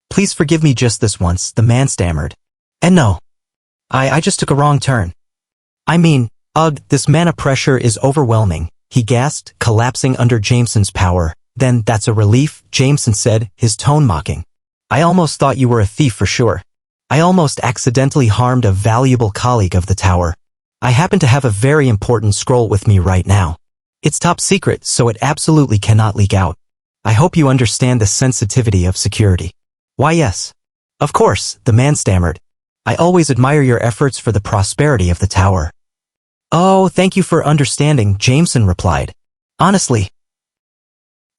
Please forgive me just this once, the man stammered. And no. I just took a wrong turn. I mean, this mana pressure is overwhelming, he gasped, collapsing under Jameson's power. Then that's a relief, Jameson said, his tone mocking. I almost thought you were a thief for sure. I almost accidentally harmed a valuable colleague of the tower. I happen to have a very important scroll with me right now. It's top secret, so it absolutely cannot leak out. I hope you understand the sensitivity of security. Why yes. Of course, the man stammered. I always admire your efforts for the prosperity of the tower. Oh, thank you for understanding, Jameson replied. Honestly,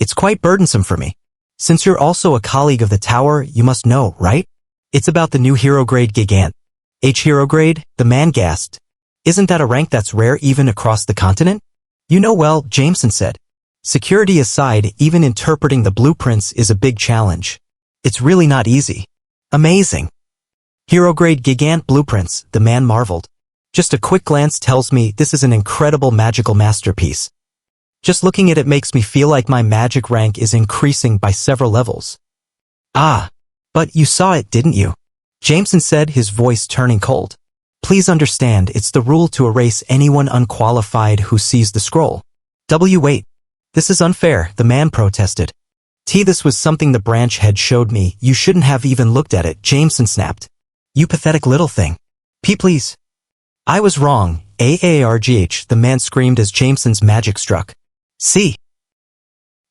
it's quite burdensome for me. Since you're also a colleague of the tower, you must know, right? It's about the new hero grade Gigant. Hero grade? The man gasped. Isn't that a rank that's rare even across the continent? You know well, Jameson said. Security aside, even interpreting the blueprints is a big challenge. It's really not easy. Amazing. Hero grade Gigant blueprints, the man marveled. Just a quick glance tells me this is an incredible magical masterpiece. Just looking at it makes me feel like my magic rank is increasing by several levels. But you saw it, didn't you? Jameson said, his voice turning cold. Please understand, it's the rule to erase anyone unqualified who sees the scroll. Wait. This is unfair, the man protested. This was something the branch head showed me, you shouldn't have even looked at it, Jameson snapped. You pathetic little thing. Please. I was wrong, AARGH, the man screamed as Jameson's magic struck. See?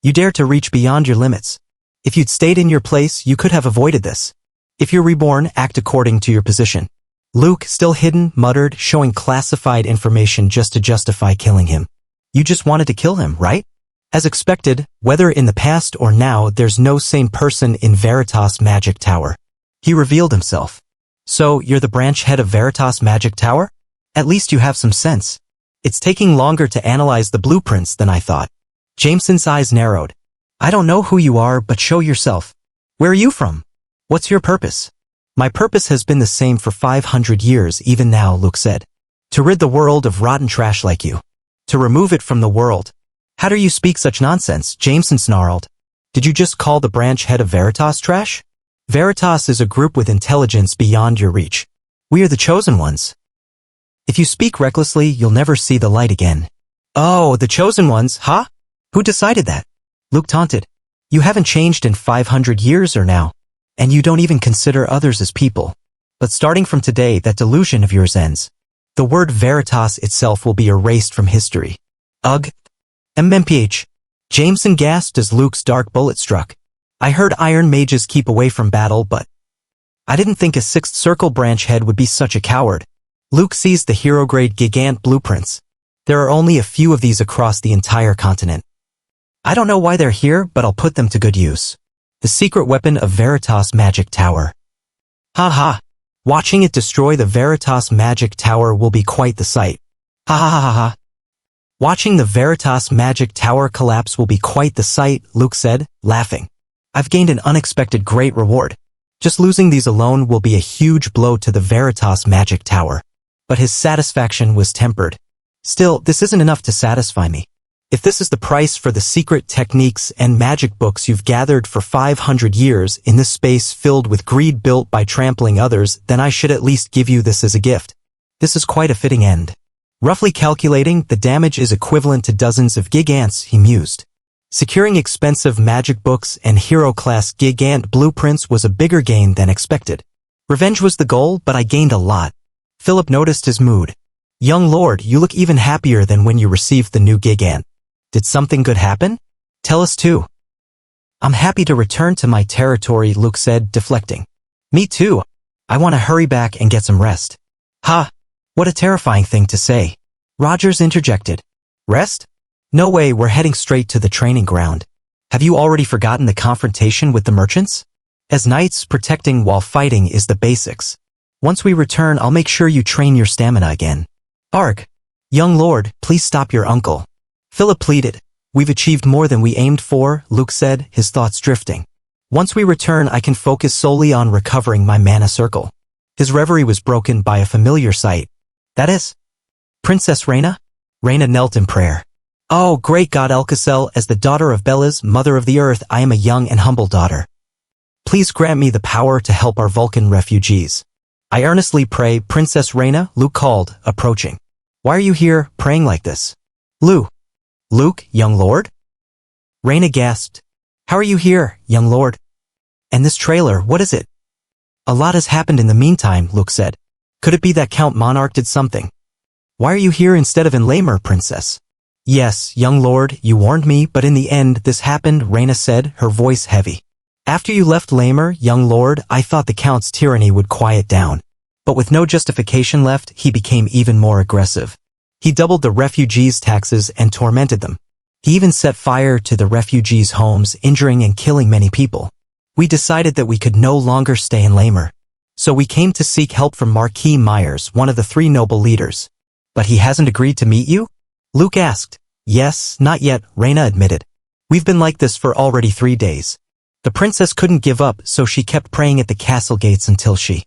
You dare to reach beyond your limits. If you'd stayed in your place, you could have avoided this. If you're reborn, act according to your position. Luke, still hidden, muttered, showing classified information just to justify killing him. You just wanted to kill him, right? As expected, whether in the past or now, there's no sane person in Veritas Magic Tower. He revealed himself. So, you're the branch head of Veritas Magic Tower? At least you have some sense. It's taking longer to analyze the blueprints than I thought. Jameson's eyes narrowed. I don't know who you are, but show yourself. Where are you from? What's your purpose? My purpose has been the same for 500 years even now, Luke said. To rid the world of rotten trash like you. To remove it from the world. How dare you speak such nonsense, Jameson snarled. Did you just call the branch head of Veritas trash? Veritas is a group with intelligence beyond your reach. We are the chosen ones. If you speak recklessly, you'll never see the light again. Oh, the chosen ones, huh? Who decided that? Luke taunted. You haven't changed in 500 years or now, and you don't even consider others as people. But starting from today, that delusion of yours ends. The word veritas itself will be erased from history. Ugh. MMPH. Jameson gasped as Luke's dark bullet struck. I heard iron mages keep away from battle, but I didn't think a sixth circle branch head would be such a coward. Luke seized the hero-grade Gigant blueprints. There are only a few of these across the entire continent. I don't know why they're here, but I'll put them to good use. The secret weapon of Veritas Magic Tower. Ha ha. Watching it destroy the Veritas Magic Tower will be quite the sight. Ha ha ha ha ha. Watching the Veritas Magic Tower collapse will be quite the sight, Luke said, laughing. I've gained an unexpected great reward. Just losing these alone will be a huge blow to the Veritas Magic Tower. But his satisfaction was tempered. Still, this isn't enough to satisfy me. If this is the price for the secret techniques and magic books you've gathered for 500 years in this space filled with greed built by trampling others, then I should at least give you this as a gift. This is quite a fitting end. Roughly calculating, the damage is equivalent to dozens of gigants, he mused. Securing expensive magic books and hero-class gigant blueprints was a bigger gain than expected. Revenge was the goal, but I gained a lot. Philip noticed his mood. Young lord, you look even happier than when you received the new gigant. Did something good happen? Tell us too. I'm happy to return to my territory, Luke said, deflecting. Me too. I want to hurry back and get some rest. Ha! What a terrifying thing to say. Rogers interjected. Rest? No way, we're heading straight to the training ground. Have you already forgotten the confrontation with the merchants? As knights, protecting while fighting is the basics. Once we return, I'll make sure you train your stamina again. Arg! Young lord, please stop your uncle. Philip pleaded. We've achieved more than we aimed for, Luke said, his thoughts drifting. Once we return, I can focus solely on recovering my mana circle. His reverie was broken by a familiar sight. That is? Princess Reina? Reina knelt in prayer. Oh, great God Alcacel, as the daughter of Belas, mother of the earth, I am a young and humble daughter. Please grant me the power to help our Vulcan refugees. I earnestly pray, Princess Reina, Luke called, approaching. Why are you here, praying like this? Luke, young lord? Reina gasped. How are you here, young lord? And this trailer, what is it? A lot has happened in the meantime, Luke said. Could it be that Count Monarch did something? Why are you here instead of in Lamer, princess? Yes, young lord, you warned me, but in the end this happened, Reina said, her voice heavy. After you left Lamer, young lord, I thought the Count's tyranny would quiet down. But with no justification left, he became even more aggressive. He doubled the refugees' taxes and tormented them. He even set fire to the refugees' homes, injuring and killing many people. We decided that we could no longer stay in Lamer. So we came to seek help from Marquis Myers, one of the 3 noble leaders. But he hasn't agreed to meet you? Luke asked. Yes, not yet, Reina admitted. We've been like this for already 3 days. The princess couldn't give up, so she kept praying at the castle gates until she...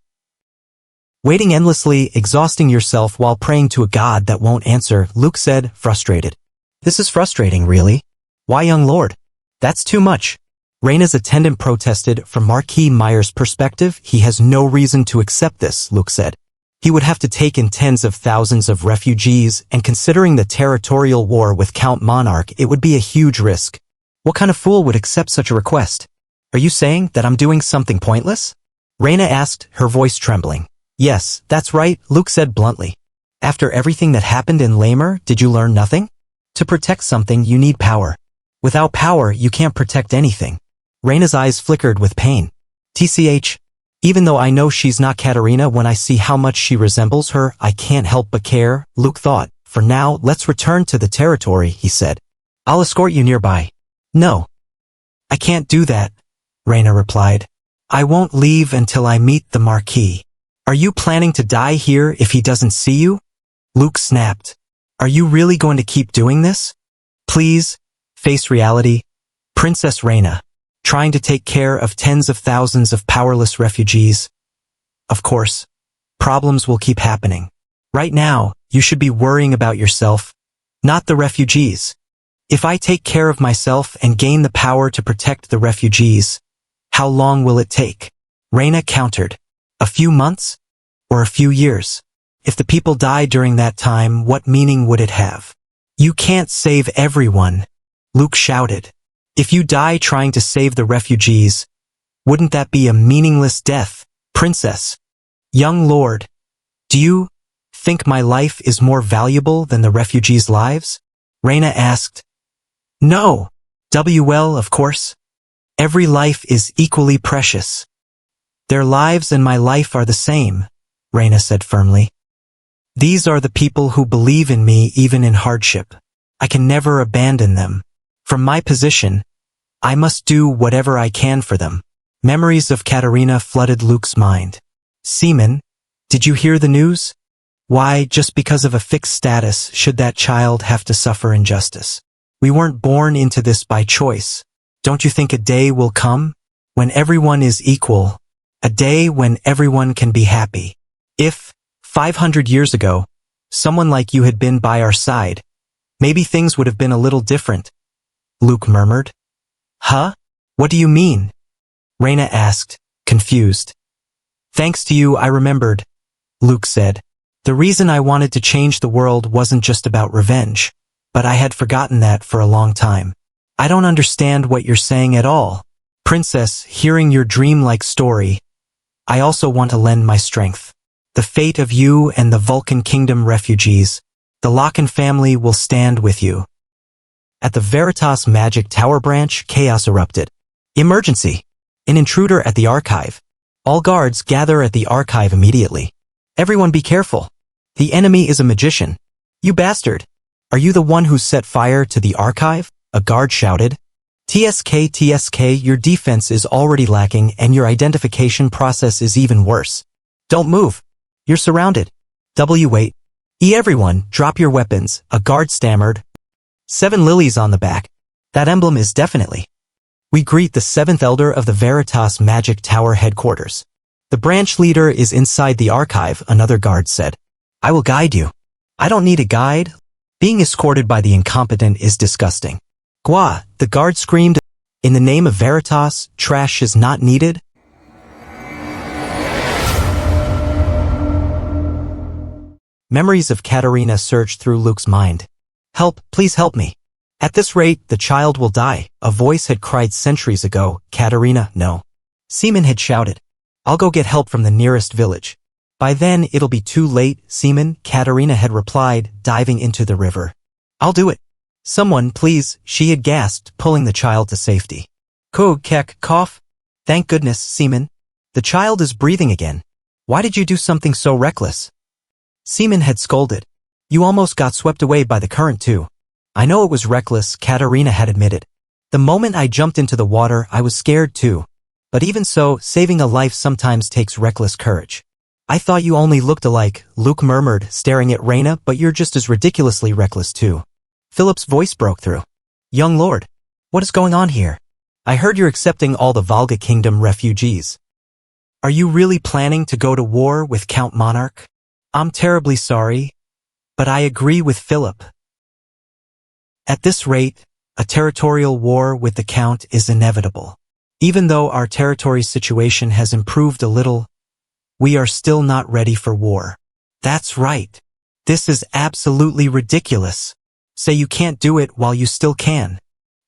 Waiting endlessly, exhausting yourself while praying to a god that won't answer, Luke said, frustrated. This is frustrating, really? Why, young lord? That's too much. Reina's attendant protested. From Marquis Myers' perspective, he has no reason to accept this, Luke said. He would have to take in tens of thousands of refugees, and considering the territorial war with Count Monarch, it would be a huge risk. What kind of fool would accept such a request? Are you saying that I'm doing something pointless? Reina asked, her voice trembling. Yes, that's right, Luke said bluntly. After everything that happened in Lamer, did you learn nothing? To protect something, you need power. Without power, you can't protect anything. Reina's eyes flickered with pain. TCH. Even though I know she's not Katarina, when I see how much she resembles her, I can't help but care, Luke thought. For now, let's return to the territory, he said. I'll escort you nearby. No. I can't do that, Reina replied. I won't leave until I meet the Marquis. Are you planning to die here if he doesn't see you? Luke snapped. Are you really going to keep doing this? Please, face reality. Princess Reina, trying to take care of tens of thousands of powerless refugees. Of course, problems will keep happening. Right now, you should be worrying about yourself, not the refugees. If I take care of myself and gain the power to protect the refugees, how long will it take? Reina countered. A few months? Or a few years? If the people die during that time, what meaning would it have? You can't save everyone, Luke shouted. If you die trying to save the refugees, wouldn't that be a meaningless death, Princess? Young Lord, do you think my life is more valuable than the refugees' lives? Reina asked. No. Well, of course. Every life is equally precious. Their lives and my life are the same, Reina said firmly. These are the people who believe in me even in hardship. I can never abandon them. From my position, I must do whatever I can for them. Memories of Katarina flooded Luke's mind. Seaman, did you hear the news? Why, just because of a fixed status, should that child have to suffer injustice? We weren't born into this by choice. Don't you think a day will come when everyone is equal? A day when everyone can be happy. If, 500 years ago, someone like you had been by our side, maybe things would have been a little different, Luke murmured. Huh? What do you mean? Reina asked, confused. Thanks to you, I remembered, Luke said. The reason I wanted to change the world wasn't just about revenge, but I had forgotten that for a long time. I don't understand what you're saying at all. Princess, hearing your dreamlike story, I also want to lend my strength. The fate of you and the Vulcan Kingdom refugees, the Locken family will stand with you. At the Veritas Magic Tower branch, chaos erupted. Emergency! An intruder at the archive. All guards gather at the archive immediately. Everyone be careful. The enemy is a magician. You bastard! Are you the one who set fire to the archive? A guard shouted. TSK, your defense is already lacking and your identification process is even worse. Don't move. You're surrounded. Wait. Everyone, drop your weapons, a guard stammered. 7 lilies on the back. That emblem is definitely. We greet the 7th Elder of the Veritas Magic Tower headquarters. The branch leader is inside the archive, another guard said. I will guide you. I don't need a guide. Being escorted by the incompetent is disgusting. Gwa, the guard screamed. In the name of Veritas, trash is not needed. Memories of Katarina surged through Luke's mind. Help, please help me. At this rate, the child will die. A voice had cried centuries ago. Katarina, no. Seaman had shouted. I'll go get help from the nearest village. By then, it'll be too late, Seaman, Katarina had replied, diving into the river. I'll do it. Someone, please, she had gasped, pulling the child to safety. Cough. Thank goodness, Seaman. The child is breathing again. Why did you do something so reckless? Seaman had scolded. You almost got swept away by the current too. I know it was reckless, Katarina had admitted. The moment I jumped into the water, I was scared too. But even so, saving a life sometimes takes reckless courage. I thought you only looked alike, Luke murmured, staring at Reina, but you're just as ridiculously reckless too. Philip's voice broke through. Young lord, what is going on here? I heard you're accepting all the Volga Kingdom refugees. Are you really planning to go to war with Count Monarch? I'm terribly sorry, but I agree with Philip. At this rate, a territorial war with the Count is inevitable. Even though our territory situation has improved a little, we are still not ready for war. That's right. This is absolutely ridiculous. Say you can't do it while you still can.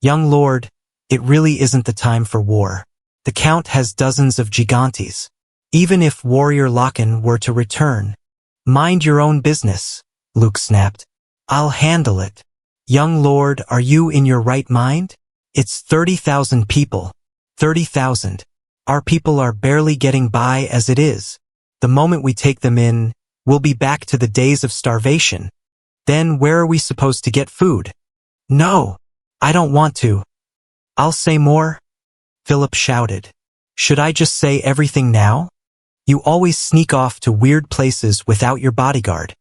Young lord, it really isn't the time for war. The Count has dozens of gigantes. Even if warrior Locken were to return. Mind your own business, Luke snapped. I'll handle it. Young lord, are you in your right mind? It's 30,000 people. 30,000. Our people are barely getting by as it is. The moment we take them in, we'll be back to the days of starvation. Then where are we supposed to get food? No, I don't want to. I'll say more. Philip shouted. Should I just say everything now? You always sneak off to weird places without your bodyguard.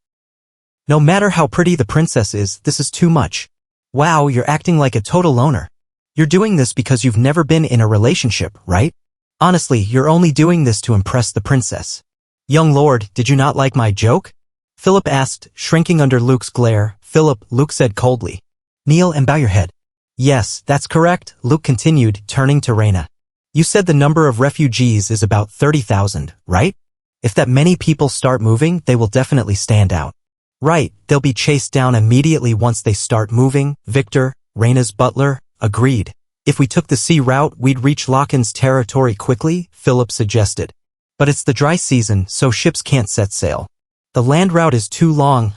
No matter how pretty the princess is, this is too much. Wow, you're acting like a total loner. You're doing this because you've never been in a relationship, right? Honestly, you're only doing this to impress the princess. Young lord, did you not like my joke? Philip asked, shrinking under Luke's glare. Philip, Luke said coldly. Kneel and bow your head. Yes, that's correct, Luke continued, turning to Reina. You said the number of refugees is about 30,000, right? If that many people start moving, they will definitely stand out. Right, they'll be chased down immediately once they start moving, Victor, Reina's butler, agreed. If we took the sea route, we'd reach Locken's territory quickly, Philip suggested. But it's the dry season, so ships can't set sail. The land route is too long.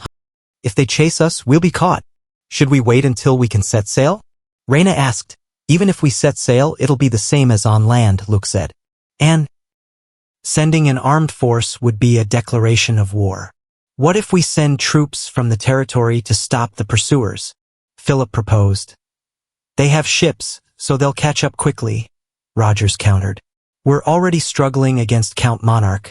If they chase us, we'll be caught. Should we wait until we can set sail? Reina asked. Even if we set sail, it'll be the same as on land, Luke said. And sending an armed force would be a declaration of war. What if we send troops from the territory to stop the pursuers? Philip proposed. They have ships, so they'll catch up quickly, Rogers countered. We're already struggling against Count Monarch.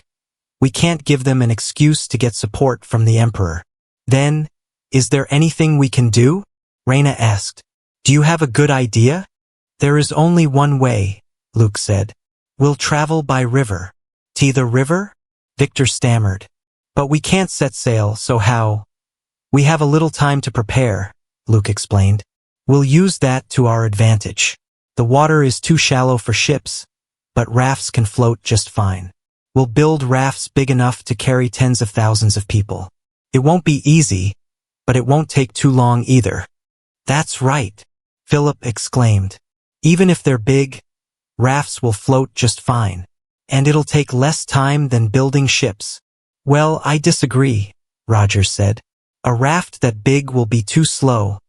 We can't give them an excuse to get support from the Emperor. Then, is there anything we can do? Reina asked. Do you have a good idea? There is only one way, Luke said. We'll travel by river. To the river? Victor stammered. But we can't set sail, so how? We have a little time to prepare, Luke explained. We'll use that to our advantage. The water is too shallow for ships, but rafts can float just fine. We'll build rafts big enough to carry tens of thousands of people. It won't be easy, but it won't take too long either. That's right, Philip exclaimed. Even if they're big, rafts will float just fine. And it'll take less time than building ships. Well, I disagree, Rogers said. A raft that big will be too slow.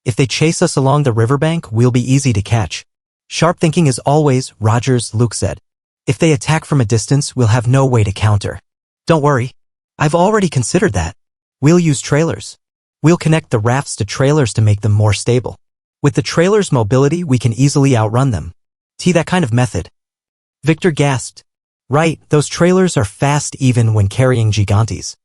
If they chase us along the riverbank, we'll be easy to catch. Sharp thinking as always, Rogers, Luke said. If they attack from a distance, we'll have no way to counter. Don't worry. I've already considered that. We'll use trailers. We'll connect the rafts to trailers to make them more stable. With the trailers' mobility, we can easily outrun them. That kind of method. Victor gasped. Right, those trailers are fast even when carrying gigantes.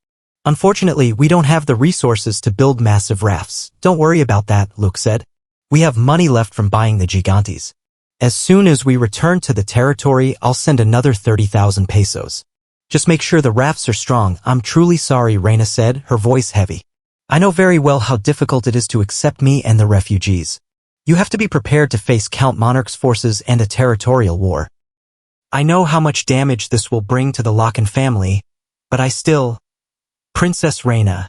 Unfortunately, we don't have the resources to build massive rafts. Don't worry about that, Luke said. We have money left from buying the gigantes. As soon as we return to the territory, I'll send another 30,000 pesos. Just make sure the rafts are strong. I'm truly sorry, Reina said, her voice heavy. I know very well how difficult it is to accept me and the refugees. You have to be prepared to face Count Monarch's forces and a territorial war. I know how much damage this will bring to the Locken family, but I still... Princess Reina,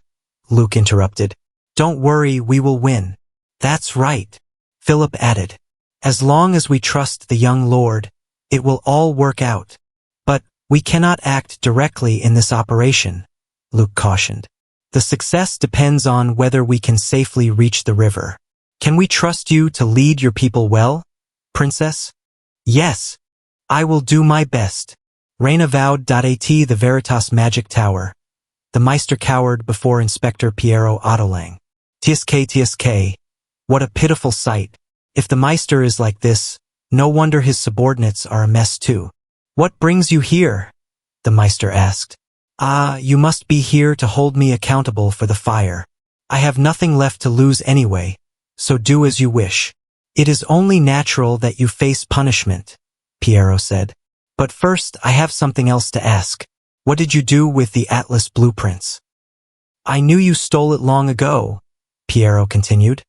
Luke interrupted. Don't worry, we will win. That's right, Philip added. As long as we trust the young lord, it will all work out. But we cannot act directly in this operation, Luke cautioned. The success depends on whether we can safely reach the river. Can we trust you to lead your people well, Princess? Yes, I will do my best. Reina vowed. At the Veritas Magic Tower. The Meister cowered before Inspector Piero Ottolang. Tsk, what a pitiful sight. If the Meister is like this, no wonder his subordinates are a mess too. What brings you here? The Meister asked. You must be here to hold me accountable for the fire. I have nothing left to lose anyway, so do as you wish. It is only natural that you face punishment, Piero said. But first, I have something else to ask. What did you do with the Atlas blueprints? I knew you stole it long ago, Piero continued.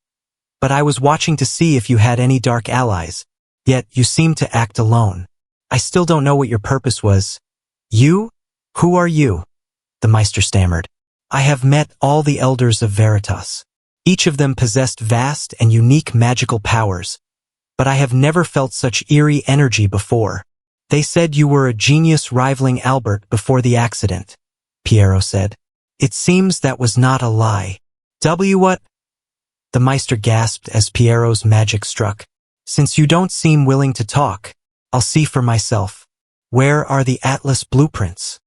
But I was watching to see if you had any dark allies. Yet you seem to act alone. I still don't know what your purpose was. You? Who are you? The Meister stammered. I have met all the elders of Veritas. Each of them possessed vast and unique magical powers. But I have never felt such eerie energy before. They said you were a genius rivaling Albert before the accident, Piero said. It seems that was not a lie. What? The Meister gasped as Piero's magic struck. Since you don't seem willing to talk, I'll see for myself. Where are the Atlas blueprints?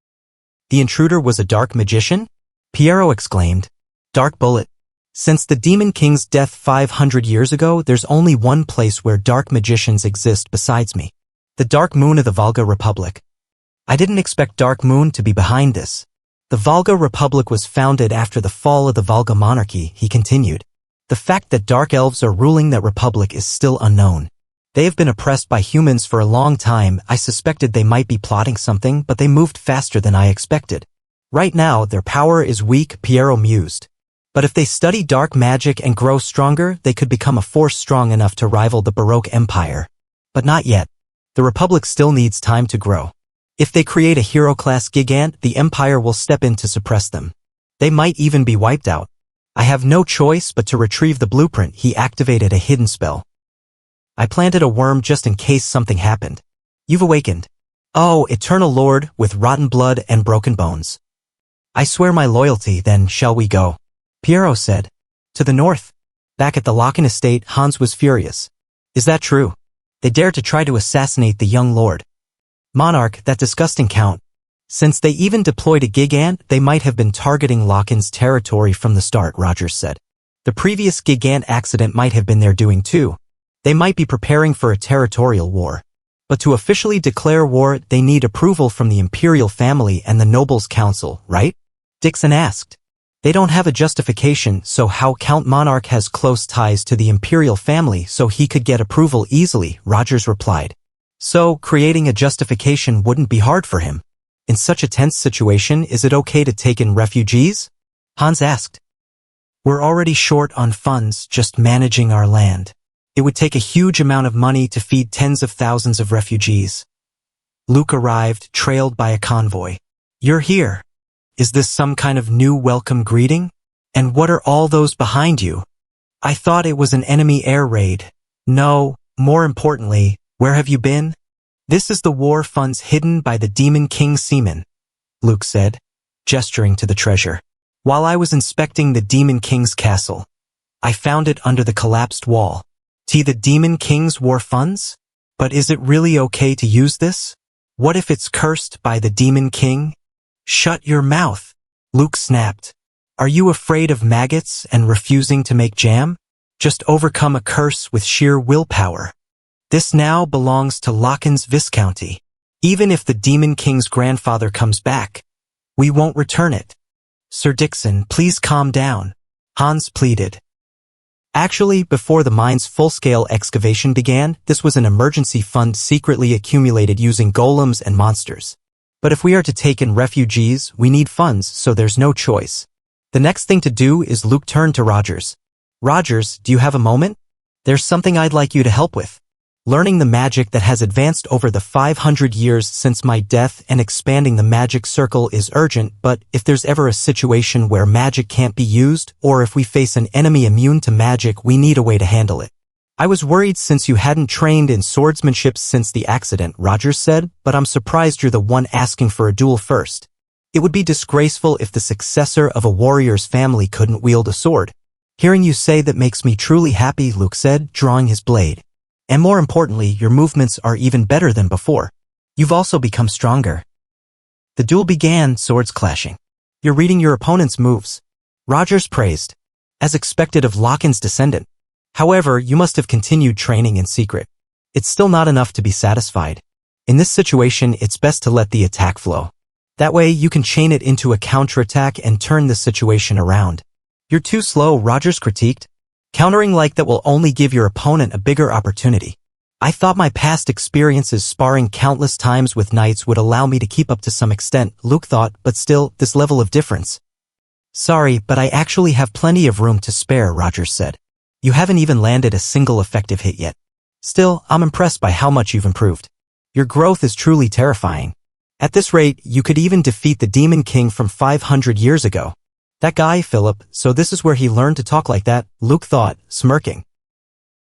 The intruder was a dark magician? Piero exclaimed. Dark bullet. Since the Demon King's death 500 years ago, there's only one place where dark magicians exist besides me. The Dark Moon of the Volga Republic. I didn't expect Dark Moon to be behind this. The Volga Republic was founded after the fall of the Volga monarchy, he continued. The fact that Dark Elves are ruling that republic is still unknown. They have been oppressed by humans for a long time. I suspected they might be plotting something, but they moved faster than I expected. Right now, their power is weak, Piero mused. But if they study dark magic and grow stronger, they could become a force strong enough to rival the Baroque Empire. But not yet. The Republic still needs time to grow. If they create a hero-class gigant, the Empire will step in to suppress them. They might even be wiped out. I have no choice but to retrieve the blueprint. He activated a hidden spell. I planted a worm just in case something happened. You've awakened. Oh, eternal lord, with rotten blood and broken bones. I swear my loyalty, then shall we go? Piero said. To the north. Back at the Locken estate, Hans was furious. Is that true? They dared to try to assassinate the young lord. Monarch, that disgusting count. Since they even deployed a gigant, they might have been targeting Locken's territory from the start, Rogers said. The previous gigant accident might have been their doing too. They might be preparing for a territorial war. But to officially declare war, they need approval from the imperial family and the nobles' council, right? Dixon asked. They don't have a justification, so how Count Monarch has close ties to the imperial family so he could get approval easily, Rogers replied. So, creating a justification wouldn't be hard for him. In such a tense situation, is it okay to take in refugees? Hans asked. We're already short on funds just managing our land. It would take a huge amount of money to feed tens of thousands of refugees. Luke arrived, trailed by a convoy. You're here. Is this some kind of new welcome greeting? And what are all those behind you? I thought it was an enemy air raid. No, more importantly, where have you been? This is the war funds hidden by the Demon King Seaman, Luke said, gesturing to the treasure. While I was inspecting the Demon King's castle, I found it under the collapsed wall. The Demon King's war funds? But is it really okay to use this? What if it's cursed by the Demon King? Shut your mouth, Luke snapped. Are you afraid of maggots and refusing to make jam? Just overcome a curse with sheer willpower. This now belongs to Locken's Viscounty. Even if the Demon King's grandfather comes back, we won't return it. Sir Dixon, please calm down, Hans pleaded. Actually, before the mine's full-scale excavation began, this was an emergency fund secretly accumulated using golems and monsters. But if we are to take in refugees, we need funds, so there's no choice. The next thing to do is Luke turned to Rogers. Rogers, do you have a moment? There's something I'd like you to help with. Learning the magic that has advanced over the 500 years since my death and expanding the magic circle is urgent, but if there's ever a situation where magic can't be used, or if we face an enemy immune to magic, we need a way to handle it. I was worried since you hadn't trained in swordsmanship since the accident, Rogers said, but I'm surprised you're the one asking for a duel first. It would be disgraceful if the successor of a warrior's family couldn't wield a sword. Hearing you say that makes me truly happy, Luke said, drawing his blade. And more importantly, your movements are even better than before. You've also become stronger. The duel began, swords clashing. You're reading your opponent's moves, Rogers praised, as expected of Locken's descendant. However, you must have continued training in secret. It's still not enough to be satisfied. In this situation, it's best to let the attack flow. That way, you can chain it into a counterattack and turn the situation around. You're too slow, Rogers critiqued. Countering like that will only give your opponent a bigger opportunity. I thought my past experiences sparring countless times with knights would allow me to keep up to some extent, Luke thought, but still, this level of difference. Sorry, but I actually have plenty of room to spare, Rogers said. You haven't even landed a single effective hit yet. Still, I'm impressed by how much you've improved. Your growth is truly terrifying. At this rate, you could even defeat the Demon King from 500 years ago. That guy, Philip, so this is where he learned to talk like that, Luke thought, smirking.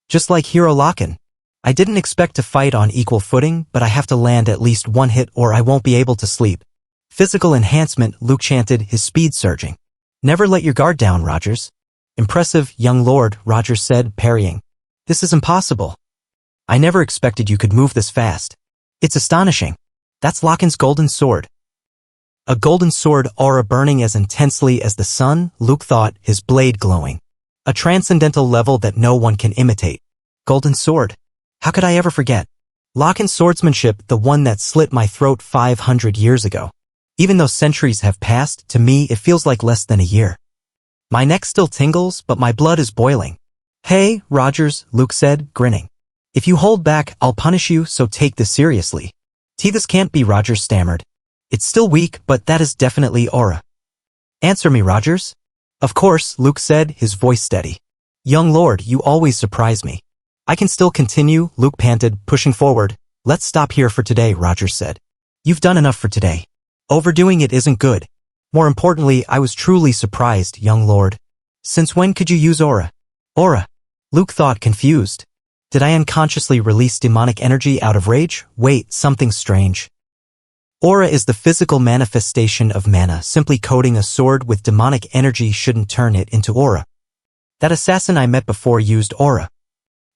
Just like Hero Locken. I didn't expect to fight on equal footing, but I have to land at least one hit or I won't be able to sleep. Physical enhancement, Luke chanted, his speed surging. Never let your guard down, Rogers. Impressive, young lord, Rogers said, parrying. This is impossible. I never expected you could move this fast. It's astonishing. That's Locken's golden sword. A golden sword aura burning as intensely as the sun, Luke thought, his blade glowing. A transcendental level that no one can imitate. Golden sword. How could I ever forget? Locken's swordsmanship, the one that slit my throat 500 years ago. Even though centuries have passed, to me it feels like less than a year. My neck still tingles, but my blood is boiling. Hey, Rogers, Luke said, grinning. If you hold back, I'll punish you, so take this seriously. This can't be, Rogers stammered. It's still weak, but that is definitely aura. Answer me, Rogers. Of course, Luke said, his voice steady. Young lord, you always surprise me. I can still continue, Luke panted, pushing forward. Let's stop here for today, Rogers said. You've done enough for today. Overdoing it isn't good. More importantly, I was truly surprised, young lord. Since when could you use aura? Aura. Luke thought, confused. Did I unconsciously release demonic energy out of rage? Wait, something strange. Aura is the physical manifestation of mana. Simply coating a sword with demonic energy shouldn't turn it into aura. That assassin I met before used aura.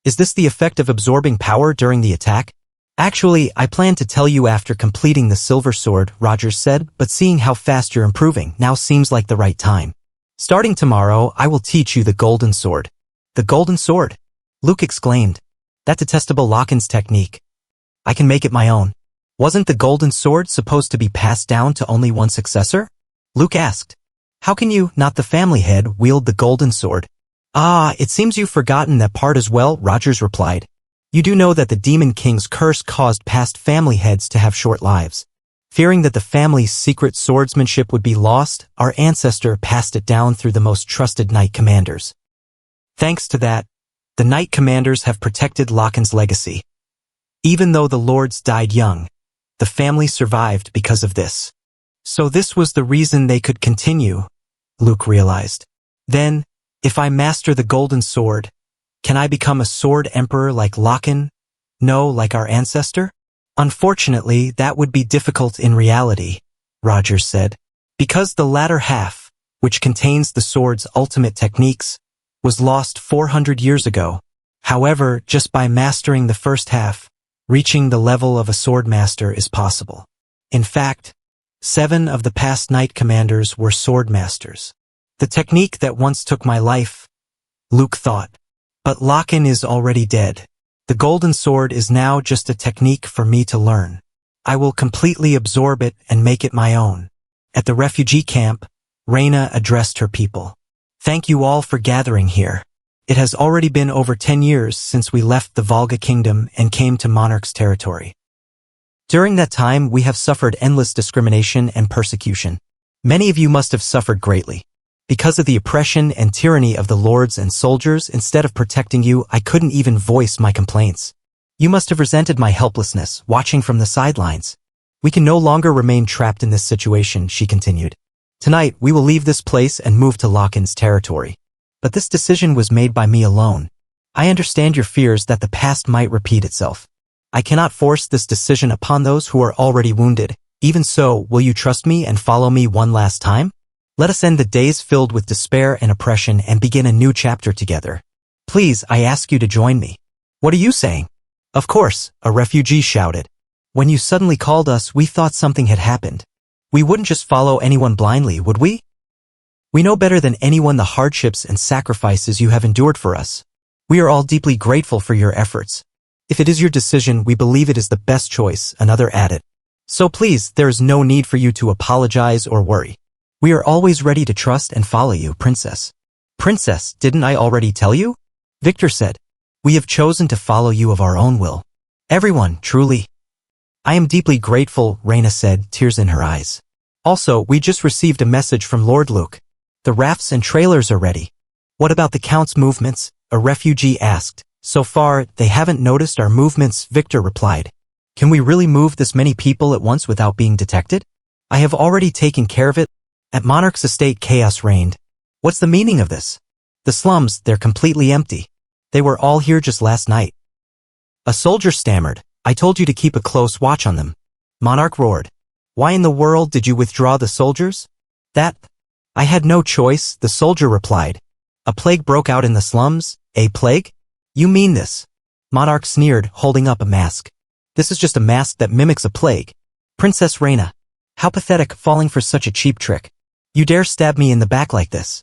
Is this the effect of absorbing power during the attack? Actually, I plan to tell you after completing the silver sword, Rogers said, but seeing how fast you're improving now seems like the right time. Starting tomorrow, I will teach you the golden sword. The golden sword? Luke exclaimed. That detestable Locken's technique. I can make it my own. Wasn't the golden sword supposed to be passed down to only one successor? Luke asked. How can you, not the family head, wield the golden sword? Ah, it seems you've forgotten that part as well, Rogers replied. You do know that the Demon King's curse caused past family heads to have short lives. Fearing that the family's secret swordsmanship would be lost, our ancestor passed it down through the most trusted knight commanders. Thanks to that, the knight commanders have protected Locken's legacy. Even though the lords died young, the family survived because of this. So this was the reason they could continue, Luke realized. Then, if I master the golden sword, can I become a sword emperor like Locken? No, like our ancestor? Unfortunately, that would be difficult in reality, Rogers said, because the latter half, which contains the sword's ultimate techniques, was lost 400 years ago. However, just by mastering the first half, reaching the level of a sword master is possible. In fact, 7 of the past knight commanders were sword masters. The technique that once took my life, Luke thought. But Locken is already dead. The golden sword is now just a technique for me to learn. I will completely absorb it and make it my own. At the refugee camp, Reyna addressed her people. Thank you all for gathering here. It has already been over 10 years since we left the Volga Kingdom and came to Monarch's territory. During that time, we have suffered endless discrimination and persecution. Many of you must have suffered greatly. Because of the oppression and tyranny of the lords and soldiers, instead of protecting you, I couldn't even voice my complaints. You must have resented my helplessness, watching from the sidelines. We can no longer remain trapped in this situation, she continued. Tonight, we will leave this place and move to Locken's territory. But this decision was made by me alone. I understand your fears that the past might repeat itself. I cannot force this decision upon those who are already wounded. Even so, will you trust me and follow me one last time? Let us end the days filled with despair and oppression and begin a new chapter together. Please, I ask you to join me. What are you saying? Of course, a refugee shouted. When you suddenly called us, we thought something had happened. We wouldn't just follow anyone blindly, would we? We know better than anyone the hardships and sacrifices you have endured for us. We are all deeply grateful for your efforts. If it is your decision, we believe it is the best choice, another added. So please, there is no need for you to apologize or worry. We are always ready to trust and follow you, Princess. Princess, didn't I already tell you? Victor said. We have chosen to follow you of our own will. Everyone, truly. I am deeply grateful, Reyna said, tears in her eyes. Also, we just received a message from Lord Luke. The rafts and trailers are ready. What about the Count's movements? A refugee asked. So far, they haven't noticed our movements, Victor replied. Can we really move this many people at once without being detected? I have already taken care of it. At Monarch's estate, chaos reigned. What's the meaning of this? The slums, they're completely empty. They were all here just last night. A soldier stammered. I told you to keep a close watch on them. Monarch roared. Why in the world did you withdraw the soldiers? That... I had no choice, the soldier replied. A plague broke out in the slums? A plague? You mean this? Monarch sneered, holding up a mask. This is just a mask that mimics a plague. Princess Reyna. How pathetic, falling for such a cheap trick. You dare stab me in the back like this?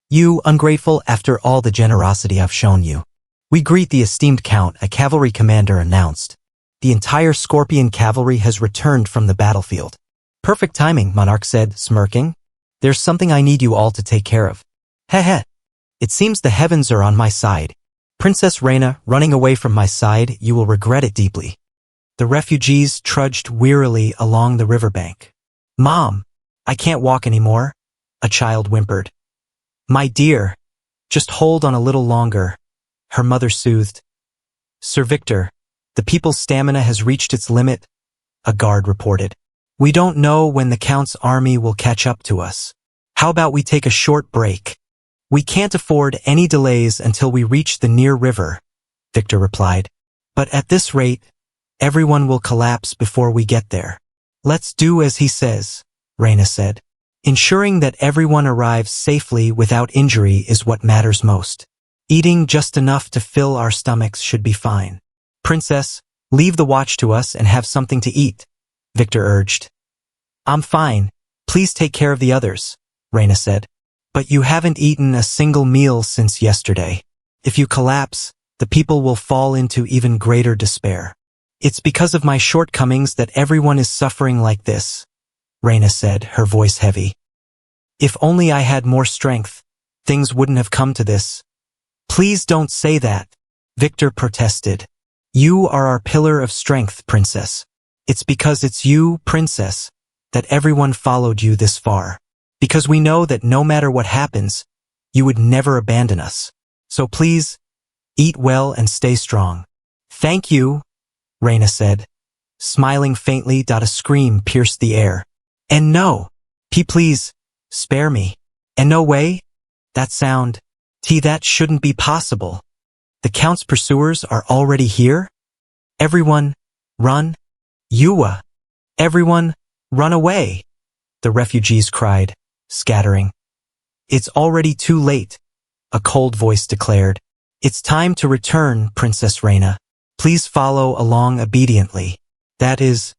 You, ungrateful, after all the generosity I've shown you. We greet the esteemed Count, a cavalry commander announced. The entire Scorpion cavalry has returned from the battlefield. Perfect timing, Monarch said, smirking. There's something I need you all to take care of. Heh. It seems the heavens are on my side. Princess Reyna, running away from my side, you will regret it deeply. The refugees trudged wearily along the riverbank. Mom, I can't walk anymore, a child whimpered. My dear, just hold on a little longer, her mother soothed. Sir Victor, the people's stamina has reached its limit, a guard reported. We don't know when the Count's army will catch up to us. How about we take a short break? We can't afford any delays until we reach the near river, Victor replied. But at this rate, everyone will collapse before we get there. Let's do as he says, Reina said. Ensuring that everyone arrives safely without injury is what matters most. Eating just enough to fill our stomachs should be fine. Princess, leave the watch to us and have something to eat, Victor urged. I'm fine. Please take care of the others, Reina said. But you haven't eaten a single meal since yesterday. If you collapse, the people will fall into even greater despair. It's because of my shortcomings that everyone is suffering like this, Reina said, her voice heavy. If only I had more strength, things wouldn't have come to this. Please don't say that, Victor protested. You are our pillar of strength, Princess. It's because it's you, Princess, that everyone followed you this far. Because we know that no matter what happens, you would never abandon us. So please, eat well and stay strong. Thank you, Reina said. Smiling faintly, a scream pierced the air. And no, please, spare me. And no way? That sound, that shouldn't be possible. The Count's pursuers are already here? Everyone, run. Yua. Everyone, run away. The refugees cried, scattering. It's already too late, a cold voice declared. It's time to return, Princess Reina. Please follow along obediently. That is,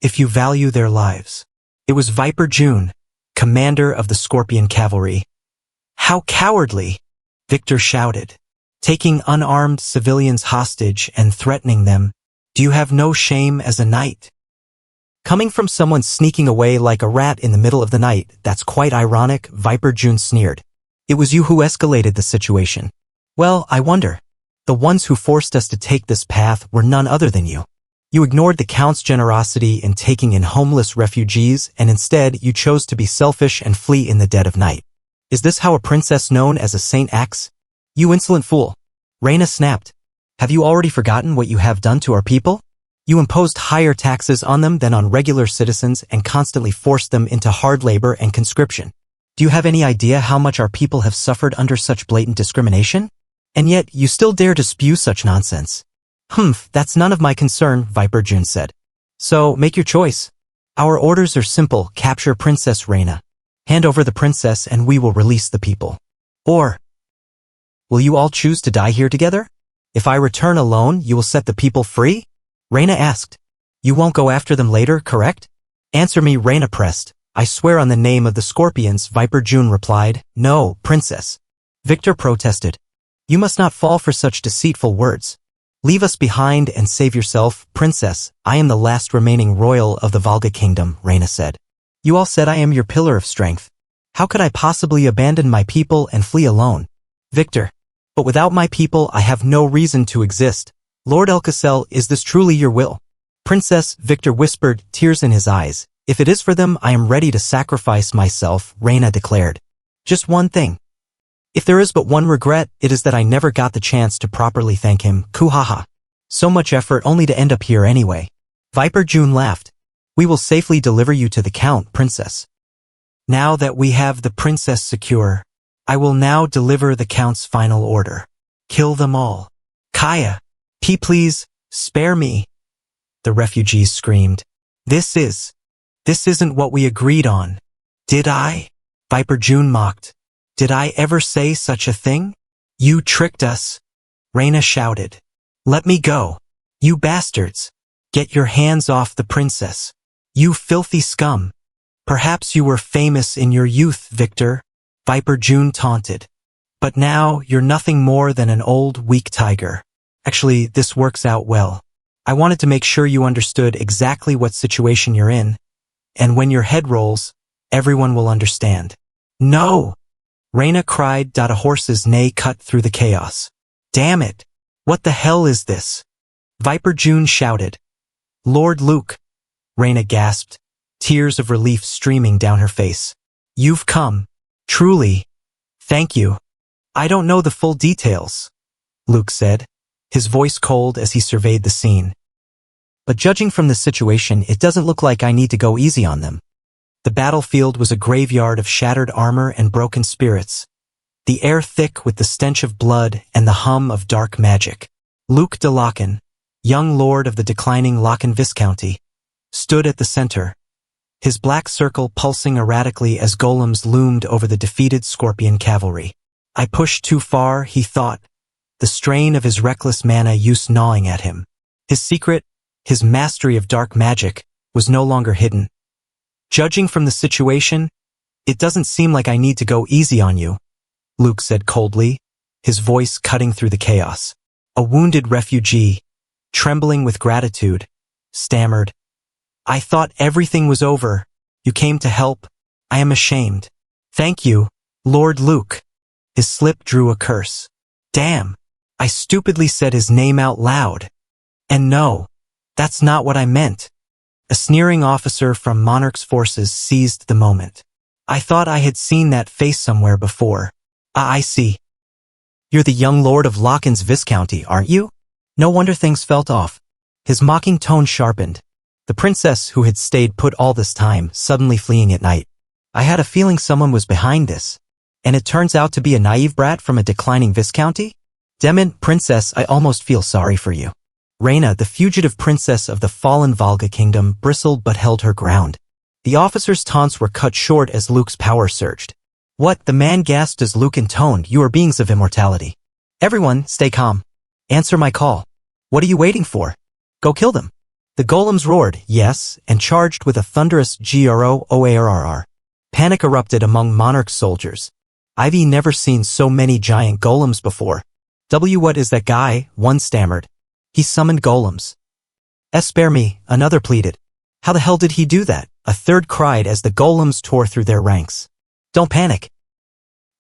if you value their lives. It was Viper June, commander of the Scorpion Cavalry. How cowardly! Victor shouted. Taking unarmed civilians hostage and threatening them. Do you have no shame as a knight? Coming from someone sneaking away like a rat in the middle of the night, that's quite ironic, Viper June sneered. It was you who escalated the situation. Well, I wonder. The ones who forced us to take this path were none other than you. You ignored the Count's generosity in taking in homeless refugees, and instead you chose to be selfish and flee in the dead of night. Is this how a princess known as a saint acts? You insolent fool! Reina snapped. Have you already forgotten what you have done to our people? You imposed higher taxes on them than on regular citizens and constantly forced them into hard labor and conscription. Do you have any idea how much our people have suffered under such blatant discrimination? And yet you still dare to spew such nonsense. That's none of my concern, Viper June said. So, make your choice. Our orders are simple, capture Princess Reina. Hand over the princess and we will release the people. Or, will you all choose to die here together? If I return alone, you will set the people free? Reina asked. You won't go after them later, correct? Answer me, Reina pressed. I swear on the name of the Scorpions, Viper June replied. No, princess. Victor protested. You must not fall for such deceitful words. Leave us behind and save yourself, princess. I am the last remaining royal of the Volga kingdom, Reina said. You all said I am your pillar of strength. How could I possibly abandon my people and flee alone? Victor. But without my people, I have no reason to exist. Lord Elcasel, is this truly your will? Princess, Victor whispered, tears in his eyes. If it is for them, I am ready to sacrifice myself, Reina declared. Just one thing. If there is but one regret, it is that I never got the chance to properly thank him, Kuhaha. So much effort only to end up here anyway. Viper June laughed. We will safely deliver you to the Count, princess. Now that we have the princess secure, I will now deliver the Count's final order. Kill them all. Kaya, please, spare me. The refugees screamed. This isn't what we agreed on. Did I? Viper June mocked. Did I ever say such a thing? You tricked us. Reina shouted. Let me go. You bastards. Get your hands off the princess. You filthy scum. Perhaps you were famous in your youth, Victor, Viper June taunted. But now you're nothing more than an old, weak tiger. Actually, this works out well. I wanted to make sure you understood exactly what situation you're in. And when your head rolls, everyone will understand. No! Reina cried. A horse's neigh cut through the chaos. Damn it! What the hell is this? Viper June shouted. Lord Luke! Reina gasped, tears of relief streaming down her face. You've come. Truly. Thank you. I don't know the full details, Luke said, his voice cold as he surveyed the scene. But judging from the situation, it doesn't look like I need to go easy on them. The battlefield was a graveyard of shattered armor and broken spirits, the air thick with the stench of blood and the hum of dark magic. Luke de Locken, young lord of the declining Locken Viscounty, stood at the center, his black circle pulsing erratically as golems loomed over the defeated Scorpion cavalry. I pushed too far, he thought, the strain of his reckless mana use gnawing at him. His secret, his mastery of dark magic, was no longer hidden. Judging from the situation, it doesn't seem like I need to go easy on you, Luke said coldly, his voice cutting through the chaos. A wounded refugee, trembling with gratitude, stammered, I thought everything was over. You came to help. I am ashamed. Thank you, Lord Luke. His slip drew a curse. Damn. I stupidly said his name out loud. And no, that's not what I meant. A sneering officer from Monarch's forces seized the moment. I thought I had seen that face somewhere before. I see. You're the young lord of Locken's Viscounty, aren't you? No wonder things felt off. His mocking tone sharpened. The princess who had stayed put all this time, suddenly fleeing at night. I had a feeling someone was behind this. And it turns out to be a naive brat from a declining Viscounty? Demon, princess, I almost feel sorry for you. Reina, the fugitive princess of the fallen Volga kingdom, bristled but held her ground. The officer's taunts were cut short as Luke's power surged. What? The man gasped as Luke intoned, you are beings of immortality. Everyone, stay calm. Answer my call. What are you waiting for? Go kill them. The golems roared, yes, and charged with a thunderous groorr. Panic erupted among Monarch's soldiers. I've never seen so many giant golems before. What is that guy? One stammered. He summoned golems. Spare me, another pleaded. How the hell did he do that? A third cried as the golems tore through their ranks. Don't panic.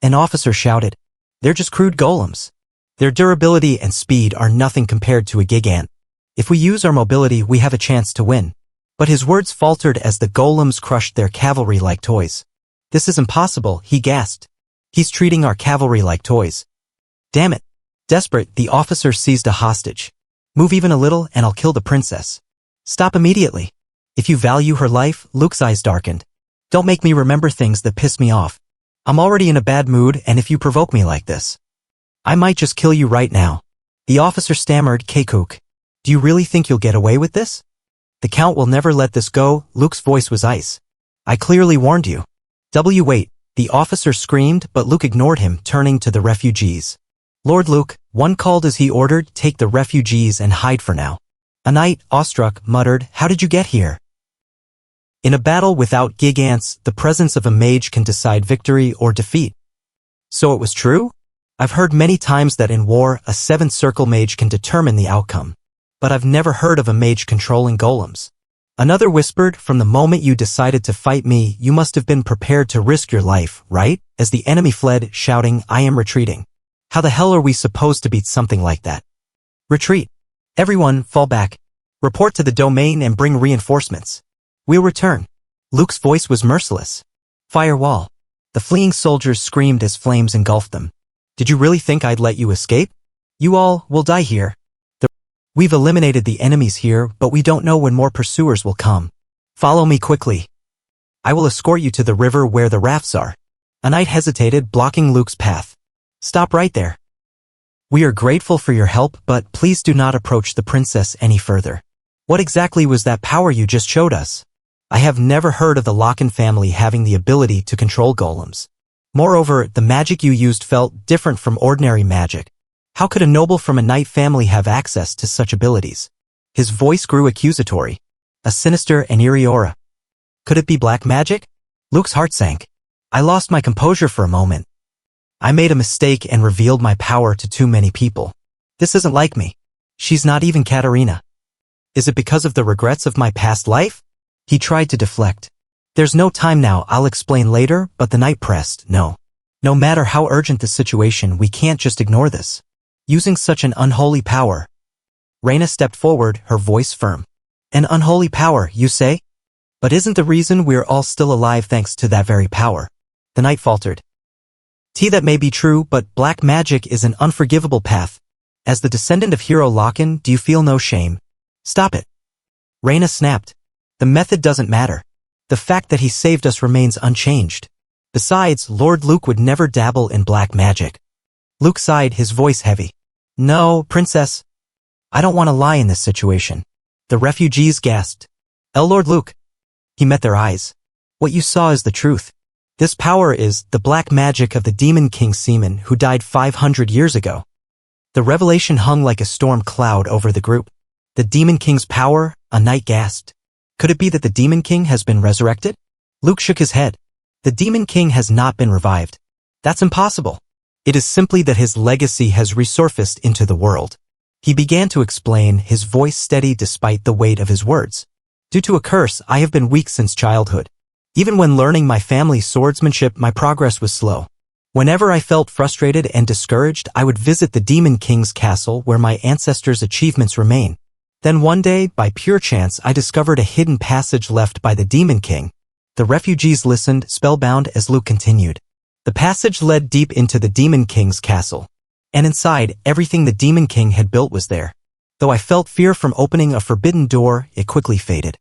An officer shouted. They're just crude golems. Their durability and speed are nothing compared to a gigant. If we use our mobility, we have a chance to win. But his words faltered as the golems crushed their cavalry like toys. This is impossible, he gasped. He's treating our cavalry like toys. Damn it. Desperate, the officer seized a hostage. Move even a little and I'll kill the princess. Stop immediately. If you value her life, Luke's eyes darkened. Don't make me remember things that piss me off. I'm already in a bad mood, and if you provoke me like this, I might just kill you right now. The officer stammered, Kekook. Do you really think you'll get away with this? The Count will never let this go, Luke's voice was ice. I clearly warned you. Wait, the officer screamed, but Luke ignored him, turning to the refugees. Lord Luke, one called as he ordered, take the refugees and hide for now. A knight, awestruck, muttered, how did you get here? In a battle without gigants, the presence of a mage can decide victory or defeat. So it was true? I've heard many times that in war, a seventh circle mage can determine the outcome. But I've never heard of a mage controlling golems. Another whispered, from the moment you decided to fight me, you must have been prepared to risk your life, right? As the enemy fled, shouting, I am retreating. How the hell are we supposed to beat something like that? Retreat. Everyone, fall back. Report to the domain and bring reinforcements. We'll return. Luke's voice was merciless. Firewall. The fleeing soldiers screamed as flames engulfed them. Did you really think I'd let you escape? You all will die here. We've eliminated the enemies here, but we don't know when more pursuers will come. Follow me quickly. I will escort you to the river where the rafts are. A knight hesitated, blocking Luke's path. Stop right there. We are grateful for your help, but please do not approach the princess any further. What exactly was that power you just showed us? I have never heard of the Locken family having the ability to control golems. Moreover, the magic you used felt different from ordinary magic. How could a noble from a knight family have access to such abilities? His voice grew accusatory. A sinister and eerie aura. Could it be black magic? Luke's heart sank. I lost my composure for a moment. I made a mistake and revealed my power to too many people. This isn't like me. She's not even Katarina. Is it because of the regrets of my past life? He tried to deflect. There's no time now, I'll explain later, but the knight pressed, no. No matter how urgent the situation, we can't just ignore this. Using such an unholy power. Reina stepped forward, her voice firm. An unholy power, you say? But isn't the reason we're all still alive thanks to that very power? The knight faltered. That may be true, but black magic is an unforgivable path. As the descendant of Hero Locken, do you feel no shame? Stop it. Reina snapped. The method doesn't matter. The fact that he saved us remains unchanged. Besides, Lord Luke would never dabble in black magic. Luke sighed, his voice heavy. No, princess. I don't want to lie in this situation. The refugees gasped. Lord Luke. He met their eyes. What you saw is the truth. This power is the black magic of the Demon King Seaman who died 500 years ago. The revelation hung like a storm cloud over the group. The Demon King's power, a knight gasped. Could it be that the Demon King has been resurrected? Luke shook his head. The Demon King has not been revived. That's impossible. It is simply that his legacy has resurfaced into the world. He began to explain, his voice steady despite the weight of his words. Due to a curse, I have been weak since childhood. Even when learning my family's swordsmanship, my progress was slow. Whenever I felt frustrated and discouraged, I would visit the Demon King's castle where my ancestors' achievements remain. Then one day, by pure chance, I discovered a hidden passage left by the Demon King. The refugees listened, spellbound, as Luke continued. The passage led deep into the Demon King's castle. And inside, everything the Demon King had built was there. Though I felt fear from opening a forbidden door, it quickly faded.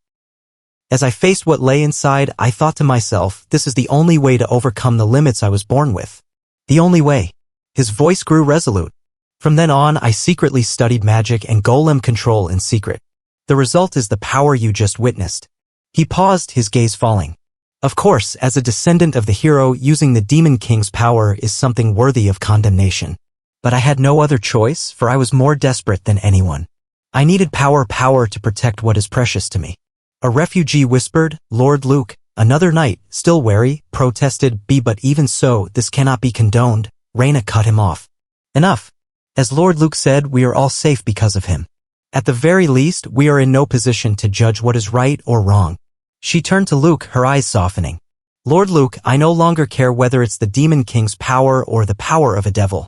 As I faced what lay inside, I thought to myself, this is the only way to overcome the limits I was born with. The only way. His voice grew resolute. From then on, I secretly studied magic and golem control in secret. The result is the power you just witnessed. He paused, his gaze falling. Of course, as a descendant of the hero, using the Demon King's power is something worthy of condemnation. But I had no other choice, for I was more desperate than anyone. I needed power to protect what is precious to me. A refugee whispered, Lord Luke. Another knight, still wary, protested, but even so, this cannot be condoned. Reina cut him off. Enough. As Lord Luke said, we are all safe because of him. At the very least, we are in no position to judge what is right or wrong. She turned to Luke, her eyes softening. Lord Luke, I no longer care whether it's the Demon King's power or the power of a devil.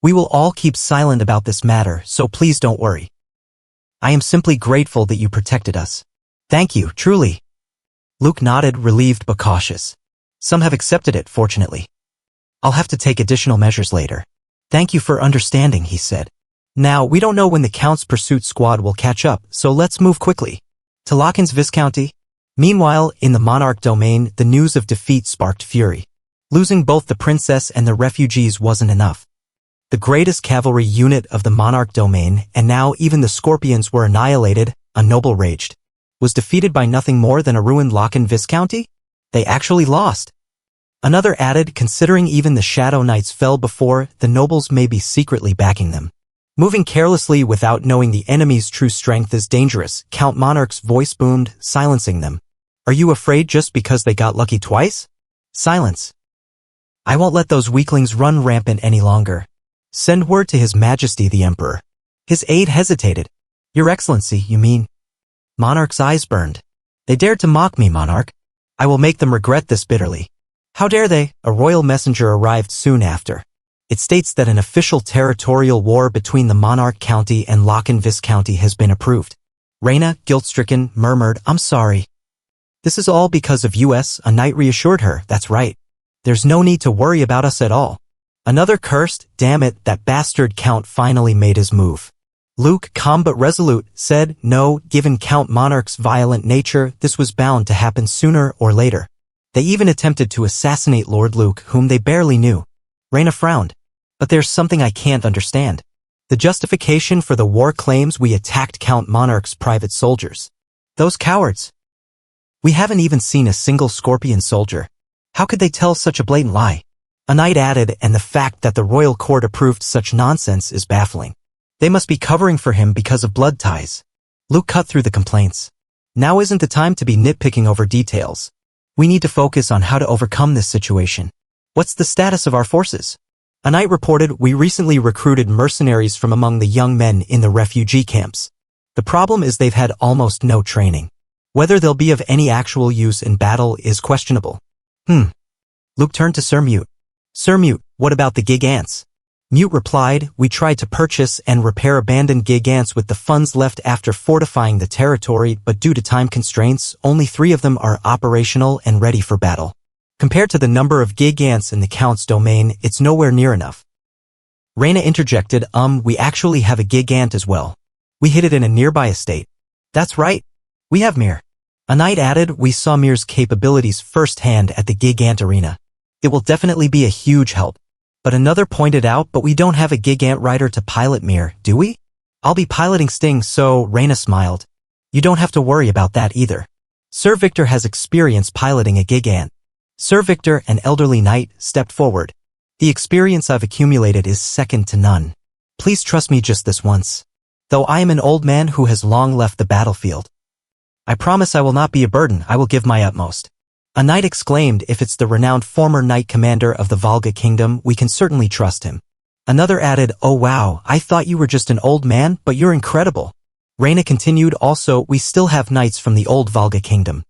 We will all keep silent about this matter, so please don't worry. I am simply grateful that you protected us. Thank you, truly. Luke nodded, relieved but cautious. Some have accepted it, fortunately. I'll have to take additional measures later. Thank you for understanding, he said. Now, we don't know when the Count's pursuit squad will catch up, so let's move quickly. To Lochin's Viscounty. Meanwhile, in the Monarch domain, the news of defeat sparked fury. Losing both the princess and the refugees wasn't enough. The greatest cavalry unit of the Monarch domain, and now even the Scorpions were annihilated, a noble raged. Was defeated by nothing more than a ruined Lochin Viscounty? They actually lost. Another added, considering even the Shadow Knights fell before, the nobles may be secretly backing them. Moving carelessly without knowing the enemy's true strength is dangerous, Count Monarch's voice boomed, silencing them. Are you afraid just because they got lucky twice? Silence. I won't let those weaklings run rampant any longer. Send word to His Majesty the Emperor. His aide hesitated. Your Excellency, you mean? Monarch's eyes burned. They dared to mock me, Monarch. I will make them regret this bitterly. How dare they? A royal messenger arrived soon after. It states that an official territorial war between the Monarch County and Lochin Viscounty has been approved. Reina, guilt-stricken, murmured, I'm sorry. This is all because of us, a knight reassured her, that's right. There's no need to worry about us at all. Another cursed, damn it, that bastard Count finally made his move. Luke, calm but resolute, said, no, given Count Monarch's violent nature, this was bound to happen sooner or later. They even attempted to assassinate Lord Luke, whom they barely knew. Reina frowned. But there's something I can't understand. The justification for the war claims we attacked Count Monarch's private soldiers. Those cowards. We haven't even seen a single Scorpion soldier. How could they tell such a blatant lie? A knight added, and the fact that the royal court approved such nonsense is baffling. They must be covering for him because of blood ties. Luke cut through the complaints. Now isn't the time to be nitpicking over details. We need to focus on how to overcome this situation. What's the status of our forces? A knight reported, we recently recruited mercenaries from among the young men in the refugee camps. The problem is they've had almost no training. Whether they'll be of any actual use in battle is questionable. Luke turned to Sir Mute. Sir Mute, what about the gig ants? Mute replied, we tried to purchase and repair abandoned gig ants with the funds left after fortifying the territory, but due to time constraints, only 3 of them are operational and ready for battle. Compared to the number of gig ants in the Count's domain, it's nowhere near enough. Reina interjected, we actually have a gig ant as well. We hid it in a nearby estate. That's right. We have Mir. A knight added, we saw Mir's capabilities firsthand at the gig ant arena. It will definitely be a huge help. But another pointed out, but we don't have a gig ant rider to pilot Mir, do we? I'll be piloting Sting, so Reina smiled. You don't have to worry about that either. Sir Victor has experience piloting a gigant. Sir Victor, an elderly knight, stepped forward. The experience I've accumulated is second to none. Please trust me just this once. Though I am an old man who has long left the battlefield. I promise I will not be a burden, I will give my utmost. A knight exclaimed, if it's the renowned former knight commander of the Volga kingdom, we can certainly trust him. Another added, oh wow, I thought you were just an old man, but you're incredible. Reina continued, also, we still have knights from the old Volga kingdom.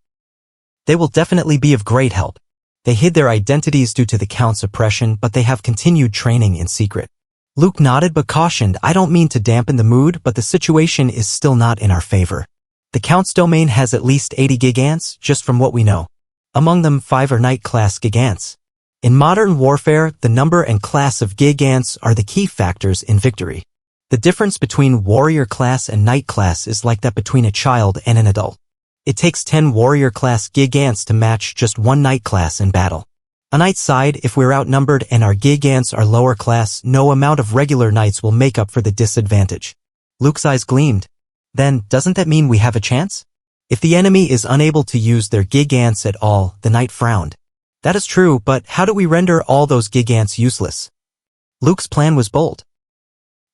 They will definitely be of great help. They hid their identities due to the Count's oppression, but they have continued training in secret. Luke nodded but cautioned, I don't mean to dampen the mood, but the situation is still not in our favor. The Count's domain has at least 80 gigants, just from what we know. Among them, 5 are knight-class gigants. In modern warfare, the number and class of gigants are the key factors in victory. The difference between warrior class and knight class is like that between a child and an adult. It takes 10 warrior-class gigants to match just 1 knight class in battle. On knight's side, if we're outnumbered and our gigants are lower class, no amount of regular knights will make up for the disadvantage. Luke's eyes gleamed. Then, doesn't that mean we have a chance? If the enemy is unable to use their gigants at all, the knight frowned. That is true, but how do we render all those gigants useless? Luke's plan was bold.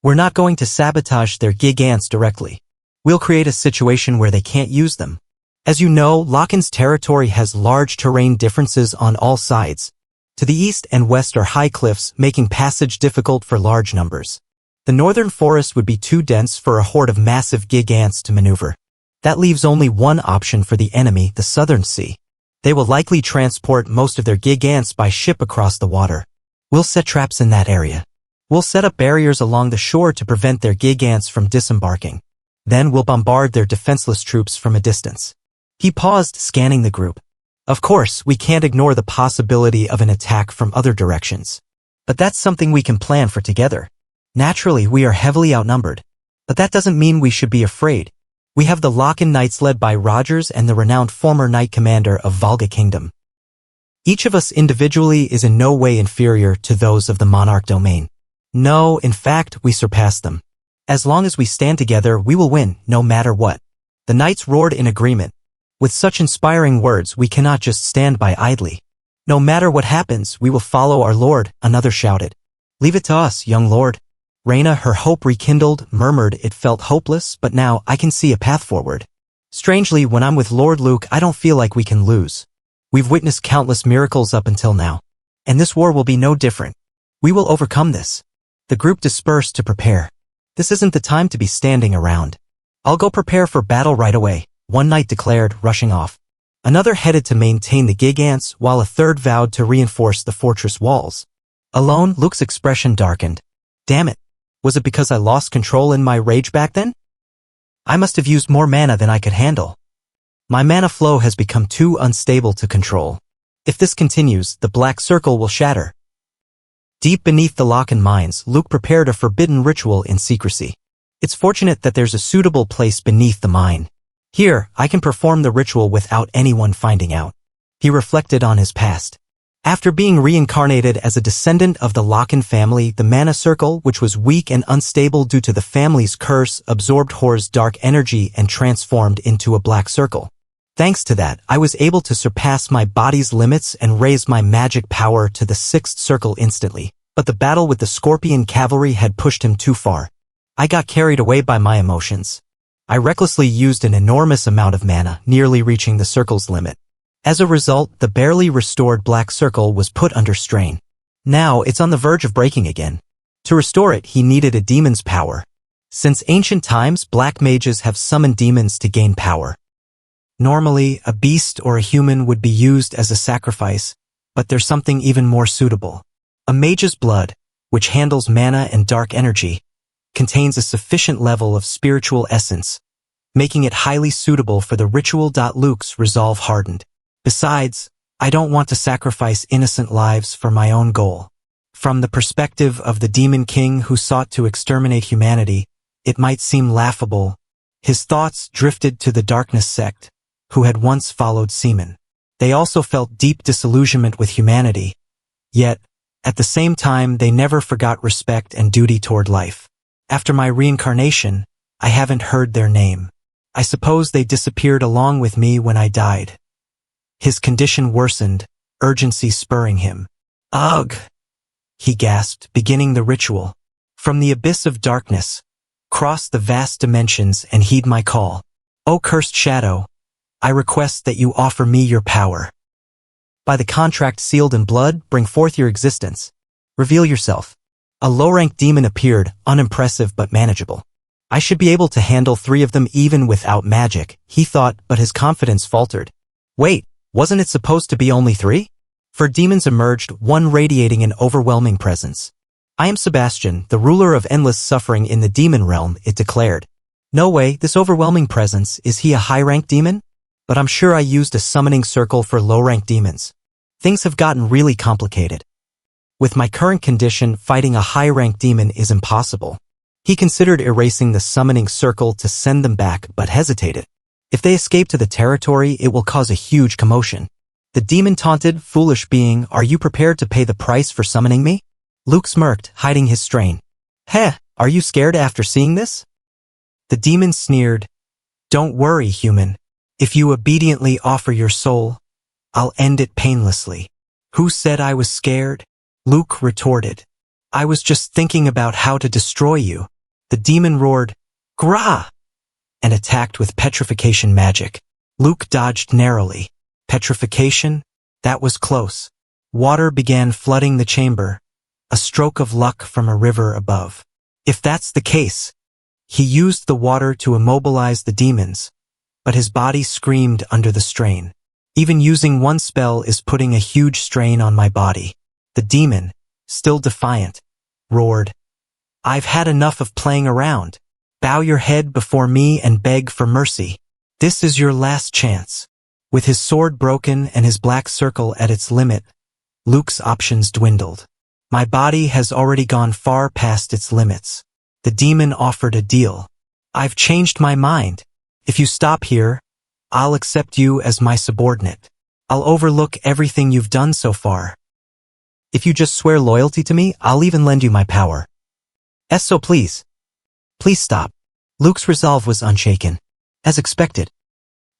We're not going to sabotage their gigants directly. We'll create a situation where they can't use them. As you know, Locken's territory has large terrain differences on all sides. To the east and west are high cliffs, making passage difficult for large numbers. The northern forest would be too dense for a horde of massive gigants to maneuver. That leaves only one option for the enemy, the southern sea. They will likely transport most of their gigants by ship across the water. We'll set traps in that area. We'll set up barriers along the shore to prevent their gigants from disembarking. Then we'll bombard their defenseless troops from a distance. He paused, scanning the group. Of course, we can't ignore the possibility of an attack from other directions. But that's something we can plan for together. Naturally, we are heavily outnumbered. But that doesn't mean we should be afraid. We have the Locken Knights led by Rogers and the renowned former knight commander of Volga Kingdom. Each of us individually is in no way inferior to those of the Monarch domain. No, in fact, we surpass them. As long as we stand together, we will win, no matter what. The knights roared in agreement. With such inspiring words, we cannot just stand by idly. No matter what happens, we will follow our lord, another shouted. Leave it to us, young lord. Reina, her hope rekindled, murmured it felt hopeless, but now I can see a path forward. Strangely, when I'm with Lord Luke, I don't feel like we can lose. We've witnessed countless miracles up until now. And this war will be no different. We will overcome this. The group dispersed to prepare. This isn't the time to be standing around. I'll go prepare for battle right away, one knight declared, rushing off. Another headed to maintain the gigants, while a third vowed to reinforce the fortress walls. Alone, Luke's expression darkened. Damn it. Was it because I lost control in my rage back then? I must have used more mana than I could handle. My mana flow has become too unstable to control. If this continues, the black circle will shatter. Deep beneath the Locken mines, Luke prepared a forbidden ritual in secrecy. It's fortunate that there's a suitable place beneath the mine. Here, I can perform the ritual without anyone finding out. He reflected on his past. After being reincarnated as a descendant of the Locken family, the mana circle, which was weak and unstable due to the family's curse, absorbed Hor's dark energy and transformed into a black circle. Thanks to that, I was able to surpass my body's limits and raise my magic power to the 6th circle instantly. But the battle with the Scorpion cavalry had pushed him too far. I got carried away by my emotions. I recklessly used an enormous amount of mana, nearly reaching the circle's limit. As a result, the barely restored black circle was put under strain. Now it's on the verge of breaking again. To restore it, he needed a demon's power. Since ancient times, black mages have summoned demons to gain power. Normally, a beast or a human would be used as a sacrifice, but there's something even more suitable. A mage's blood, which handles mana and dark energy, contains a sufficient level of spiritual essence, making it highly suitable for the ritual. Luke's resolve hardened. Besides, I don't want to sacrifice innocent lives for my own goal. From the perspective of the demon king who sought to exterminate humanity, it might seem laughable. His thoughts drifted to the darkness sect, who had once followed Seaman. They also felt deep disillusionment with humanity. Yet, at the same time, they never forgot respect and duty toward life. After my reincarnation, I haven't heard their name. I suppose they disappeared along with me when I died. His condition worsened, urgency spurring him. Ugh! He gasped, beginning the ritual. From the abyss of darkness, cross the vast dimensions and heed my call. O cursed shadow, I request that you offer me your power. By the contract sealed in blood, bring forth your existence. Reveal yourself. A low-ranked demon appeared, unimpressive but manageable. I should be able to handle 3 of them even without magic, he thought, but his confidence faltered. Wait, wasn't it supposed to be only 3? 4 demons emerged, one radiating an overwhelming presence. I am Sebastian, the ruler of endless suffering in the demon realm, it declared. No way, this overwhelming presence, is he a high-ranked demon? But I'm sure I used a summoning circle for low-ranked demons. Things have gotten really complicated. With my current condition, fighting a high-ranked demon is impossible. He considered erasing the summoning circle to send them back, but hesitated. If they escape to the territory, it will cause a huge commotion. The demon taunted, foolish being, are you prepared to pay the price for summoning me? Luke smirked, hiding his strain. Heh, are you scared after seeing this? The demon sneered. Don't worry, human. If you obediently offer your soul, I'll end it painlessly. Who said I was scared? Luke retorted. I was just thinking about how to destroy you. The demon roared, Grah! And attacked with petrification magic. Luke dodged narrowly. Petrification? That was close. Water began flooding the chamber, a stroke of luck from a river above. If that's the case, he used the water to immobilize the demons, but his body screamed under the strain. Even using one spell is putting a huge strain on my body. The demon, still defiant, roared, I've had enough of playing around. Bow your head before me and beg for mercy. This is your last chance. With his sword broken and his black circle at its limit, Luke's options dwindled. My body has already gone far past its limits. The demon offered a deal. I've changed my mind. If you stop here, I'll accept you as my subordinate. I'll overlook everything you've done so far. If you just swear loyalty to me, I'll even lend you my power. So please. Please stop. Luke's resolve was unshaken. As expected.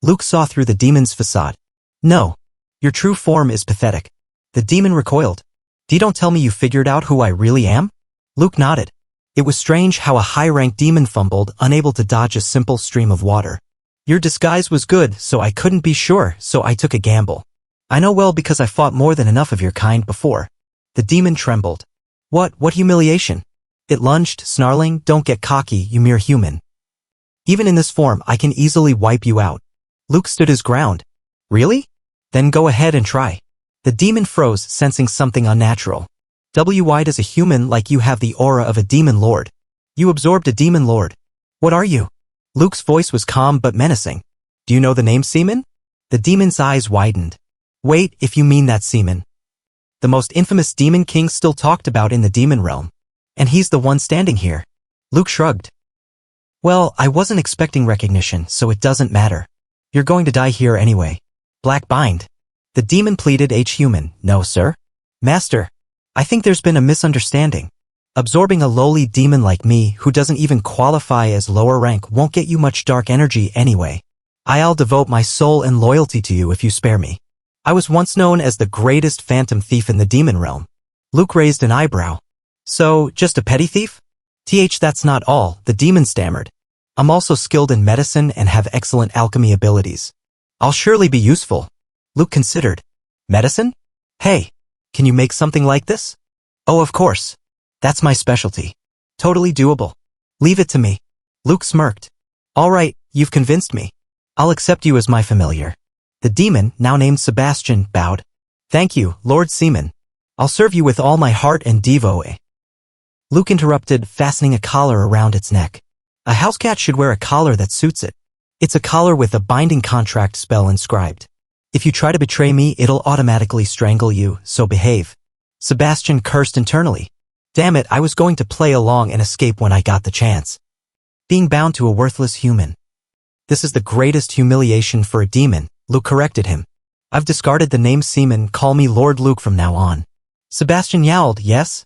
Luke saw through the demon's facade. No. Your true form is pathetic. The demon recoiled. Don't tell me you figured out who I really am? Luke nodded. It was strange how a high-ranked demon fumbled, unable to dodge a simple stream of water. Your disguise was good, so I couldn't be sure, so I took a gamble. I know well because I fought more than enough of your kind before. The demon trembled. What humiliation? It lunged, snarling, don't get cocky, you mere human. Even in this form, I can easily wipe you out. Luke stood his ground. Really? Then go ahead and try. The demon froze, sensing something unnatural. Why does a human like you have the aura of a demon lord? You absorbed a demon lord. What are you? Luke's voice was calm but menacing. Do you know the name Seaman? The demon's eyes widened. Wait, if you mean that Seaman. The most infamous demon king still talked about in the demon realm. And he's the one standing here. Luke shrugged. Well, I wasn't expecting recognition, so it doesn't matter. You're going to die here anyway. Black bind. The demon pleaded Human. No, sir. Master. I think there's been a misunderstanding. Absorbing a lowly demon like me, who doesn't even qualify as lower rank, won't get you much dark energy anyway. I'll devote my soul and loyalty to you if you spare me. I was once known as the greatest phantom thief in the demon realm. Luke raised an eyebrow. So, just a petty thief? That's not all, the demon stammered. I'm also skilled in medicine and have excellent alchemy abilities. I'll surely be useful. Luke considered. Medicine? Hey, can you make something like this? Oh, of course. That's my specialty. Totally doable. Leave it to me. Luke smirked. All right, you've convinced me. I'll accept you as my familiar. The demon, now named Sebastian, bowed. Thank you, Lord Seaman. I'll serve you with all my heart and devoe. Luke interrupted, fastening a collar around its neck. A housecat should wear a collar that suits it. It's a collar with a binding contract spell inscribed. If you try to betray me, it'll automatically strangle you, so behave. Sebastian cursed internally. Damn it, I was going to play along and escape when I got the chance. Being bound to a worthless human. This is the greatest humiliation for a demon, Luke corrected him. I've discarded the name Seaman, call me Lord Luke from now on. Sebastian yowled, yes?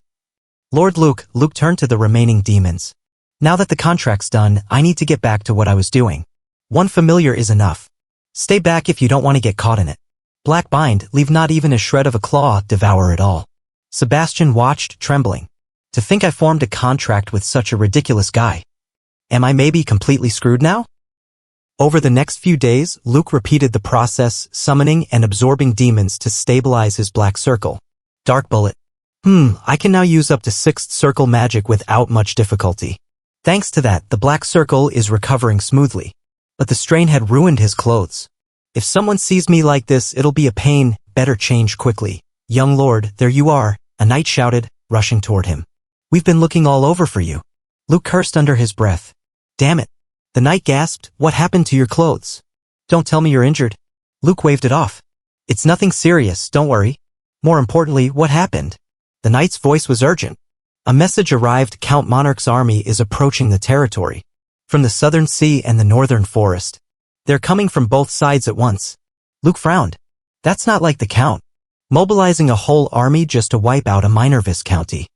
Lord Luke, Luke turned to the remaining demons. Now that the contract's done, I need to get back to what I was doing. One familiar is enough. Stay back if you don't want to get caught in it. Black bind, leave not even a shred of a claw, devour it all. Sebastian watched, trembling. To think I formed a contract with such a ridiculous guy. Am I maybe completely screwed now? Over the next few days, Luke repeated the process, summoning and absorbing demons to stabilize his black circle. Dark bullet. I can now use up to 6th circle magic without much difficulty. Thanks to that, the black circle is recovering smoothly. But the strain had ruined his clothes. If someone sees me like this, it'll be a pain, better change quickly. Young lord, there you are, a knight shouted, rushing toward him. We've been looking all over for you. Luke cursed under his breath. Damn it. The knight gasped, what happened to your clothes? Don't tell me you're injured. Luke waved it off. It's nothing serious, don't worry. More importantly, what happened? The knight's voice was urgent. A message arrived, Count Monarch's army is approaching the territory. From the southern sea and the northern forest. They're coming from both sides at once. Luke frowned. That's not like the Count. Mobilizing a whole army just to wipe out a minor viscounty.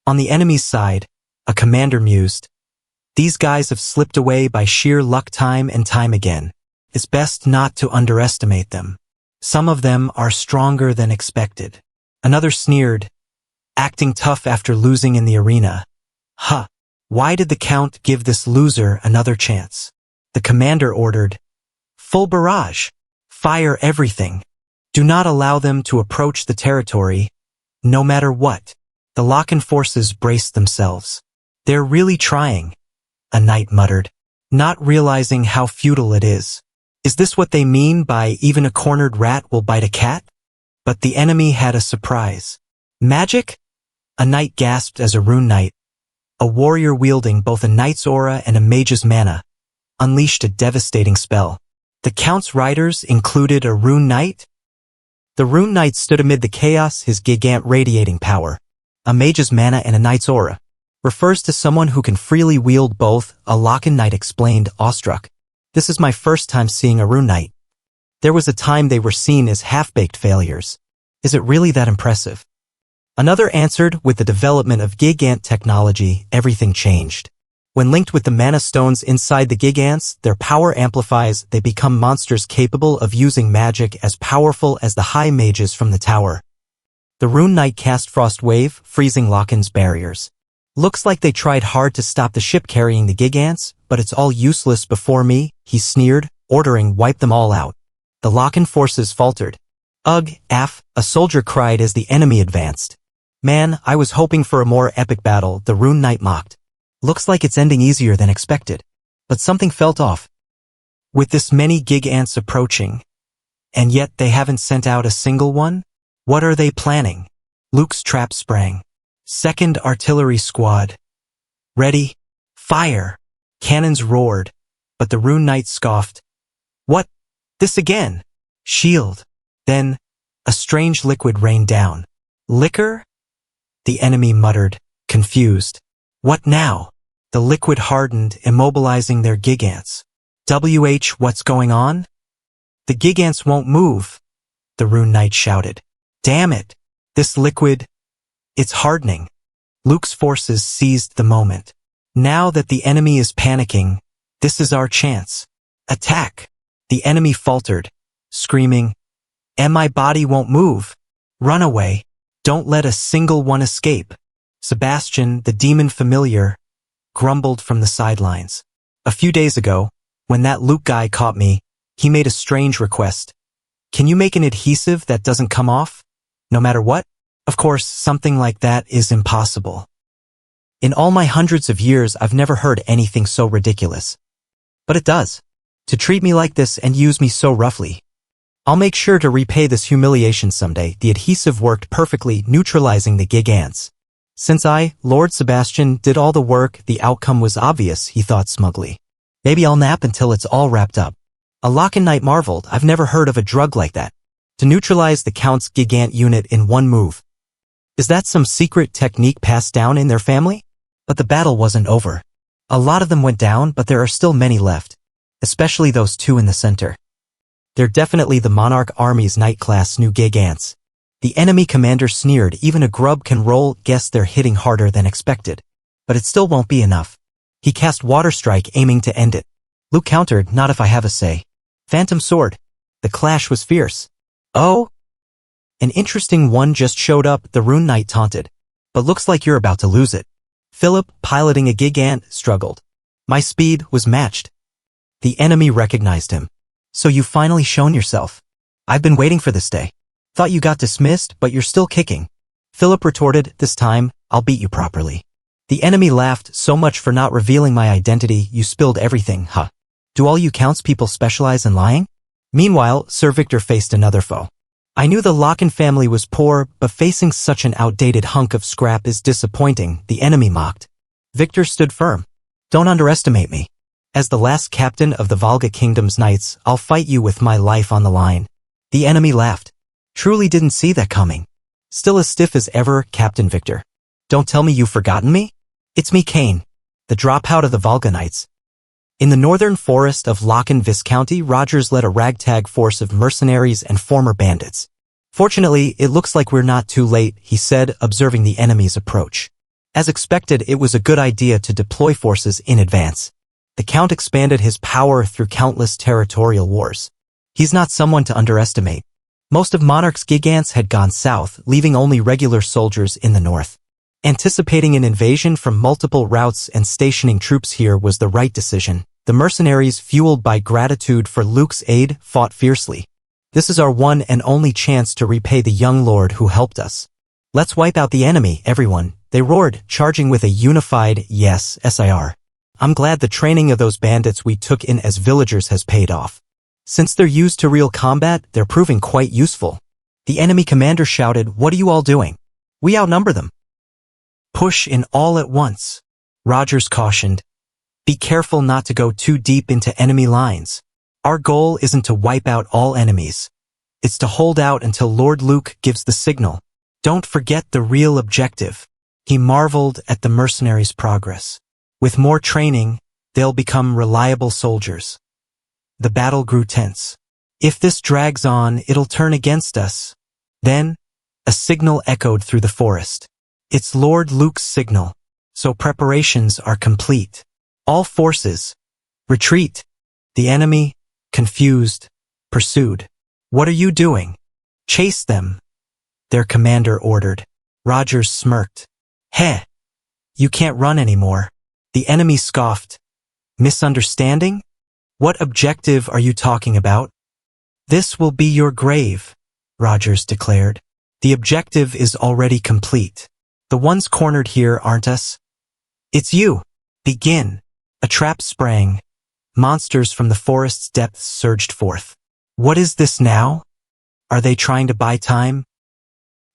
On the enemy's side, a commander mused. These guys have slipped away by sheer luck time and time again. It's best not to underestimate them. Some of them are stronger than expected. Another sneered, acting tough after losing in the arena. Why did the Count give this loser another chance? The commander ordered, full barrage. Fire everything. Do not allow them to approach the territory, no matter what. The Loken forces braced themselves. They're really trying, a knight muttered, not realizing how futile it is. Is this what they mean by even a cornered rat will bite a cat? But the enemy had a surprise. Magic? A knight gasped as a rune knight, a warrior wielding both a knight's aura and a mage's mana, unleashed a devastating spell. The Count's riders included a rune knight? The rune knight stood amid the chaos, his gigant radiating power. A mage's mana and a knight's aura. Refers to someone who can freely wield both, a Loken knight explained, awestruck. This is my first time seeing a rune knight. There was a time they were seen as half-baked failures. Is it really that impressive? Another answered, with the development of gigant technology, everything changed. When linked with the mana stones inside the gigants, their power amplifies, they become monsters capable of using magic as powerful as the high mages from the tower. The rune knight cast Frost Wave, freezing Loken's barriers. Looks like they tried hard to stop the ship carrying the gigants, but it's all useless before me, he sneered, ordering wipe them all out. The Loken forces faltered. Ugh, Af, a soldier cried as the enemy advanced. Man, I was hoping for a more epic battle, the rune knight mocked. Looks like it's ending easier than expected. But something felt off. With this many gigants approaching, and yet they haven't sent out a single one? What are they planning? Luke's trap sprang. Second artillery squad. Ready? Fire! Cannons roared, but the rune knight scoffed. What? This again? Shield. Then, a strange liquid rained down. Liquor? The enemy muttered, confused. What now? The liquid hardened, immobilizing their gigants. What's going on? The gigants won't move, the rune knight shouted. Damn it! This liquid, it's hardening. Luke's forces seized the moment. Now that the enemy is panicking, this is our chance. Attack! The enemy faltered, screaming, and my body won't move. Run away. Don't let a single one escape. Sebastian, the demon familiar, grumbled from the sidelines. A few days ago, when that Luke guy caught me, he made a strange request. Can you make an adhesive that doesn't come off? No matter what? Of course, something like that is impossible. In all my hundreds of years, I've never heard anything so ridiculous. But it does. To treat me like this and use me so roughly. I'll make sure to repay this humiliation someday. The adhesive worked perfectly, neutralizing the gigants. Since I, Lord Sebastian, did all the work, the outcome was obvious, he thought smugly. Maybe I'll nap until it's all wrapped up. A Loken knight marveled, I've never heard of a drug like that. To neutralize the Count's gigant unit in one move. Is that some secret technique passed down in their family? But the battle wasn't over. A lot of them went down, but there are still many left. Especially those two in the center. They're definitely the Monarch Army's Knight-class new gigants. The enemy commander sneered, even a grub can roll, guess they're hitting harder than expected. but it still won't be enough. He cast Water Strike, aiming to end it. Luke countered, not if I have a say. Phantom Sword. The clash was fierce. Oh? An interesting one just showed up, the Rune Knight taunted. But looks like you're about to lose it. Philip, piloting a gigant, struggled. My speed was matched. The enemy recognized him. So you've finally shown yourself. I've been waiting for this day. Thought you got dismissed, but you're still kicking. Philip retorted, this time, I'll beat you properly. The enemy laughed, so much for not revealing my identity, you spilled everything, huh? Do all you counts people specialize in lying? Meanwhile, Sir Victor faced another foe. I knew the Locken family was poor, but facing such an outdated hunk of scrap is disappointing, the enemy mocked. Victor stood firm. Don't underestimate me. As the last captain of the Volga Kingdom's knights, I'll fight you with my life on the line. The enemy laughed. Truly didn't see that coming. Still as stiff as ever, Captain Victor. Don't tell me you've forgotten me? It's me, Kane, the dropout of the Volga Knights. In the northern forest of Locken Viscounty, Rogers led a ragtag force of mercenaries and former bandits. Fortunately, it looks like we're not too late, he said, observing the enemy's approach. As expected, it was a good idea to deploy forces in advance. The Count expanded his power through countless territorial wars. He's not someone to underestimate. Most of Monarch's gigants had gone south, leaving only regular soldiers in the north. Anticipating an invasion from multiple routes and stationing troops here was the right decision. The mercenaries, fueled by gratitude for Luke's aid, fought fiercely. This is our one and only chance to repay the young lord who helped us. Let's wipe out the enemy, everyone, they roared, charging with a unified, yes, SIR. I'm glad the training of those bandits we took in as villagers has paid off. Since they're used to real combat, they're proving quite useful. The enemy commander shouted, what are you all doing? We outnumber them. Push in all at once, Rogers cautioned. Be careful not to go too deep into enemy lines. Our goal isn't to wipe out all enemies. It's to hold out until Lord Luke gives the signal. Don't forget the real objective. He marveled at the mercenaries' progress. With more training, they'll become reliable soldiers. The battle grew tense. If this drags on, it'll turn against us. Then, a signal echoed through the forest. It's Lord Luke's signal, so preparations are complete. All forces, retreat. The enemy, confused, pursued. What are you doing? Chase them, their commander ordered. Rogers smirked. Heh, you can't run anymore. The enemy scoffed. Misunderstanding? What objective are you talking about? This will be your grave, Rogers declared. The objective is already complete. The ones cornered here aren't us. It's you. Begin. A trap sprang. Monsters from the forest's depths surged forth. What is this now? Are they trying to buy time?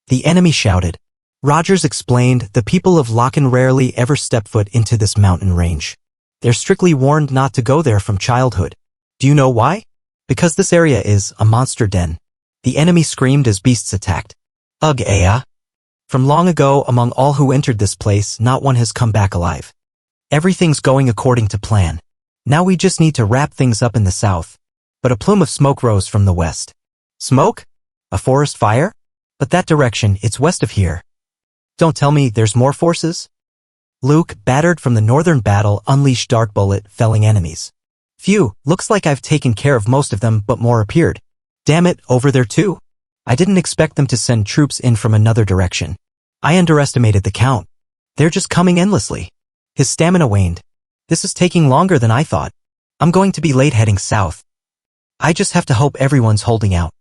The enemy shouted. Rogers explained, the people of Locken rarely ever step foot into this mountain range. They're strictly warned not to go there from childhood. Do you know why? Because this area is a monster den. The enemy screamed as beasts attacked. Ugh, Aya. From long ago, among all who entered this place, not one has come back alive. Everything's going according to plan. Now we just need to wrap things up in the south. But a plume of smoke rose from the west. Smoke? A forest fire? But that direction, it's west of here. Don't tell me there's more forces? Luke, battered from the northern battle, unleashed Dark Bullet, felling enemies. Phew, looks like I've taken care of most of them, but more appeared. Damn it, over there too? I didn't expect them to send troops in from another direction. I underestimated the count. They're just coming endlessly. His stamina waned. This is taking longer than I thought. I'm going to be late heading south. I just have to hope everyone's holding out.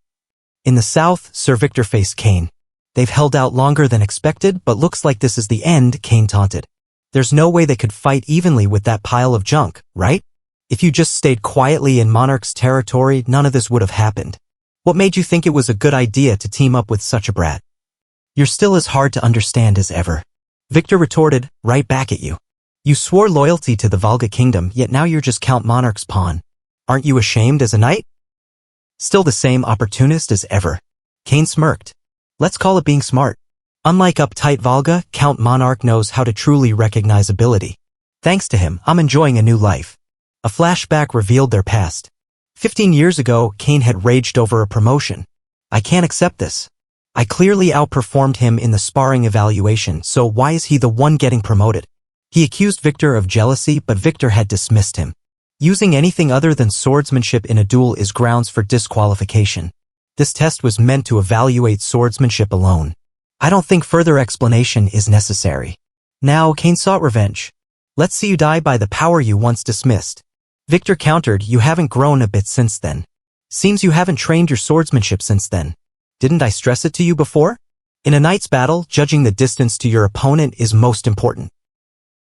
In the south, Sir Victor faced Kane. They've held out longer than expected, but looks like this is the end, Kane taunted. There's no way they could fight evenly with that pile of junk, right? If you just stayed quietly in Monarch's territory, none of this would have happened. What made you think it was a good idea to team up with such a brat? You're still as hard to understand as ever. Victor retorted, right back at you. You swore loyalty to the Volga Kingdom, yet now you're just Count Monarch's pawn. Aren't you ashamed as a knight? Still the same opportunist as ever. Kane smirked. Let's call it being smart. Unlike uptight Volga, Count Monarch knows how to truly recognize ability. Thanks to him, I'm enjoying a new life. A flashback revealed their past. 15 years ago, Kane had raged over a promotion. I can't accept this. I clearly outperformed him in the sparring evaluation, so why is he the one getting promoted? He accused Victor of jealousy, but Victor had dismissed him. Using anything other than swordsmanship in a duel is grounds for disqualification. This test was meant to evaluate swordsmanship alone. I don't think further explanation is necessary. Now, Cain sought revenge. Let's see you die by the power you once dismissed. Victor countered, you haven't grown a bit since then. Seems you haven't trained your swordsmanship since then. Didn't I stress it to you before? In a knight's battle, judging the distance to your opponent is most important.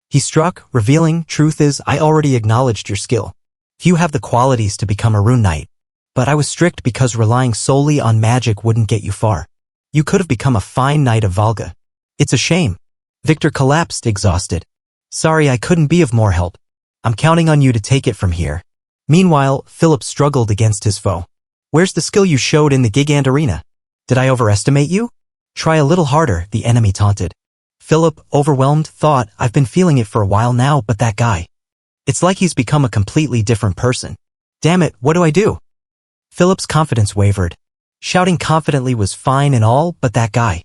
He struck, revealing, truth is, I already acknowledged your skill. Few have the qualities to become a rune knight. But I was strict because relying solely on magic wouldn't get you far. You could have become a fine knight of Volga. It's a shame. Victor collapsed, exhausted. Sorry, I couldn't be of more help. I'm counting on you to take it from here. Meanwhile, Philip struggled against his foe. Where's the skill you showed in the Gigant arena? Did I overestimate you? Try a little harder, the enemy taunted. Philip, overwhelmed, thought, I've been feeling it for a while now, but that guy. It's like he's become a completely different person. Damn it, what do I do? Philip's confidence wavered. Shouting confidently was fine and all, but that guy.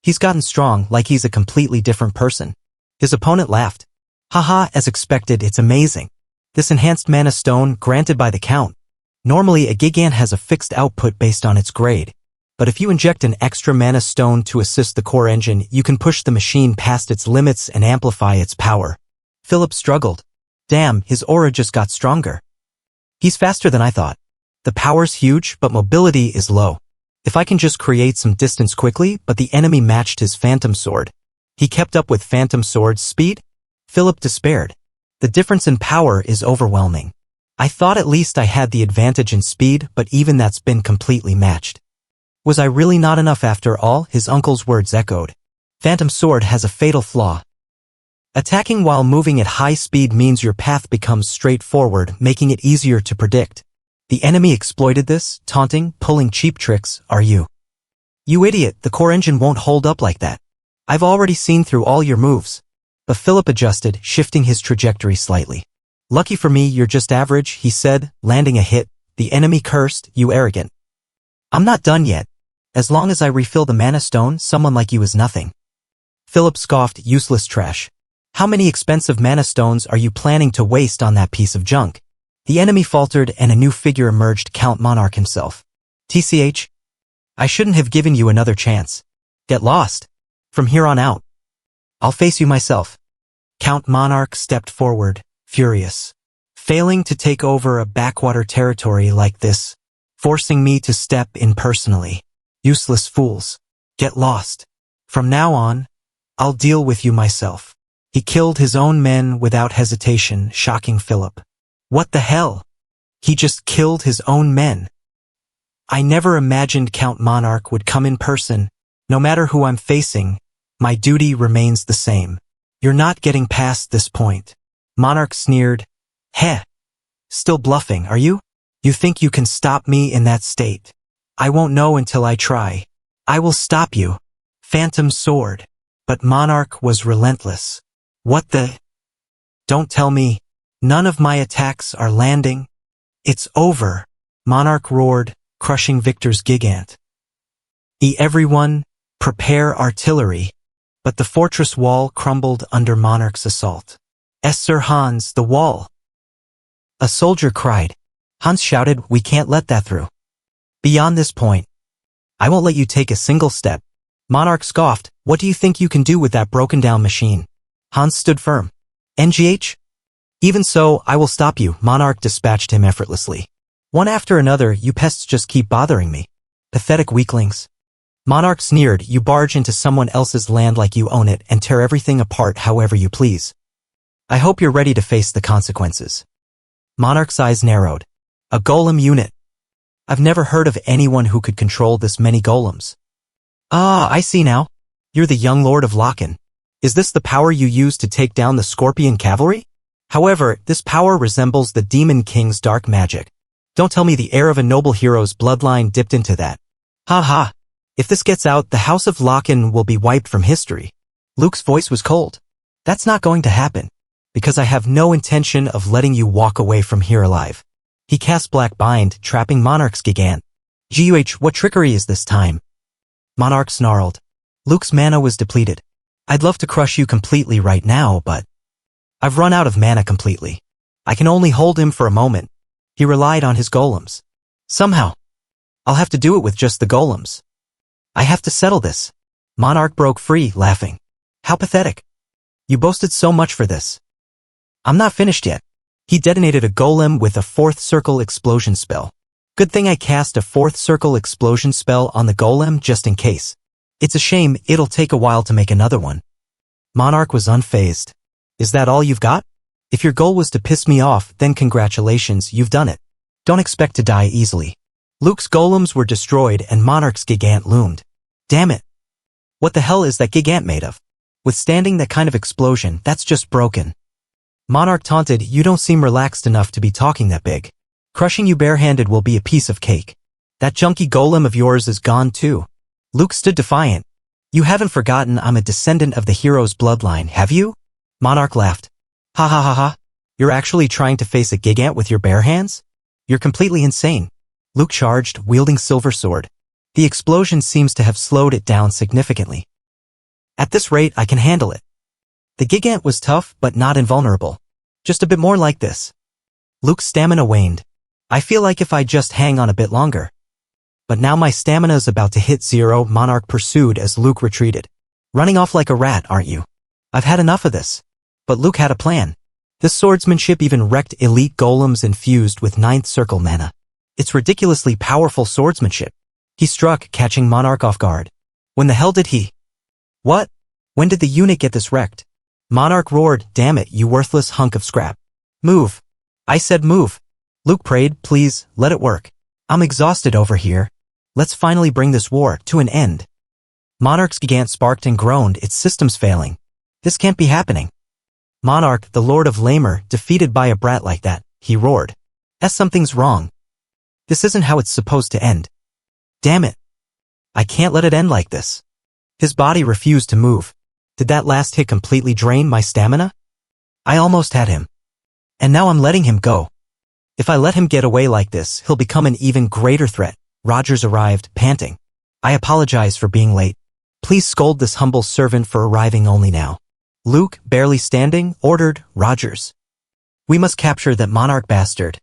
He's gotten strong, like he's a completely different person. His opponent laughed. Haha, as expected, it's amazing. This enhanced mana stone, granted by the count. Normally, a Gigant has a fixed output based on its grade. But if you inject an extra mana stone to assist the core engine, you can push the machine past its limits and amplify its power. Philip struggled. Damn, his aura just got stronger. He's faster than I thought. The power's huge, but mobility is low. If I can just create some distance quickly, but the enemy matched his Phantom Sword. He kept up with Phantom Sword's speed? Philip despaired. The difference in power is overwhelming. I thought at least I had the advantage in speed, but even that's been completely matched. Was I really not enough after all? His uncle's words echoed. Phantom Sword has a fatal flaw. Attacking while moving at high speed means your path becomes straightforward, making it easier to predict. The enemy exploited this, taunting, pulling cheap tricks, are you? You idiot, the core engine won't hold up like that. I've already seen through all your moves. But Philip adjusted, shifting his trajectory slightly. Lucky for me, you're just average, he said, landing a hit. The enemy cursed, you arrogant. I'm not done yet. As long as I refill the mana stone, someone like you is nothing. Philip scoffed, useless trash. How many expensive mana stones are you planning to waste on that piece of junk? The enemy faltered and a new figure emerged, Count Monarch himself. TCH? I shouldn't have given you another chance. Get lost. From here on out. I'll face you myself. Count Monarch stepped forward, furious. Failing to take over a backwater territory like this. Forcing me to step in personally. Useless fools. Get lost. From now on, I'll deal with you myself. He killed his own men without hesitation, shocking Philip. What the hell? He just killed his own men. I never imagined Count Monarch would come in person. No matter who I'm facing, my duty remains the same. You're not getting past this point. Monarch sneered. Heh. Still bluffing, are you? You think you can stop me in that state? I won't know until I try. I will stop you. Phantom Sword. But Monarch was relentless. What the? Don't tell me. None of my attacks are landing. It's over. Monarch roared, crushing Victor's Gigant. Everyone, prepare artillery. But the fortress wall crumbled under Monarch's assault. Sir Hans, the wall. A soldier cried. Hans shouted, we can't let that through. Beyond this point, I won't let you take a single step. Monarch scoffed, what do you think you can do with that broken down machine? Hans stood firm. NGH? Even so, I will stop you, Monarch dispatched him effortlessly. One after another, you pests just keep bothering me. Pathetic weaklings. Monarch sneered, you barge into someone else's land like you own it and tear everything apart however you please. I hope you're ready to face the consequences. Monarch's eyes narrowed. A golem unit. I've never heard of anyone who could control this many golems. Ah, I see now. You're the young lord of Loken. Is this the power you use to take down the Scorpion cavalry? However, this power resembles the Demon King's dark magic. Don't tell me the heir of a noble hero's bloodline dipped into that. Ha ha. If this gets out, the House of Loken will be wiped from history. Luke's voice was cold. That's not going to happen. Because I have no intention of letting you walk away from here alive. He cast Black Bind, trapping Monarch's Gigant. Guh, what trickery is this time? Monarch snarled. Luke's mana was depleted. I'd love to crush you completely right now, but I've run out of mana completely. I can only hold him for a moment. He relied on his golems. Somehow. I'll have to do it with just the golems. I have to settle this. Monarch broke free, laughing. How pathetic. You boasted so much for this. I'm not finished yet. He detonated a golem with a fourth circle explosion spell. Good thing I cast a fourth circle explosion spell on the golem just in case. It's a shame it'll take a while to make another one. Monarch was unfazed. Is that all you've got? If your goal was to piss me off, then congratulations, you've done it. Don't expect to die easily. Luke's golems were destroyed and Monarch's gigant loomed. Damn it. What the hell is that gigant made of? Withstanding that kind of explosion, that's just broken. Monarch taunted, you don't seem relaxed enough to be talking that big. Crushing you barehanded will be a piece of cake. That junky golem of yours is gone too. Luke stood defiant. You haven't forgotten I'm a descendant of the hero's bloodline, have you? Monarch laughed. Ha ha ha ha. You're actually trying to face a gigant with your bare hands? You're completely insane. Luke charged, wielding silver sword. The explosion seems to have slowed it down significantly. At this rate, I can handle it. The gigant was tough, but not invulnerable. Just a bit more like this. Luke's stamina waned. I feel like if I just hang on a bit longer. But now my stamina is about to hit zero, Monarch pursued as Luke retreated. Running off like a rat, aren't you? I've had enough of this. But Luke had a plan. This swordsmanship even wrecked elite golems infused with ninth circle mana. It's ridiculously powerful swordsmanship. He struck, catching Monarch off guard. When the hell did he? What? When did the unit get this wrecked? Monarch roared, damn it, you worthless hunk of scrap. Move. I said move. Luke prayed, please, let it work. I'm exhausted over here. Let's finally bring this war to an end. Monarch's gigant sparked and groaned, its systems failing. This can't be happening. Monarch, the Lord of Lamer, defeated by a brat like that, he roared. Something's wrong. This isn't how it's supposed to end. Damn it. I can't let it end like this. His body refused to move. Did that last hit completely drain my stamina? I almost had him. And now I'm letting him go. If I let him get away like this, he'll become an even greater threat. Rogers arrived, panting. I apologize for being late. Please scold this humble servant for arriving only now. Luke, barely standing, ordered, Rogers. We must capture that Monarch bastard.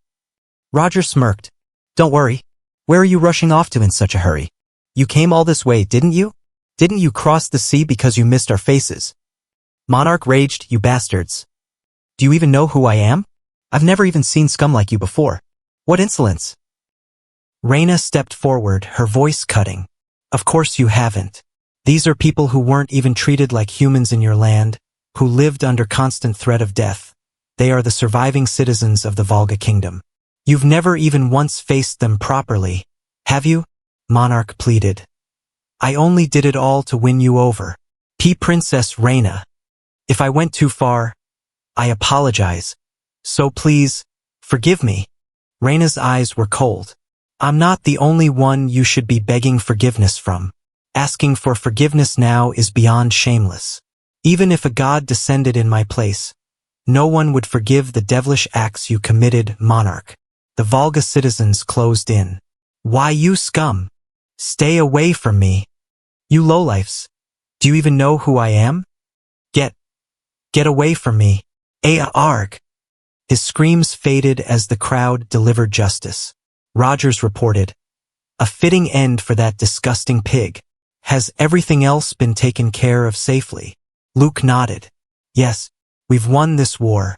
Rogers smirked. Don't worry. Where are you rushing off to in such a hurry? You came all this way, didn't you? Didn't you cross the sea because you missed our faces? Monarch raged, you bastards. Do you even know who I am? I've never even seen scum like you before. What insolence. Reyna stepped forward, her voice cutting. Of course you haven't. These are people who weren't even treated like humans in your land, who lived under constant threat of death. They are the surviving citizens of the Volga Kingdom. You've never even once faced them properly, have you? Monarch pleaded. I only did it all to win you over. Princess Reyna. If I went too far, I apologize. So please, forgive me. Reyna's eyes were cold. I'm not the only one you should be begging forgiveness from. Asking for forgiveness now is beyond shameless. Even if a god descended in my place, no one would forgive the devilish acts you committed, Monarch. The Volga citizens closed in. Why, you scum? Stay away from me. You lowlifes. Do you even know who I am? Get away from me. Arg. His screams faded as the crowd delivered justice. Rogers reported. A fitting end for that disgusting pig. Has everything else been taken care of safely? Luke nodded. Yes, we've won this war.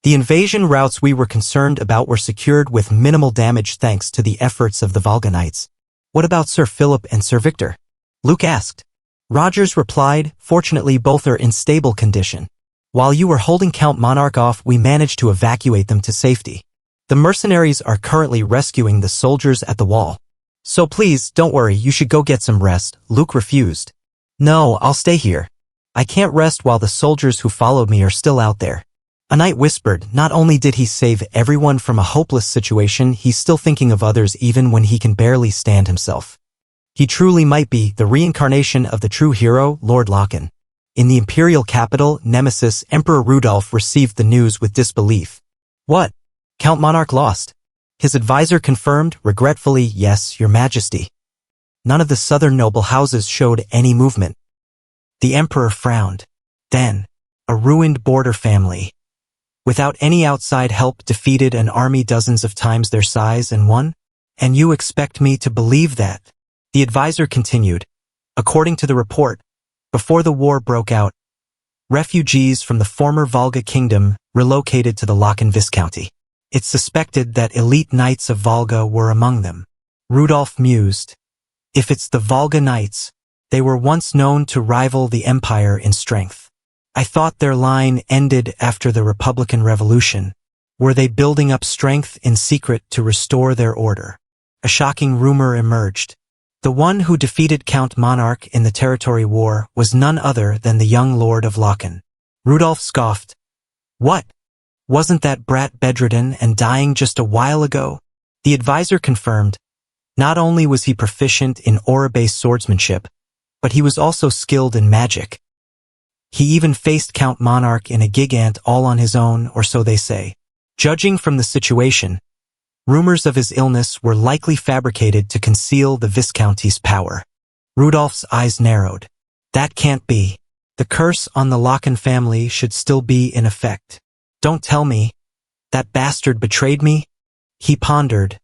The invasion routes we were concerned about were secured with minimal damage thanks to the efforts of the Volga Knights. What about Sir Philip and Sir Victor? Luke asked. Rogers replied, fortunately both are in stable condition. While you were holding Count Monarch off, we managed to evacuate them to safety. The mercenaries are currently rescuing the soldiers at the wall. So please, don't worry, you should go get some rest. Luke refused. No, I'll stay here. I can't rest while the soldiers who followed me are still out there. A knight whispered, not only did he save everyone from a hopeless situation, he's still thinking of others even when he can barely stand himself. He truly might be the reincarnation of the true hero, Lord Loken. In the imperial capital, Nemesis, Emperor Rudolph received the news with disbelief. What? Count Monarch lost. His advisor confirmed, regretfully, yes, your majesty. None of the southern noble houses showed any movement. The emperor frowned. Then, A ruined border family. Without any outside help, defeated an army dozens of times their size and won? And you expect me to believe that? The advisor continued. According to the report, before the war broke out, refugees from the former Volga kingdom relocated to the Lachen Viscounty. It's suspected that elite knights of Volga were among them. Rudolf mused. If it's the Volga knights, they were once known to rival the empire in strength. I thought their line ended after the Republican Revolution. Were they building up strength in secret to restore their order? A shocking rumor emerged. The one who defeated Count Monarch in the territory war was none other than the young lord of Lachen. Rudolf scoffed. What? Wasn't that brat bedridden and dying just a while ago? The advisor confirmed. Not only was he proficient in aura-based swordsmanship, but he was also skilled in magic. He even faced Count Monarch in a gigant all on his own, or so they say. Judging from the situation, rumors of his illness were likely fabricated to conceal the Viscounty's power. Rudolf's eyes narrowed. That can't be. The curse on the Lachen family should still be in effect. Don't tell me. That bastard betrayed me? He pondered.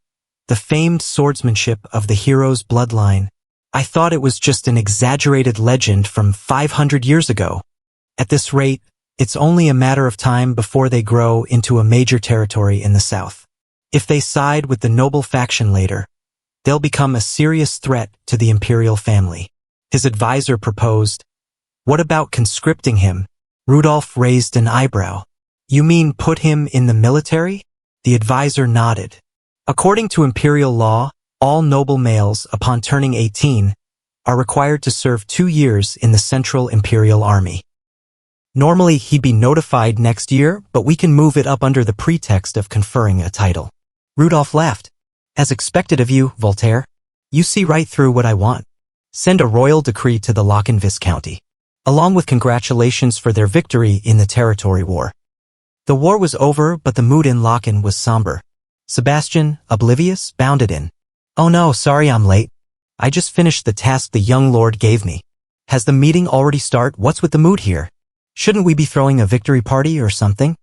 The famed swordsmanship of the hero's bloodline. I thought it was just an exaggerated legend from 500 years ago. At this rate, it's only a matter of time before they grow into a major territory in the south. If they side with the noble faction later, they'll become a serious threat to the imperial family. His advisor proposed. What about conscripting him? Rudolf raised an eyebrow. You mean put him in the military? The advisor nodded. According to imperial law, all noble males, upon turning 18, are required to serve 2 years in the Central Imperial Army. Normally, he'd be notified next year, but we can move it up under the pretext of conferring a title. Rudolf laughed. As expected of you, Voltaire. You see right through what I want. Send a royal decree to the Lachen Viscounty, along with congratulations for their victory in the territory war. The war was over, but the mood in Lachen was somber. Sebastian, oblivious, bounded in. Oh no, sorry I'm late. I just finished the task the young lord gave me. Has the meeting already started? What's with the mood here? Shouldn't we be throwing a victory party or something?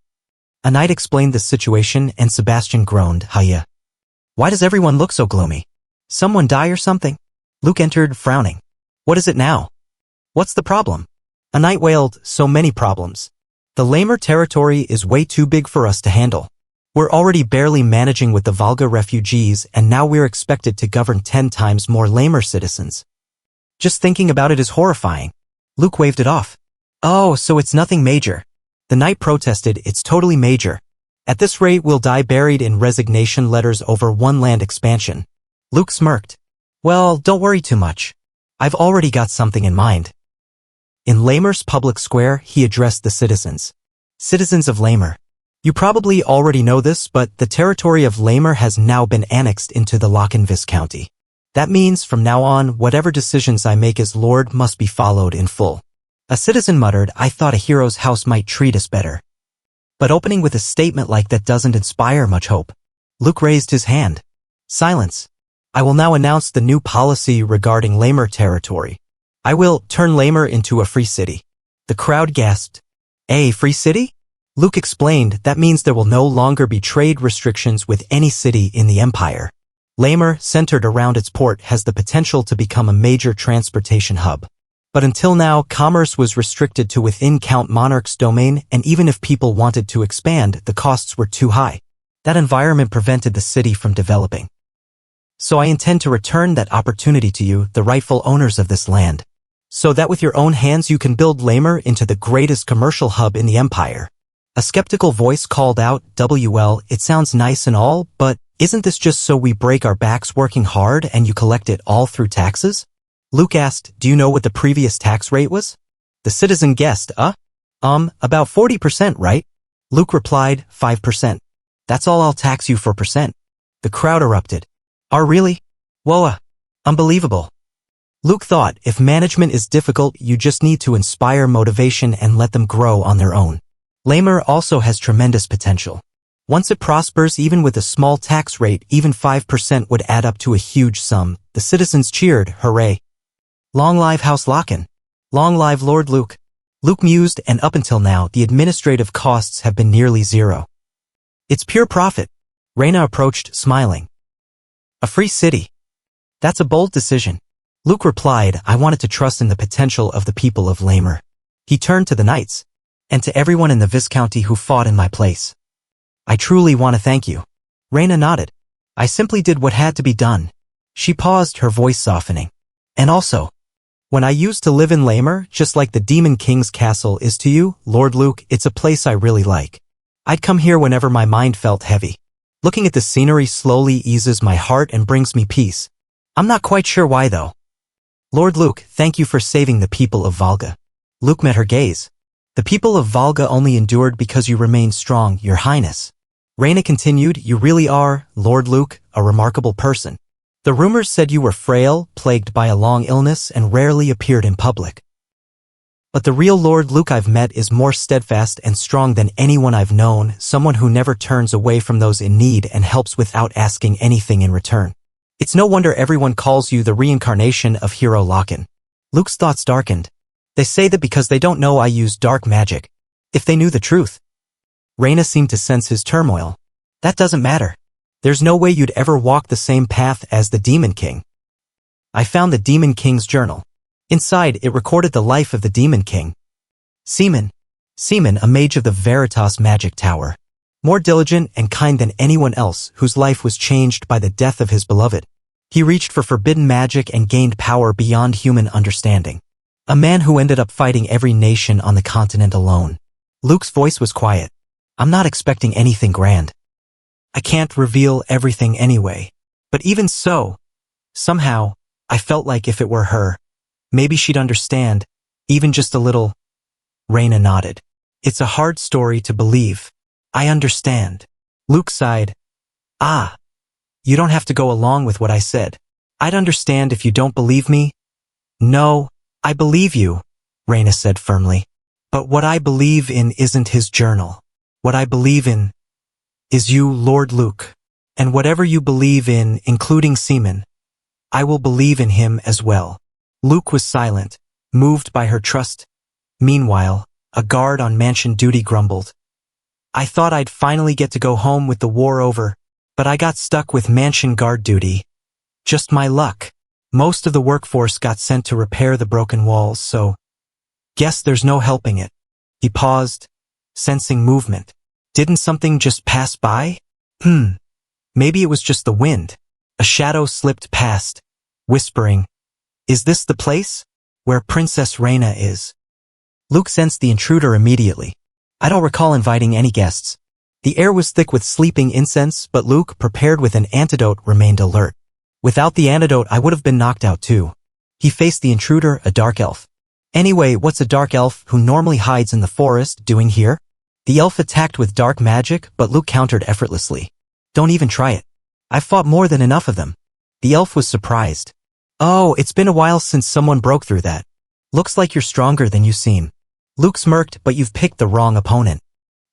A knight explained the situation and Sebastian groaned, Hiya. Why does everyone look so gloomy? Someone die or something? Luke entered, frowning. What is it now? What's the problem? A knight wailed, so many problems. The Lamer territory is way too big for us to handle. We're already barely managing with the Volga refugees, and now we're expected to govern 10 times more Lamer citizens. Just thinking about it is horrifying. Luke waved it off. Oh, so it's nothing major. The knight protested, it's totally major. At this rate we'll die buried in resignation letters over one land expansion. Luke smirked. Well, don't worry too much. I've already got something in mind. In Lamer's public square, he addressed the citizens. Citizens of Lamer. You probably already know this, but the territory of Lamer has now been annexed into the Lachen Viscounty. That means from now on, whatever decisions I make as Lord must be followed in full. A citizen muttered, I thought a hero's house might treat us better. But opening with a statement like that doesn't inspire much hope. Luke raised his hand. Silence. I will now announce the new policy regarding Lamer territory. I will turn Lamer into a free city. The crowd gasped. A free city? Luke explained that means there will no longer be trade restrictions with any city in the empire. Lamer, centered around its port, has the potential to become a major transportation hub. But until now, commerce was restricted to within Count Monarch's domain, and even if people wanted to expand, the costs were too high. That environment prevented the city from developing. So I intend to return that opportunity to you, the rightful owners of this land, so that with your own hands you can build Lamer into the greatest commercial hub in the empire. A skeptical voice called out, well, it sounds nice and all, but isn't this just so we break our backs working hard and you collect it all through taxes? Luke asked, do you know what the previous tax rate was? The citizen guessed, about 40%, right? Luke replied, 5%. That's all I'll tax you for percent. The crowd erupted. Oh, really? Whoa, unbelievable. Luke thought, if management is difficult, you just need to inspire motivation and let them grow on their own. Lamer also has tremendous potential. Once it prospers, even with a small tax rate, even 5% would add up to a huge sum. The citizens cheered, hooray. Long live House Lachen. Long live Lord Luke. Luke mused, and up until now, the administrative costs have been nearly zero. It's pure profit. Reina approached, smiling. A free city. That's a bold decision. Luke replied, I wanted to trust in the potential of the people of Lamer. He turned to the knights, and to everyone in the Viscounty who fought in my place. I truly want to thank you. Reina nodded. I simply did what had to be done. She paused, her voice softening. And also, when I used to live in Lamer, just like the Demon King's castle is to you, Lord Luke, it's a place I really like. I'd come here whenever my mind felt heavy. Looking at the scenery slowly eases my heart and brings me peace. I'm not quite sure why though. Lord Luke, thank you for saving the people of Volga. Luke met her gaze. The people of Volga only endured because you remained strong, Your Highness. Reina continued, you really are, Lord Luke, a remarkable person. The rumors said you were frail, plagued by a long illness, and rarely appeared in public. But the real Lord Luke I've met is more steadfast and strong than anyone I've known, someone who never turns away from those in need and helps without asking anything in return. It's no wonder everyone calls you the reincarnation of Hero Locken. Luke's thoughts darkened. They say that because they don't know I use dark magic. If they knew the truth. Reina seemed to sense his turmoil. That doesn't matter. There's no way you'd ever walk the same path as the Demon King. I found the Demon King's journal. Inside, it recorded the life of the Demon King. Seaman, a mage of the Veritas Magic Tower. More diligent and kind than anyone else, whose life was changed by the death of his beloved. He reached for forbidden magic and gained power beyond human understanding. A man who ended up fighting every nation on the continent alone. Luke's voice was quiet. I'm not expecting anything grand. I can't reveal everything anyway. But even so, somehow, I felt like if it were her, maybe she'd understand, even just a little. Reina nodded. It's a hard story to believe. I understand. Luke sighed. Ah, you don't have to go along with what I said. I'd understand if you don't believe me. No, I believe you, Reina said firmly. But what I believe in isn't his journal. What I believe in is you, Lord Luke. And whatever you believe in, including Seaman, I will believe in him as well. Luke was silent, moved by her trust. Meanwhile, a guard on mansion duty grumbled. I thought I'd finally get to go home with the war over, but I got stuck with mansion guard duty. Just my luck. Most of the workforce got sent to repair the broken walls, so guess there's no helping it. He paused, sensing movement. Didn't something just pass by? Maybe it was just the wind. A shadow slipped past, whispering, Is this the place? Where Princess Reina is? Luke sensed the intruder immediately. I don't recall inviting any guests. The air was thick with sleeping incense, but Luke, prepared with an antidote, remained alert. Without the antidote, I would have been knocked out too. He faced the intruder, a dark elf. Anyway, what's a dark elf who normally hides in the forest doing here? The elf attacked with dark magic, but Luke countered effortlessly. Don't even try it. I've fought more than enough of them. The elf was surprised. Oh, it's been a while since someone broke through that. Looks like you're stronger than you seem. Luke smirked, but you've picked the wrong opponent.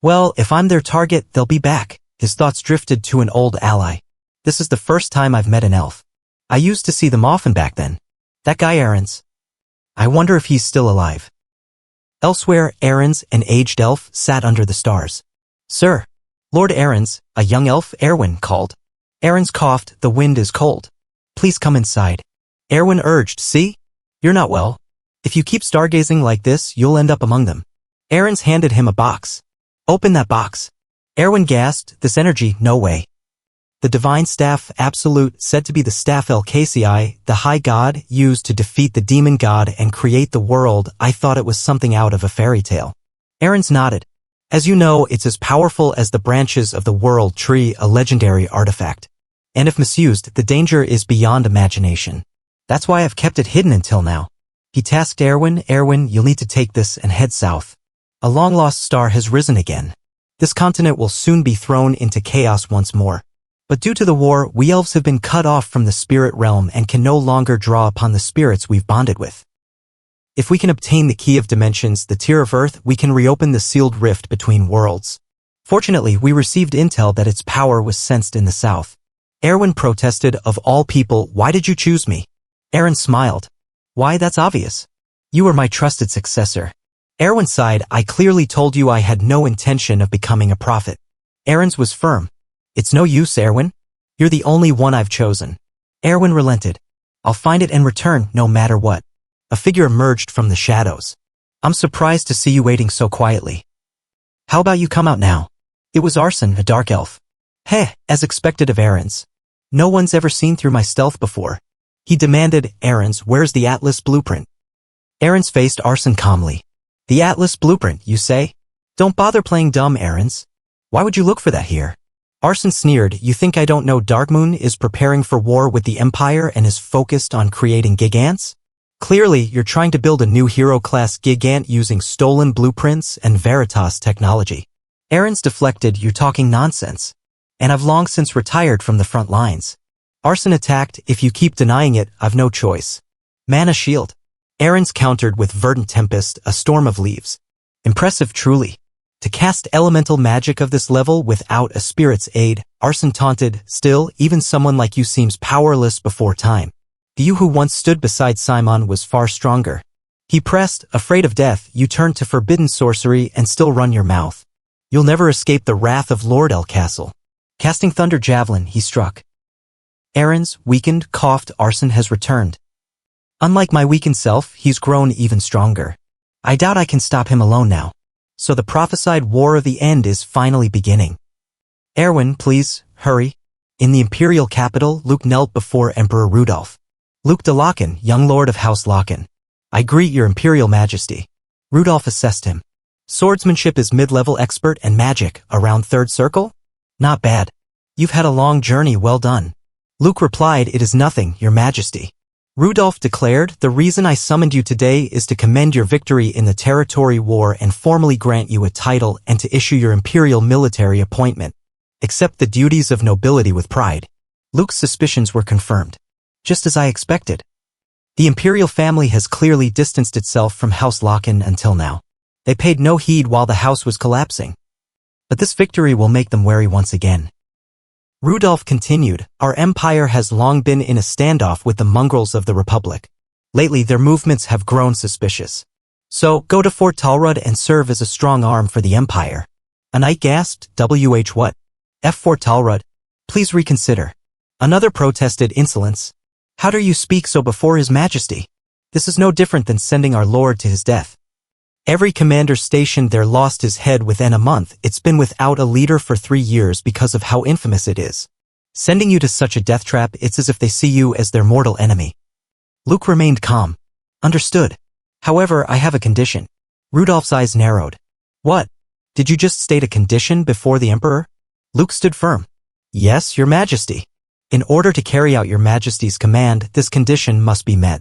Well, if I'm their target, they'll be back. His thoughts drifted to an old ally. This is the first time I've met an elf. I used to see them often back then. That guy Aaron's. I wonder if he's still alive. Elsewhere, Aaron's, an aged elf, sat under the stars. Sir. Lord Aaron's, a young elf, Erwin, called. Aaron's coughed, the wind is cold. Please come inside. Erwin urged, see? You're not well. If you keep stargazing like this, you'll end up among them. Aaron's handed him a box. Open that box. Erwin gasped, this energy, no way. The divine staff, Absolute, said to be the staff LKCI, the high god, used to defeat the demon god and create the world. I thought it was something out of a fairy tale. Aaron's nodded. As you know, it's as powerful as the branches of the world tree, a legendary artifact. And if misused, the danger is beyond imagination. That's why I've kept it hidden until now. He tasked Erwin, you'll need to take this and head south. A long-lost star has risen again. This continent will soon be thrown into chaos once more. But due to the war, we elves have been cut off from the spirit realm and can no longer draw upon the spirits we've bonded with. If we can obtain the key of dimensions, the tear of earth, we can reopen the sealed rift between worlds. Fortunately, we received intel that its power was sensed in the south. Erwin protested, of all people, why did you choose me? Aaron smiled. Why, that's obvious. You are my trusted successor. Erwin sighed. I clearly told you I had no intention of becoming a prophet. Aaron's was firm. It's no use, Erwin. You're the only one I've chosen. Erwin relented. I'll find it and return, no matter what. A figure emerged from the shadows. I'm surprised to see you waiting so quietly. How about you come out now? It was Arson, a dark elf. Heh, as expected of Aaron's. No one's ever seen through my stealth before. He demanded. Aaron's, where's the Atlas blueprint? Aaron's faced Arson calmly. The Atlas blueprint, you say? Don't bother playing dumb, Aaron's. Why would you look for that here? Arson sneered. You think I don't know Darkmoon is preparing for war with the Empire and is focused on creating gigants? Clearly, you're trying to build a new hero-class gigant using stolen blueprints and Veritas technology. Aaron's deflected. You're talking nonsense. And I've long since retired from the front lines. Arson attacked. If you keep denying it, I've no choice. Mana shield. Aaron's countered with Verdant Tempest, a storm of leaves. Impressive truly. To cast elemental magic of this level without a spirit's aid, Arson taunted. Still, even someone like you seems powerless before time. The you who once stood beside Simon was far stronger. He pressed. Afraid of death, you turned to forbidden sorcery and still run your mouth. You'll never escape the wrath of Lord El Castle. Casting Thunder Javelin, he struck. Aaron's, weakened, coughed. Arson has returned. Unlike my weakened self, he's grown even stronger. I doubt I can stop him alone now. So the prophesied war of the end is finally beginning. Erwin, please, hurry. In the imperial capital, Luke knelt before Emperor Rudolph. Luke de Locken, young lord of House Locken. I greet your imperial majesty. Rudolph assessed him. Swordsmanship is mid-level expert and magic, around third circle? Not bad. You've had a long journey, well done. Luke replied, it is nothing, your majesty. Rudolph declared, the reason I summoned you today is to commend your victory in the territory war and formally grant you a title and to issue your imperial military appointment. Accept the duties of nobility with pride. Luke's suspicions were confirmed. Just as I expected. The imperial family has clearly distanced itself from House Locken until now. They paid no heed while the house was collapsing. But this victory will make them wary once again. Rudolph continued, our empire has long been in a standoff with the mongrels of the Republic. Lately their movements have grown suspicious. So, go to Fort Talrud and serve as a strong arm for the empire. A knight gasped, what? Fort Talrud? Please reconsider. Another protested, insolence. How dare you speak so before his majesty? This is no different than sending our lord to his death. Every commander stationed there lost his head within a month. It's been without a leader for 3 years because of how infamous it is. Sending you to such a death trap, it's as if they see you as their mortal enemy. Luke remained calm. Understood. However, I have a condition. Rudolph's eyes narrowed. What? Did you just state a condition before the emperor? Luke stood firm. Yes, your majesty. In order to carry out your majesty's command, this condition must be met.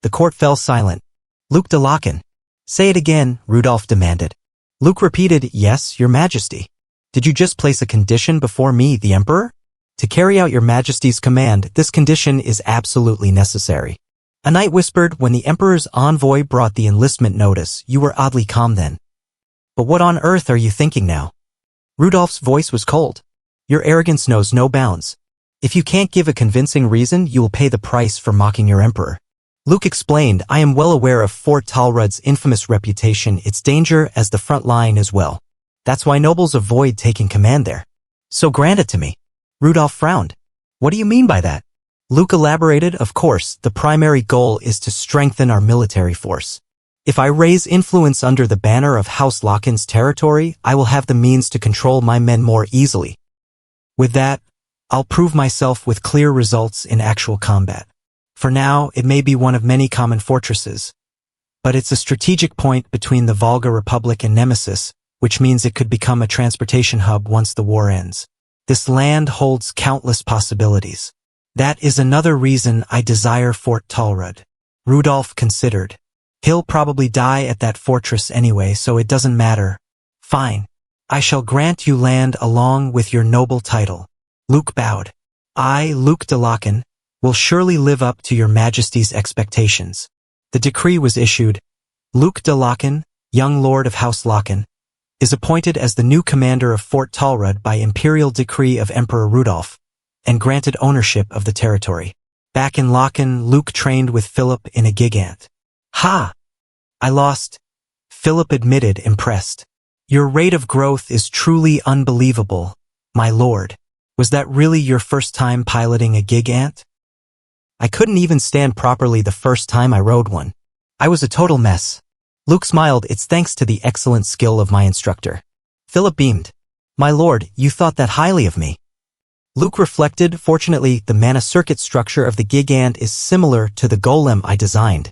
The court fell silent. Luke de Locken. Say it again, Rudolph demanded. Luke repeated, yes, your majesty. Did you just place a condition before me, the emperor? To carry out your majesty's command, this condition is absolutely necessary. A knight whispered, when the emperor's envoy brought the enlistment notice, you were oddly calm then. But what on earth are you thinking now? Rudolph's voice was cold. Your arrogance knows no bounds. If you can't give a convincing reason, you will pay the price for mocking your emperor. Luke explained, I am well aware of Fort Talrud's infamous reputation, its danger as the front line as well. That's why nobles avoid taking command there. So grant it to me. Rudolph frowned. What do you mean by that? Luke elaborated, of course, the primary goal is to strengthen our military force. If I raise influence under the banner of House Locken's territory, I will have the means to control my men more easily. With that, I'll prove myself with clear results in actual combat. For now, it may be one of many common fortresses, but it's a strategic point between the Volga Republic and Nemesis, which means it could become a transportation hub once the war ends. This land holds countless possibilities. That is another reason I desire Fort Talrud. Rudolph considered. He'll probably die at that fortress anyway, so it doesn't matter. Fine. I shall grant you land along with your noble title. Luke bowed. I, Luke de Locken, will surely live up to your majesty's expectations. The decree was issued. Luke de Locken, young lord of House Locken, is appointed as the new commander of Fort Talrud by imperial decree of Emperor Rudolph, and granted ownership of the territory. Back in Locken, Luke trained with Philip in a gigant. Ha! I lost. Philip admitted, impressed. Your rate of growth is truly unbelievable, my lord. Was that really your first time piloting a gig ant? I couldn't even stand properly the first time I rode one. I was a total mess. Luke smiled. It's thanks to the excellent skill of my instructor. Philip beamed. My lord, you thought that highly of me. Luke reflected. Fortunately, the mana circuit structure of the gig ant is similar to the golem I designed.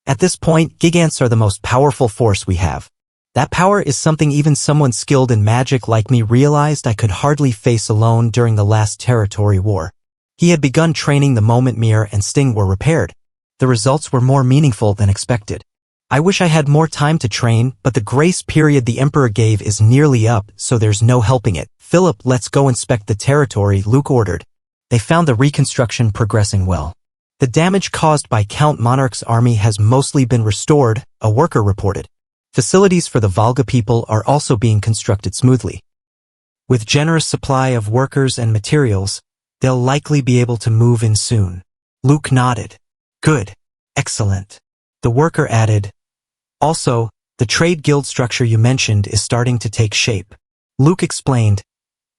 At this point, gig ants are the most powerful force we have. That power is something even someone skilled in magic like me realized I could hardly face alone during the last territory war. He had begun training the moment Mir and Sting were repaired. The results were more meaningful than expected. I wish I had more time to train, but the grace period the Emperor gave is nearly up, so there's no helping it. Philip, let's go inspect the territory, Luke ordered. They found the reconstruction progressing well. The damage caused by Count Monarch's army has mostly been restored, a worker reported. Facilities for the Volga people are also being constructed smoothly. With generous supply of workers and materials, they'll likely be able to move in soon. Luke nodded. Good. Excellent. The worker added, also, the trade guild structure you mentioned is starting to take shape. Luke explained,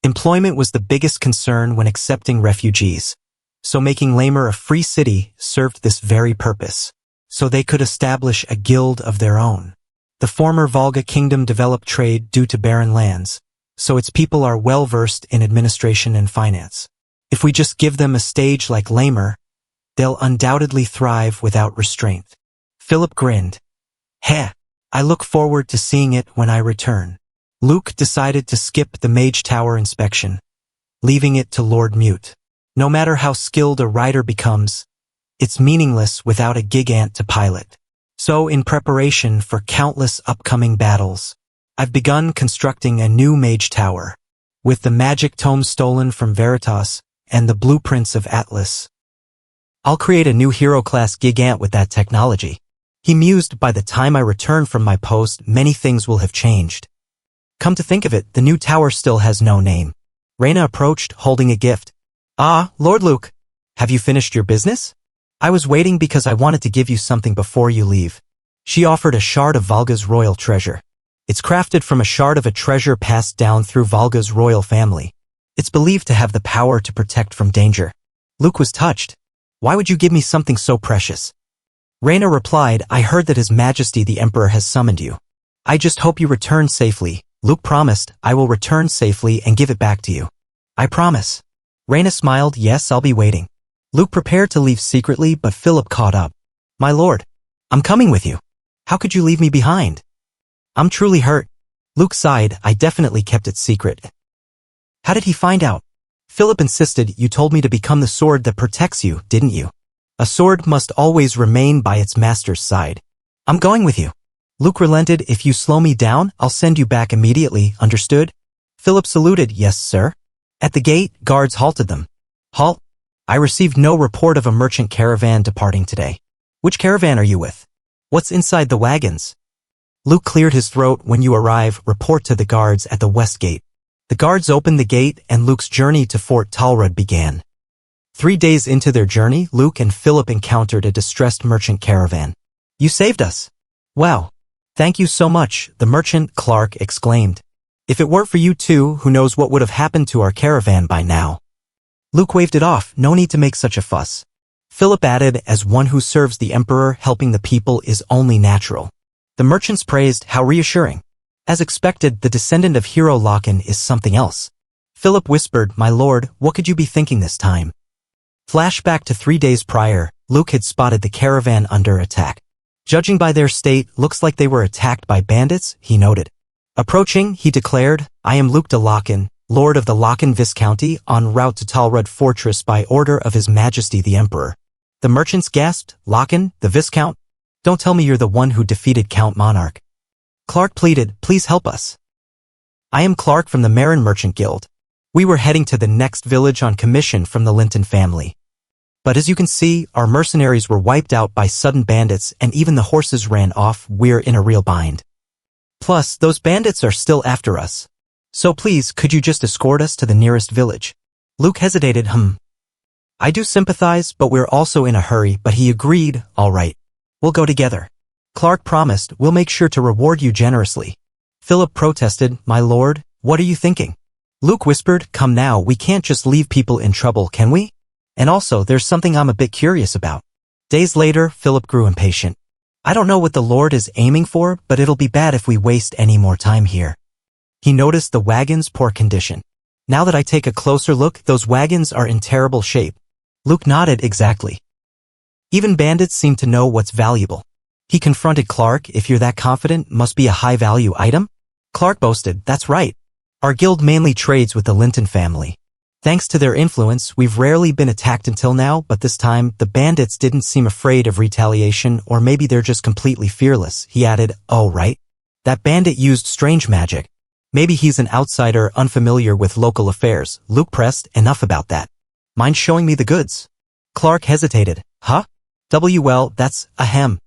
employment was the biggest concern when accepting refugees, so making Lamer a free city served this very purpose, so they could establish a guild of their own. The former Volga kingdom developed trade due to barren lands, so its people are well-versed in administration and finance. If we just give them a stage like Lamer, they'll undoubtedly thrive without restraint. Philip grinned. Heh, I look forward to seeing it when I return. Luke decided to skip the Mage Tower inspection, leaving it to Lord Mute. No matter how skilled a rider becomes, it's meaningless without a gig ant to pilot. So in preparation for countless upcoming battles, I've begun constructing a new Mage Tower, with the magic tome stolen from Veritas and the blueprints of Atlas. I'll create a new hero-class gig ant with that technology. He mused, by the time I return from my post, many things will have changed. Come to think of it, the new tower still has no name. Reyna approached, holding a gift. Ah, Lord Luke, have you finished your business? I was waiting because I wanted to give you something before you leave. She offered a shard of Volga's royal treasure. It's crafted from a shard of a treasure passed down through Volga's royal family. It's believed to have the power to protect from danger. Luke was touched. Why would you give me something so precious? Reyna replied, I heard that His Majesty the Emperor has summoned you. I just hope you return safely. Luke promised, I will return safely and give it back to you. I promise. Reyna smiled, yes, I'll be waiting. Luke prepared to leave secretly, but Philip caught up. My lord, I'm coming with you. How could you leave me behind? I'm truly hurt. Luke sighed, I definitely kept it secret. How did he find out? Philip insisted, you told me to become the sword that protects you, didn't you? A sword must always remain by its master's side. I'm going with you. Luke relented, if you slow me down, I'll send you back immediately, understood? Philip saluted, yes, sir. At the gate, guards halted them. Halt. I received no report of a merchant caravan departing today. Which caravan are you with? What's inside the wagons? Luke cleared his throat. When you arrive, report to the guards at the west gate. The guards opened the gate and Luke's journey to Fort Talrud began. 3 days into their journey, Luke and Philip encountered a distressed merchant caravan. You saved us. Wow. Thank you so much, the merchant Clark exclaimed. If it weren't for you two, who knows what would have happened to our caravan by now. Luke waved it off, no need to make such a fuss. Philip added, as one who serves the Emperor, helping the people is only natural. The merchants praised, how reassuring. As expected, the descendant of Hero Locken is something else. Philip whispered, my lord, what could you be thinking this time? Flashback to 3 days prior, Luke had spotted the caravan under attack. Judging by their state, looks like they were attacked by bandits, he noted. Approaching, he declared, I am Luke de Locken, Lord of the Locken Viscounty, en route to Talrud Fortress by order of His Majesty the Emperor. The merchants gasped, Locken, the Viscount? Don't tell me you're the one who defeated Count Monarch. Clark pleaded, please help us. I am Clark from the Marin Merchant Guild. We were heading to the next village on commission from the Linton family. But as you can see, our mercenaries were wiped out by sudden bandits and even the horses ran off. We're in a real bind. Plus, those bandits are still after us. So please, could you just escort us to the nearest village? Luke hesitated, I do sympathize, but we're also in a hurry, but he agreed, all right. We'll go together. Clark promised, we'll make sure to reward you generously. Philip protested, my lord, what are you thinking? Luke whispered, come now, we can't just leave people in trouble, can we? And also, there's something I'm a bit curious about. Days later, Philip grew impatient. I don't know what the Lord is aiming for, but it'll be bad if we waste any more time here. He noticed the wagon's poor condition. Now that I take a closer look, those wagons are in terrible shape. Luke nodded exactly. Even bandits seem to know what's valuable. He confronted Clark, if you're that confident, must be a high-value item? Clark boasted, that's right. Our guild mainly trades with the Linton family. Thanks to their influence, we've rarely been attacked until now, but this time, the bandits didn't seem afraid of retaliation, or maybe they're just completely fearless. He added, oh right. That bandit used strange magic. Maybe he's an outsider unfamiliar with local affairs. Luke pressed, enough about that. Mind showing me the goods? Clark hesitated. Huh? Well, that's, ahem.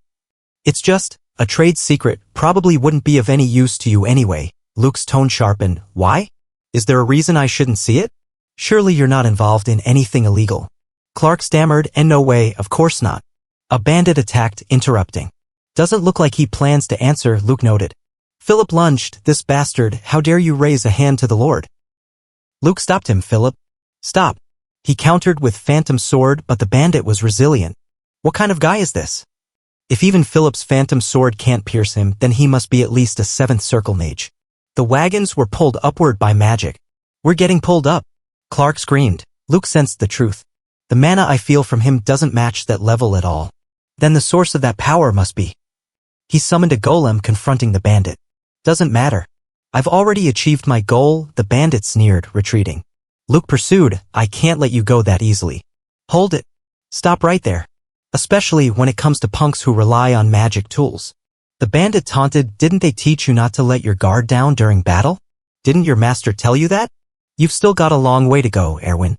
It's just, a trade secret, probably wouldn't be of any use to you anyway. Luke's tone sharpened. Why? Is there a reason I shouldn't see it? Surely you're not involved in anything illegal. Clark stammered, and no way, of course not. A bandit attacked, interrupting. Doesn't look like he plans to answer, Luke noted. Philip lunged, this bastard, how dare you raise a hand to the Lord? Luke stopped him, Philip. Stop. He countered with phantom sword, but the bandit was resilient. What kind of guy is this? If even Philip's phantom sword can't pierce him, then he must be at least a 7th circle mage. The wagons were pulled upward by magic. We're getting pulled up. Clark screamed. Luke sensed the truth. The mana I feel from him doesn't match that level at all. Then the source of that power must be. He summoned a golem confronting the bandit. Doesn't matter. I've already achieved my goal, the bandit sneered, retreating. Luke pursued, I can't let you go that easily. Hold it. Stop right there. Especially when it comes to punks who rely on magic tools. The bandit taunted, didn't they teach you not to let your guard down during battle? Didn't your master tell you that? You've still got a long way to go, Erwin.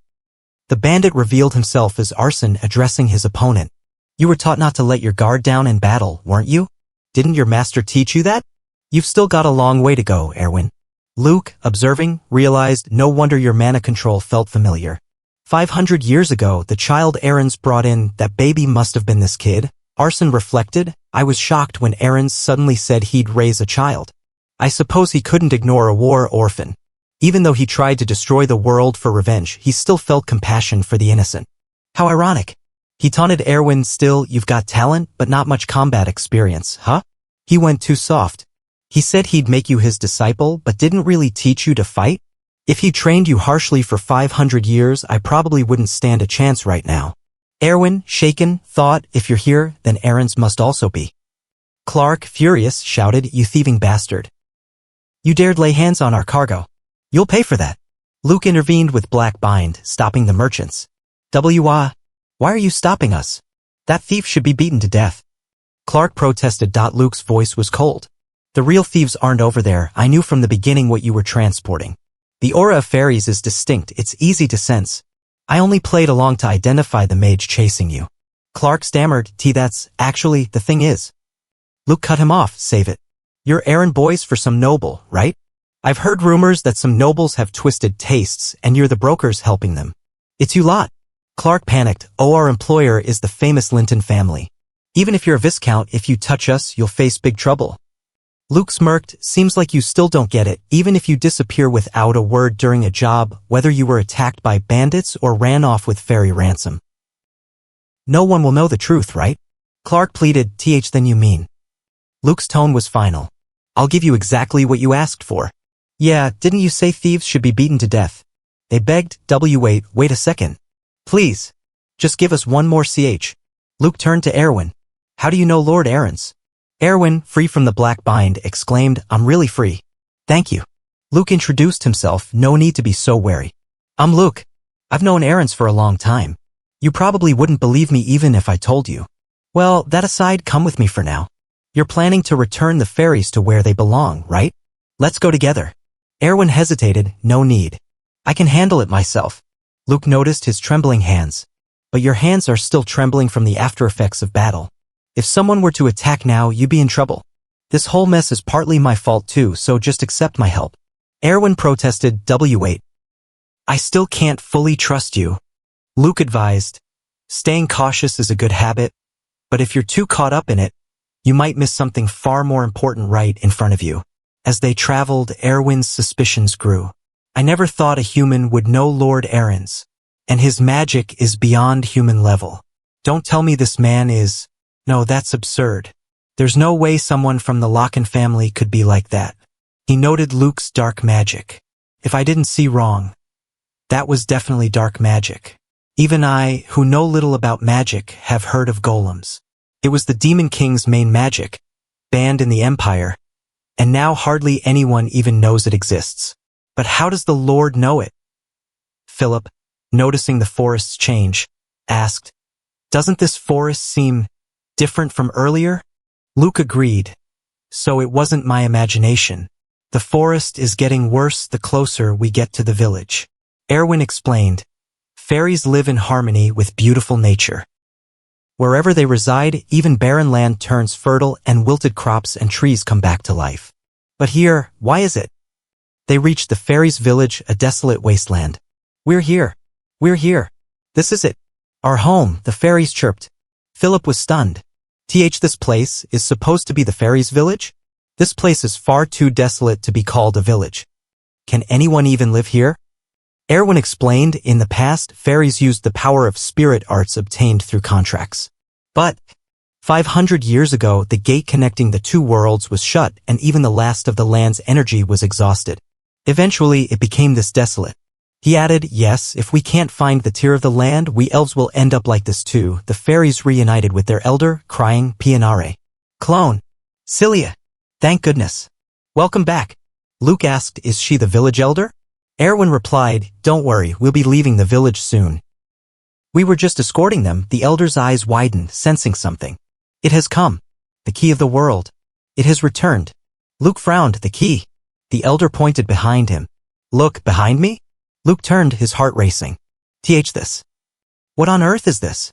The bandit revealed himself as Arson addressing his opponent. You were taught not to let your guard down in battle, weren't you? Didn't your master teach you that? You've still got a long way to go, Erwin. Luke, observing, realized no wonder your mana control felt familiar. 500 years ago, the child Aaron's brought in, that baby must have been this kid. Arson reflected, I was shocked when Aaron suddenly said he'd raise a child. I suppose he couldn't ignore a war orphan. Even though he tried to destroy the world for revenge, he still felt compassion for the innocent. How ironic. He taunted Erwin, still, you've got talent, but not much combat experience, huh? He went too soft. He said he'd make you his disciple, but didn't really teach you to fight? If he trained you harshly for 500 years, I probably wouldn't stand a chance right now. Erwin, shaken, thought, if you're here, then Aaron's must also be. Clark, furious, shouted, you thieving bastard. You dared lay hands on our cargo. You'll pay for that. Luke intervened with black bind, stopping the merchants. Why are you stopping us? That thief should be beaten to death. Clark protested. Luke's voice was cold. The real thieves aren't over there, I knew from the beginning what you were transporting. The aura of fairies is distinct, it's easy to sense. I only played along to identify the mage chasing you. Clark stammered, that's, actually, the thing is. Luke cut him off, save it. You're errand boys for some noble, right? I've heard rumors that some nobles have twisted tastes, and you're the brokers helping them. It's you lot. Clark panicked, our employer is the famous Linton family. Even if you're a viscount, if you touch us, you'll face big trouble. Luke smirked, seems like you still don't get it, even if you disappear without a word during a job, whether you were attacked by bandits or ran off with fairy ransom. No one will know the truth, right? Clark pleaded, then you mean. Luke's tone was final. I'll give you exactly what you asked for. Yeah, didn't you say thieves should be beaten to death? They begged, wait a second. Please. Just give us one more ch. Luke turned to Erwin. How do you know Lord Aaron's? Erwin, free from the black bind, exclaimed, I'm really free. Thank you. Luke introduced himself, no need to be so wary. I'm Luke. I've known Aaron's for a long time. You probably wouldn't believe me even if I told you. Well, that aside, come with me for now. You're planning to return the fairies to where they belong, right? Let's go together. Erwin hesitated, no need. I can handle it myself. Luke noticed his trembling hands. But your hands are still trembling from the after effects of battle. If someone were to attack now, you'd be in trouble. This whole mess is partly my fault too, so just accept my help. Erwin protested, wait. I still can't fully trust you. Luke advised. Staying cautious is a good habit, but if you're too caught up in it, You might miss something far more important right in front of you. As they traveled, Erwin's suspicions grew. I never thought a human would know Lord Aaron's. And his magic is beyond human level. Don't tell me this man is... No, that's absurd. There's no way someone from the Locken family could be like that. He noted Luke's dark magic. If I didn't see wrong, that was definitely dark magic. Even I, who know little about magic, have heard of golems. It was the Demon King's main magic, banned in the Empire, and now hardly anyone even knows it exists. But how does the Lord know it? Philip, noticing the forest's change, asked, "Doesn't this forest seem different from earlier?" Luke agreed. So it wasn't my imagination. The forest is getting worse the closer we get to the village. Erwin explained, "Fairies live in harmony with beautiful nature. Wherever they reside, even barren land turns fertile and wilted crops and trees come back to life. But here, why is it?" They reached the fairies' village, a desolate wasteland. We're here. This is it. Our home," the fairies chirped. Philip was stunned. This place is supposed to be the fairies' village? This place is far too desolate to be called a village. Can anyone even live here? Erwin explained, in the past, fairies used the power of spirit arts obtained through contracts. But 500 years ago, the gate connecting the two worlds was shut and even the last of the land's energy was exhausted. Eventually, it became this desolate. He added, "Yes, if we can't find the tear of the land, we elves will end up like this too." The fairies reunited with their elder, crying, "Pianare. Clone. Cilia. Thank goodness. Welcome back." Luke asked, "Is she the village elder?" Erwin replied, "Don't worry, we'll be leaving the village soon. We were just escorting them." The elder's eyes widened, sensing something. "It has come. The key of the world. It has returned." Luke frowned. "The key?" The elder pointed behind him. "Look, behind me?" Luke turned, his heart racing. This. What on earth is this?